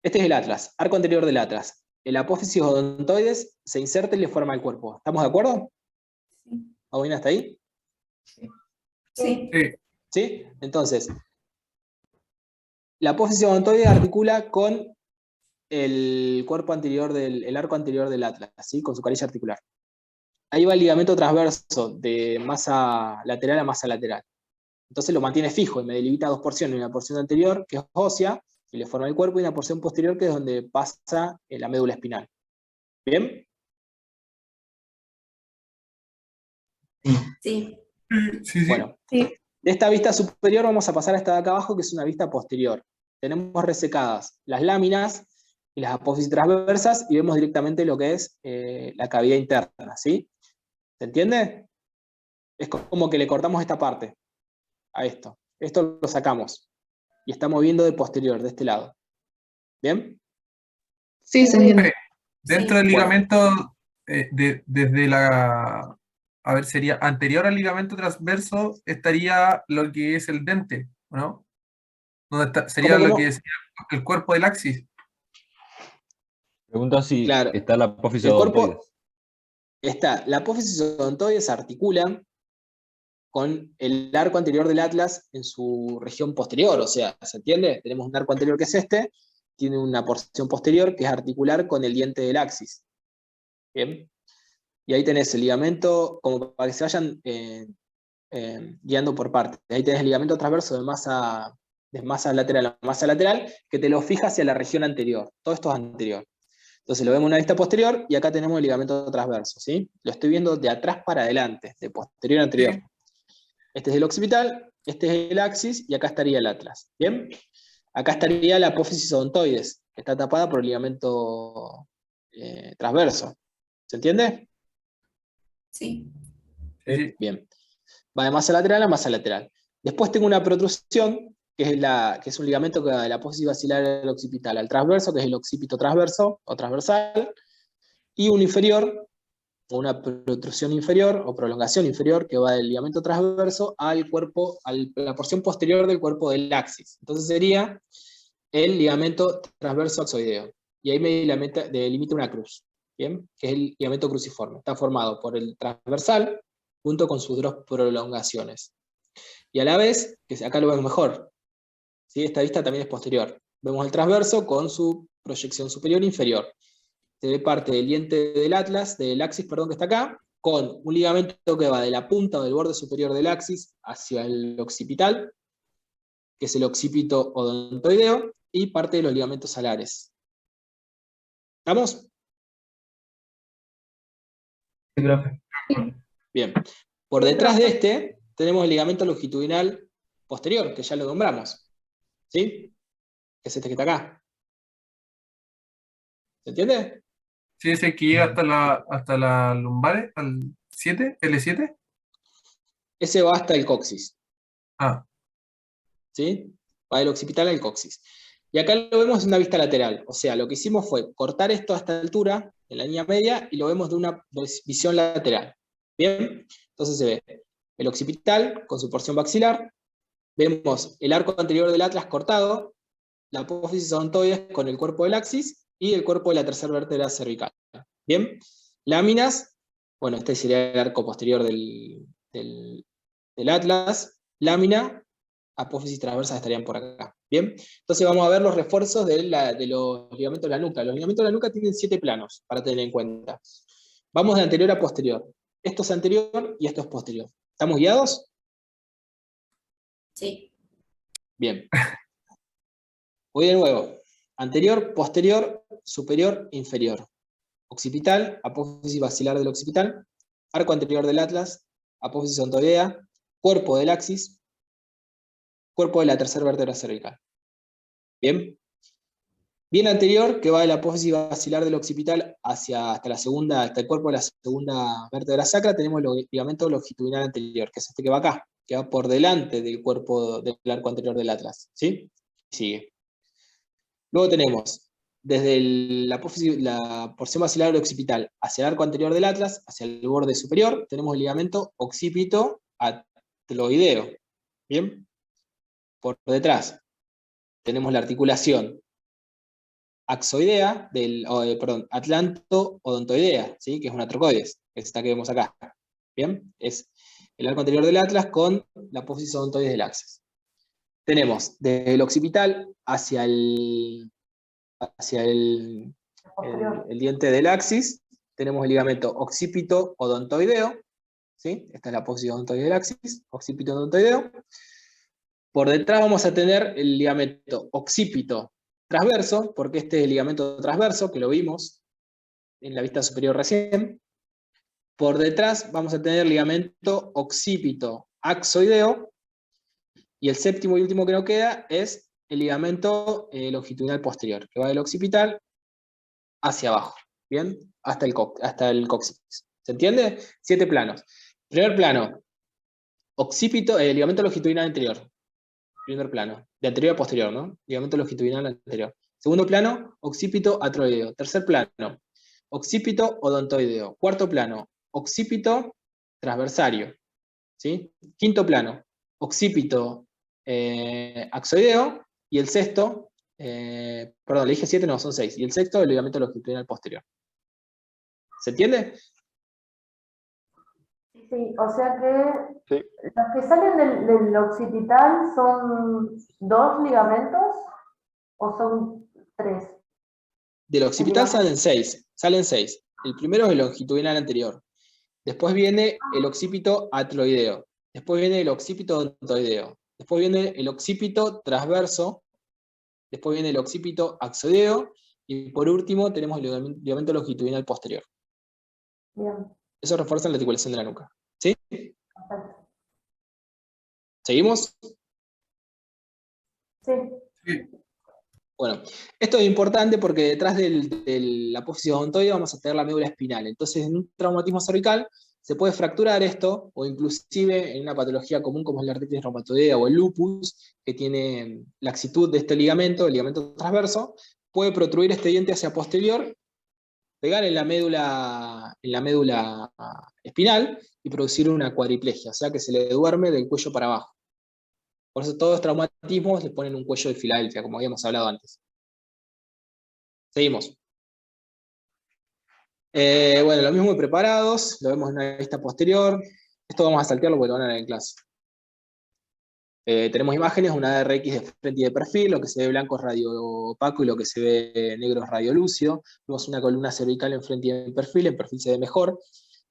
Este es el atlas, arco anterior del atlas. El apófisis odontoides se inserta y le forma el cuerpo. ¿Estamos de acuerdo? Sí. ¿Vamos bien hasta ahí? Sí. ¿Sí? Entonces, la apófisis odontoide articula con el cuerpo anterior el arco anterior del atlas, ¿sí? Con su carilla articular. Ahí va el ligamento transverso de masa lateral a masa lateral. Entonces lo mantiene fijo y me delimita dos porciones, una porción anterior, que es ósea, y le forma el cuerpo, y una porción posterior, que es donde pasa la médula espinal. ¿Bien? Sí. Bueno, de esta vista superior vamos a pasar a esta de acá abajo, que es una vista posterior. Tenemos resecadas las láminas y las apófisis transversas, y vemos directamente lo que es la cavidad interna, ¿sí? ¿Se entiende? Es como que le cortamos esta parte a esto. Esto lo sacamos. Y estamos viendo de posterior, de este lado. ¿Bien? Sí, se entiende. Dentro del ligamento, desde la... A ver, sería anterior al ligamento transverso, estaría lo que es el dente, ¿no? Sería ¿Cómo? lo que sería el cuerpo del axis. Pregunta si Claro. está la apófisis El cuerpo odontoides. está, la apófisis odontoides se articula con el arco anterior del atlas en su región posterior, o sea, ¿se entiende? Tenemos un arco anterior que es este, tiene una porción posterior que es articular con el diente del axis. ¿Bien? Y ahí tenés el ligamento, como para que se vayan guiando por partes. Ahí tenés el ligamento transverso de masa lateral a masa lateral, que te lo fija hacia la región anterior. Todo esto es anterior. Entonces lo vemos en una vista posterior, y acá tenemos el ligamento transverso, ¿sí? Lo estoy viendo de atrás para adelante, de posterior a anterior. Este es el occipital, este es el axis, y acá estaría el atlas. ¿Bien? Acá estaría la apófisis odontoides, que está tapada por el ligamento transverso. ¿Se entiende? Sí. Bien. Va de masa lateral a masa lateral. Después tengo una protrusión, que es un ligamento que va de la apófisis basilar del occipital al transverso, que es el occipito transverso o transversal, y un inferior, una protrusión inferior o prolongación inferior, que va del ligamento transverso al cuerpo, a la porción posterior del cuerpo del axis. Entonces sería el ligamento transverso axoideo. Y ahí me delimita una cruz, ¿bien? Que es el ligamento cruciforme. Está formado por el transversal junto con sus dos prolongaciones. Y a la vez, que acá lo vemos mejor, ¿sí? Esta vista también es posterior. Vemos el transverso con su proyección superior e inferior. Se ve parte del diente del atlas, del axis, perdón, que está acá, con un ligamento que va de la punta o del borde superior del axis hacia el occipital, que es el occipito odontoideo, y parte de los ligamentos alares. ¿Estamos? Sí, profe. Bien. Por detrás de este tenemos el ligamento longitudinal posterior, que ya lo nombramos. ¿Sí? Que es este que está acá. ¿Se entiende? Sí, ese que llega hasta la lumbares, al 7, L7. Ese va hasta el coxis. Ah. ¿Sí? Va del occipital al coxis. Y acá lo vemos en una vista lateral. O sea, lo que hicimos fue cortar esto a esta altura, en la línea media, y lo vemos de una visión lateral. ¿Bien? Entonces se ve el occipital con su porción maxilar, vemos el arco anterior del atlas cortado, la apófisis odontoides con el cuerpo del axis, y el cuerpo de la tercera vértebra cervical. ¿Bien? Láminas, bueno, este sería el arco posterior del atlas, lámina, apófisis transversas estarían por acá. ¿Bien? Entonces vamos a ver los refuerzos de los ligamentos de la nuca. Los ligamentos de la nuca tienen 7 planos, para tener en cuenta. Vamos de anterior a posterior. Esto es anterior y esto es posterior. ¿Estamos guiados? Sí. Bien. Voy de nuevo. Anterior, posterior, superior, inferior. Occipital, apófisis basilar del occipital, arco anterior del atlas, apófisis odontoidea, cuerpo del axis, cuerpo de la tercera vértebra cervical. ¿Bien? Bien anterior, que va de la apófisis basilar del occipital hasta el cuerpo de la segunda vértebra sacra, tenemos el ligamento longitudinal anterior, que es este que va acá, que va por delante del cuerpo del arco anterior del atlas. ¿Sí? Sigue. Luego tenemos, desde la porción basilar del occipital hacia el arco anterior del atlas, hacia el borde superior, tenemos el ligamento occipito atloideo. ¿Bien? Por detrás tenemos la articulación axoidea, atlanto-odontoidea, ¿sí? Que es una trocoides, esta que vemos acá. ¿Bien? Es el arco anterior del atlas con la apófisis odontoides del axis. Tenemos desde el occipital hacia el diente del axis, tenemos el ligamento occipito-odontoideo, ¿sí? Esta es la apófisis odontoide del axis, occipito-odontoideo. Por detrás vamos a tener el ligamento occipito transverso, porque este es el ligamento transverso, que lo vimos en la vista superior recién. Por detrás vamos a tener el ligamento occipito axoideo, y el séptimo y último que nos queda es el ligamento longitudinal posterior, que va del occipital hacia abajo, ¿bien? Hasta el coxis. ¿Se entiende? 7 planos. Primer plano, occipito, ligamento longitudinal anterior. Primer plano, de anterior a posterior, ¿no? Ligamento longitudinal anterior. Segundo plano, occipito atroideo. Tercer plano, occipito odontoideo. Cuarto plano, occipito transversario. ¿Sí? Quinto plano, occipito axoideo. Y el sexto, perdón, le dije 7, no, son 6. Y el sexto, el ligamento longitudinal posterior. ¿Se entiende? Sí, o sea que los que salen del occipital son 2 ligamentos o son 3. Del occipital salen 6. Salen 6. El primero es el longitudinal anterior. Después viene el occipito atloideo. Después viene el occipito odontoideo. Después viene el occipito transverso. Después viene el occipito axoideo. Y por último tenemos el ligamento longitudinal posterior. Bien. Eso refuerza la articulación de la nuca. ¿Sí? ¿Seguimos? Sí. Bueno, esto es importante porque detrás de la apófisis odontoide vamos a tener la médula espinal. Entonces, en un traumatismo cervical se puede fracturar esto, o inclusive en una patología común como es la artritis reumatoidea o el lupus, que tiene laxitud de este ligamento, el ligamento transverso, puede protruir este diente hacia posterior, pegar en la médula espinal y producir una cuadriplegia, o sea que se le duerme del cuello para abajo. Por eso todos los traumatismos le ponen un cuello de Filadelfia, como habíamos hablado antes. Seguimos. Bueno, lo mismo preparados, lo vemos en una vista posterior. Esto vamos a saltearlo porque lo van a ver en clase. Tenemos imágenes, una RX de frente y de perfil, lo que se ve blanco es radio opaco y lo que se ve negro es radio lúcido. Vemos una columna cervical en frente y en perfil se ve mejor,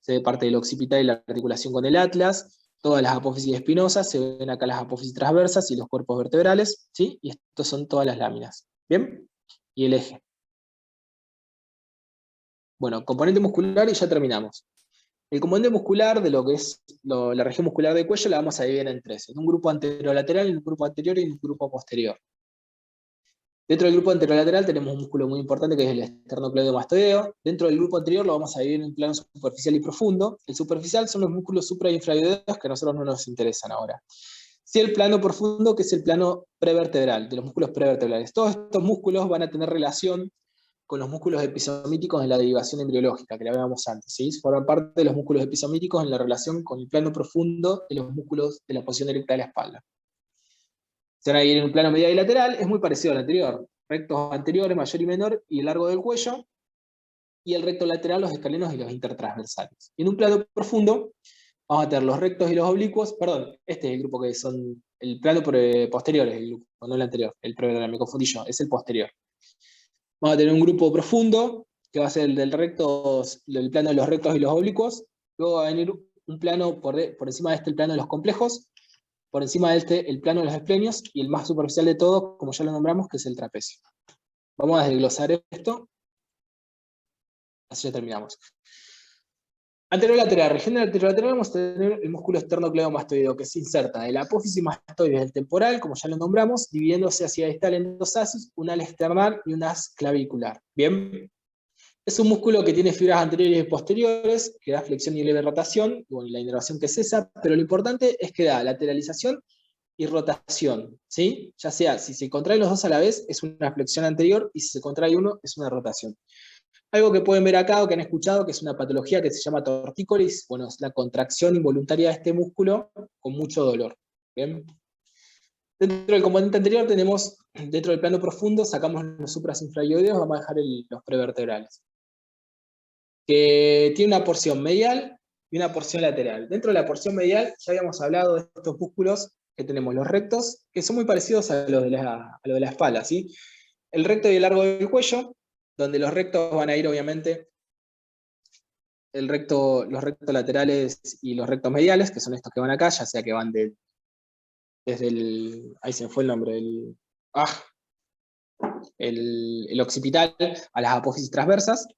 se ve parte del occipital y la articulación con el atlas, todas las apófisis espinosas, se ven acá las apófisis transversas y los cuerpos vertebrales, ¿sí? Y estos son todas las láminas, ¿bien? Y el eje. Bueno, componente muscular y ya terminamos. El componente muscular de lo que es la región muscular del cuello la vamos a dividir en 3, en un grupo anterolateral, en un grupo anterior y en un grupo posterior. Dentro del grupo anterolateral tenemos un músculo muy importante que es el esternocleidomastoideo. Dentro del grupo anterior lo vamos a dividir en un plano superficial y profundo. El superficial son los músculos supra e infraioideos que a nosotros no nos interesan ahora. Sí, el plano profundo, que es el plano prevertebral, de los músculos prevertebrales. Todos estos músculos van a tener relación con los músculos episomíticos en la derivación embriológica, que la hablábamos antes, ¿sí? Forman parte de los músculos episomíticos en la relación con el plano profundo de los músculos de la posición erecta de la espalda. Se van a ir en un plano medial y lateral, es muy parecido al anterior. Rectos anteriores, mayor y menor, y el largo del cuello, y el recto lateral, los escalenos y los intertransversales. Y en un plano profundo, vamos a tener los rectos y los oblicuos, perdón, este es el grupo que son, el plano posterior es el grupo, no el anterior, el prevertebral, me confundí yo, es el posterior. Vamos a tener un grupo profundo, que va a ser el del plano de los rectos y los oblicuos. Luego va a venir un plano por encima de este, el plano de los complejos. Por encima de este, el plano de los esplenios. Y el más superficial de todo, como ya lo nombramos, que es el trapecio. Vamos a desglosar esto. Así ya terminamos. Anterolateral. Región del anterolateral vamos a tener el músculo esternocleidomastoideo, que se inserta de la apófisis mastoides del temporal, como ya lo nombramos, dividiéndose hacia distal en 2 asis, un ala externar y un as clavicular. Bien. Es un músculo que tiene fibras anteriores y posteriores, que da flexión y leve rotación, y bueno, la inervación que cesa, pero lo importante es que da lateralización y rotación, ¿sí? Ya sea, si se contraen los dos a la vez, es una flexión anterior, y si se contrae uno, es una rotación. Algo que pueden ver acá o que han escuchado, que es una patología que se llama tortícolis, bueno, es la contracción involuntaria de este músculo con mucho dolor. ¿Bien? Dentro del componente anterior tenemos, dentro del plano profundo, sacamos los suprasinfrayoideos, vamos a dejar los prevertebrales, que tiene una porción medial y una porción lateral. Dentro de la porción medial ya habíamos hablado de estos músculos que tenemos, los rectos, que son muy parecidos a los de la espalda, ¿sí? El recto y el largo del cuello, donde los rectos van a ir obviamente los rectos laterales y los rectos mediales, que son estos que van acá, ya sea que van desde el, ahí se me fue el nombre, el occipital a las apófisis transversas,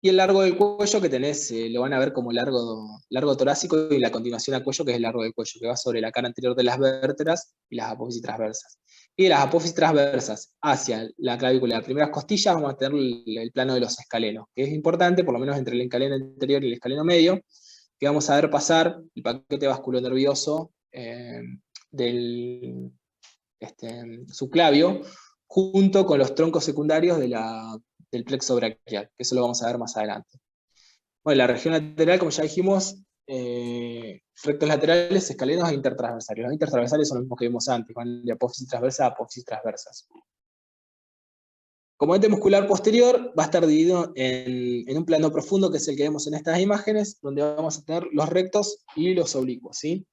y el largo del cuello que tenés, lo van a ver como largo torácico, y la continuación al cuello, que es el largo del cuello, que va sobre la cara anterior de las vértebras y las apófisis transversas. Y de las apófisis transversas hacia la clavícula y las primeras costillas vamos a tener el plano de los escalenos, que es importante, por lo menos entre el escaleno anterior y el escaleno medio, que vamos a ver pasar el paquete vasculonervioso del subclavio, junto con los troncos secundarios del plexo braquial, que eso lo vamos a ver más adelante. Bueno, la región lateral, como ya dijimos, rectos laterales, escalenos e intertransversales. Los intertransversales son los mismos que vimos antes, van de apófisis transversa a apófisis transversas. Componente muscular posterior va a estar dividido en un plano profundo, que es el que vemos en estas imágenes, donde vamos a tener los rectos y los oblicuos, ¿sí?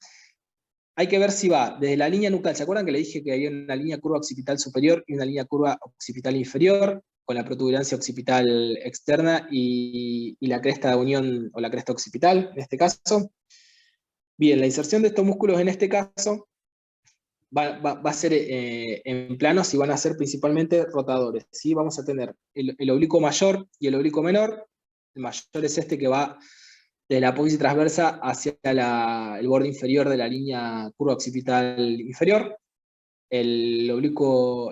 Hay que ver si va desde la línea nucal. ¿Se acuerdan que le dije que había una línea curva occipital superior y una línea curva occipital inferior, con la protuberancia occipital externa y la cresta de unión, o la cresta occipital, en este caso? Bien, la inserción de estos músculos en este caso va a ser en planos y van a ser principalmente rotadores, ¿sí? Vamos a tener el oblicuo mayor y el oblicuo menor. El mayor es este que va de la apófisis transversa hacia el borde inferior de la línea curva occipital inferior. El oblicuo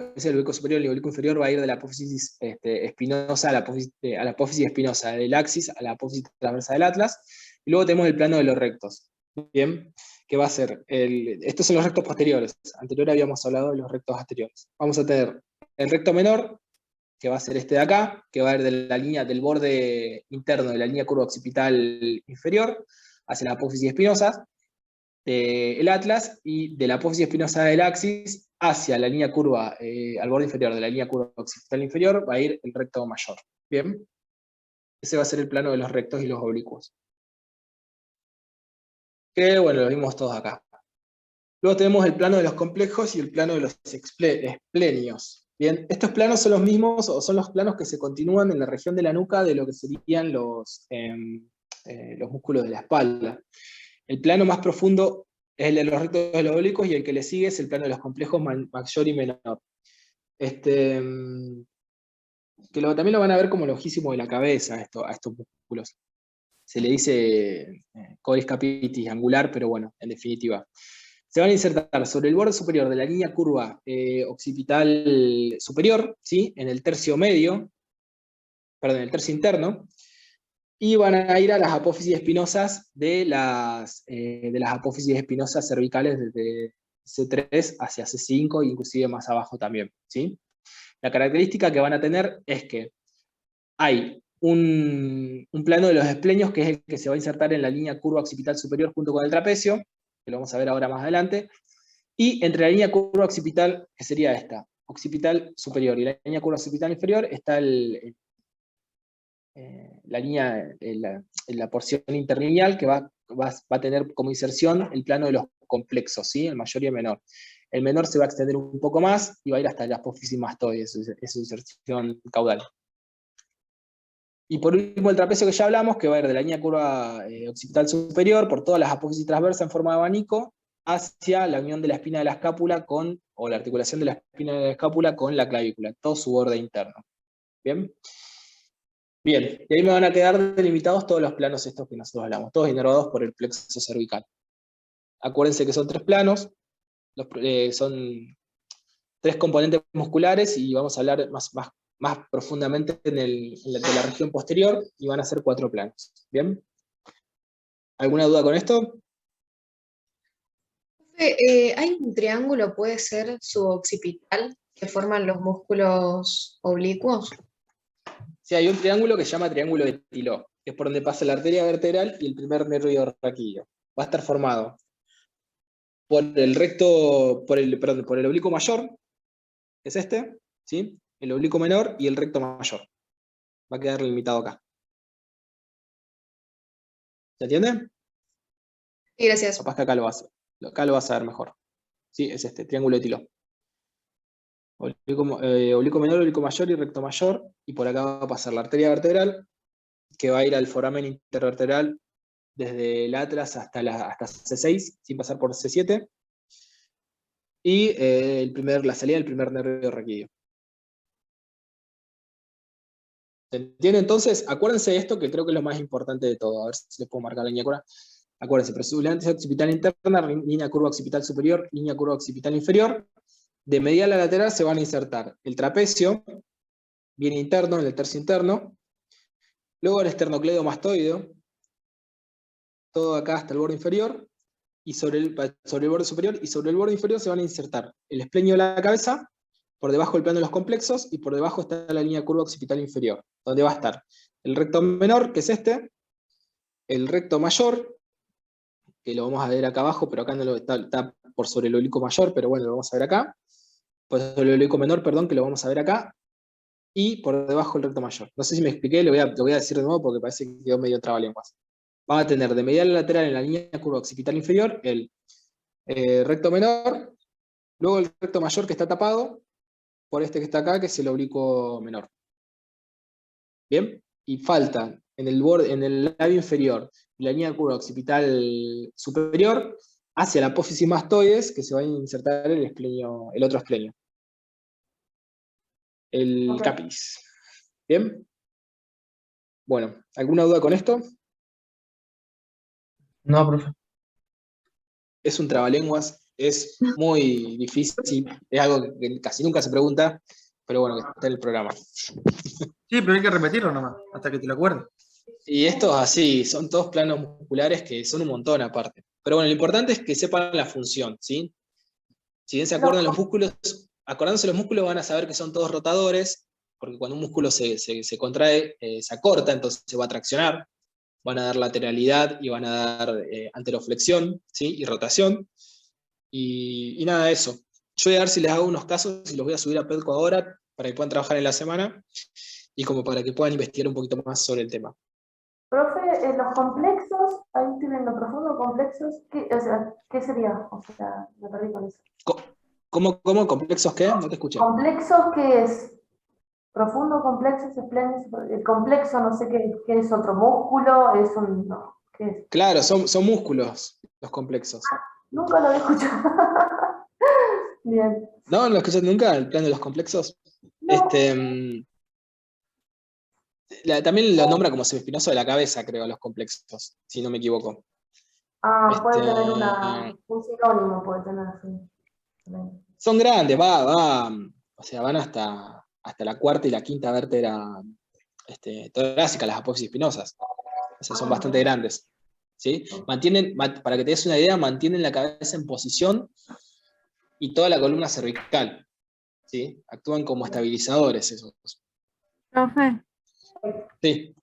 superior y el oblicuo inferior va a ir de la apófisis espinosa a la apófisis espinosa del axis a la apófisis transversa del atlas. Y luego tenemos el plano de los rectos. Bien, que va a ser, estos son los rectos posteriores. Anterior habíamos hablado de los rectos anteriores. Vamos a tener el recto menor, que va a ser este de acá, que va a ir de la línea del borde interno de la línea curva occipital inferior hacia la apófisis espinosa del atlas, y de la apófisis espinosa del axis hacia la línea curva, al borde inferior de la línea curva occipital inferior, va a ir el recto mayor. Bien, ese va a ser el plano de los rectos y los oblicuos. Que bueno, lo vimos todos acá. Luego tenemos el plano de los complejos y el plano de los esplenios. Bien, estos planos son los mismos, o son los planos que se continúan en la región de la nuca de lo que serían los músculos de la espalda. El plano más profundo es el de los rectos y los oblicuos, y el que le sigue es el plano de los complejos mayor y menor. Que también lo van a ver como el ojísimo de la cabeza a estos músculos. Se le dice coris capitis angular, pero bueno, en definitiva. Se van a insertar sobre el borde superior de la línea curva occipital superior, ¿sí? En el tercio medio, perdón, en el tercio interno, y van a ir a las apófisis espinosas de las apófisis espinosas cervicales desde C3 hacia C5, inclusive más abajo también, ¿sí? La característica que van a tener es que hay un plano de los esplenios, que es el que se va a insertar en la línea curva occipital superior junto con el trapecio, que lo vamos a ver ahora más adelante, y entre la línea curva occipital, que sería esta, occipital superior, y la línea curva occipital inferior, está la porción interlineal, que va a tener como inserción el plano de los complexos, ¿sí? El mayor y el menor. El menor se va a extender un poco más y va a ir hasta la apófisis mastoide, su inserción caudal. Y por último el trapecio, que ya hablamos, que va a ir de la línea curva occipital superior por todas las apófisis transversas en forma de abanico hacia la unión de la espina de la escápula o la articulación de la espina de la escápula con la clavícula, todo su borde interno. ¿Bien? Bien, y ahí me van a quedar delimitados todos los planos estos que nosotros hablamos, todos inervados por el plexo cervical. Acuérdense que son 3 planos, son 3 componentes musculares, y vamos a hablar más profundamente de la región posterior, y van a ser 4 planos. ¿Bien? ¿Alguna duda con esto? ¿Hay un triángulo, puede ser suboccipital, que forman los músculos oblicuos? Sí, hay un triángulo que se llama triángulo de Tiló, que es por donde pasa la arteria vertebral y el primer nervio raquídeo. Va a estar formado por el recto, perdón, por el oblicuo mayor, que es este, ¿sí? El oblicuo menor y el recto mayor. Va a quedar limitado acá. ¿Se entiende? Sí, gracias. Capaz que acá lo vas a ver mejor. Sí, es este, triángulo de Tiló. Oblicuo menor, oblicuo mayor y recto mayor, y por acá va a pasar la arteria vertebral, que va a ir al foramen intervertebral desde el atlas hasta C6, sin pasar por C7, y la salida del primer nervio raquídeo. ¿Se entiende entonces? Acuérdense de esto, que creo que es lo más importante de todo. A ver si les puedo marcar la línea curva. Acuérdense, protuberancia occipital interna, línea curva occipital superior, línea curva occipital inferior. De medial a lateral se van a insertar el trapecio, bien interno, en el tercio interno, luego el esternocleidomastoideo, todo acá hasta el borde inferior, y sobre el borde superior, y sobre el borde inferior se van a insertar el esplenio de la cabeza, por debajo el plano de los complexos, y por debajo está la línea curva occipital inferior, donde va a estar el recto menor, que es este, el recto mayor, que lo vamos a ver acá abajo, pero acá no está por sobre el oblicuo mayor, pero bueno, lo vamos a ver acá, por sobre el oblicuo menor, perdón, que lo vamos a ver acá, y por debajo el recto mayor. No sé si me expliqué, lo voy a decir de nuevo porque parece que quedó medio trabalenguas. Van a tener de medial a lateral en la línea curva occipital inferior el recto menor, luego el recto mayor que está tapado por este que está acá, que es el oblicuo menor. ¿Bien? Y faltan en el labio inferior, la línea curva occipital superior, hacia la apófisis mastoides, que se va a insertar el otro esplenio. El capitis. ¿Bien? Bueno, ¿alguna duda con esto? No, profe. Es un trabalenguas, es muy difícil, es algo que casi nunca se pregunta, pero bueno, que está en el programa. Sí, pero hay que repetirlo nomás, hasta que te lo acuerdes. Y estos así, son todos planos musculares que son un montón aparte. Pero bueno, lo importante es que sepan la función, ¿sí? Si bien se acuerdan los músculos, acordándose los músculos van a saber que son todos rotadores, porque cuando un músculo se contrae, se acorta, entonces se va a traccionar, van a dar lateralidad y van a dar anteroflexión, ¿sí? Y rotación. Y nada de eso. Yo voy a ver si les hago unos casos y los voy a subir a Pedco ahora para que puedan trabajar en la semana y como para que puedan investigar un poquito más sobre el tema. Profe, los complexos, ahí estoy viendo profundo, complexos, ¿qué sería? O sea, me perdí con eso. ¿Cómo? ¿Complexos qué? No te escuché. ¿Complexos qué es? Profundo, complexos, espléndidos. El complexo, no sé qué es otro músculo, es un... No, ¿qué es? Claro, son músculos los complexos. Nunca lo había escuchado. Bien. ¿No lo escuchaste nunca, el plan de los complexos? No. También lo nombra como semiespinoso de la cabeza, creo, los complexos, si no me equivoco. Puede tener un sinónimo, puede tener así. Son grandes, o sea, van hasta la cuarta y la quinta vértebra torácica, las apófisis espinosas. O sea, son bastante grandes. ¿Sí? Mantienen, para que te des una idea, mantienen la cabeza en posición y toda la columna cervical. ¿Sí? Actúan como estabilizadores esos. Profe, Sí.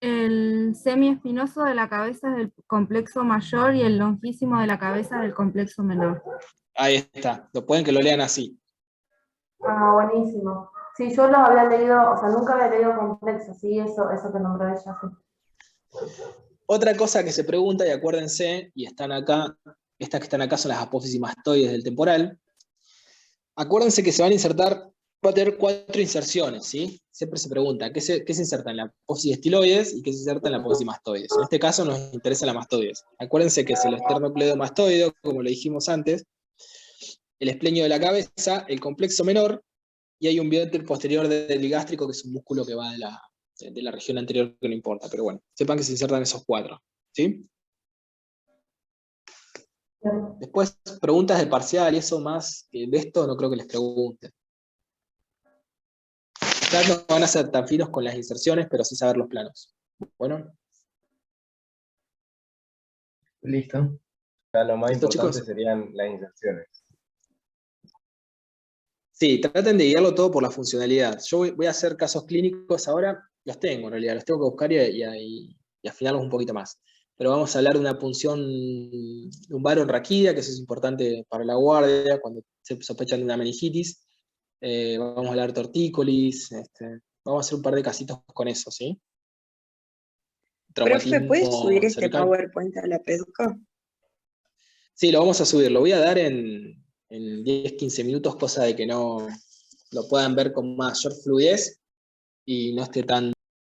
el semiespinoso de la cabeza es del complejo mayor y el longísimo de la cabeza del complejo menor. Ahí está. Pueden que lo lean así. Buenísimo. Sí, yo los había leído, o sea, nunca había leído complexo, sí, eso que nombró ella. Sí. Otra cosa que se pregunta, y acuérdense, y están acá, estas que están acá son las apófisis mastoides del temporal. Acuérdense que se van a insertar, va a tener 4 inserciones, ¿sí? Siempre se pregunta, ¿qué se inserta en la apófisis estiloides y qué se inserta en la apófisis mastoides? En este caso nos interesa la mastoides. Acuérdense que es el esternocleidomastoideo, como le dijimos antes, el esplenio de la cabeza, el complexo menor, y hay un bióter posterior del gástrico, que es un músculo que va de la región anterior, que no importa, pero bueno, sepan que se insertan esos 4, ¿sí? Después, preguntas de parcial y eso más, de esto no creo que les pregunten. Ya no van a ser tan finos con las inserciones, pero sí saber los planos. Bueno. Listo. Ya lo más ¿Listo, importante chicos? serían las inserciones. Sí, traten de guiarlo todo por la funcionalidad. Yo voy a hacer casos clínicos ahora, los tengo en realidad, los tengo que buscar y afinarlos un poquito más. Pero vamos a hablar de una punción lumbar-raquídea, que eso es importante para la guardia, cuando se sospechan de una meningitis. Vamos a hablar de tortícolis, vamos a hacer un par de casitos con eso, ¿sí? Profe, ¿puedes subir este cervical. PowerPoint a la PEDUCA? Sí, lo vamos a subir, lo voy a dar en 10-15 minutos, cosa de que no lo puedan ver con mayor fluidez y no esté tan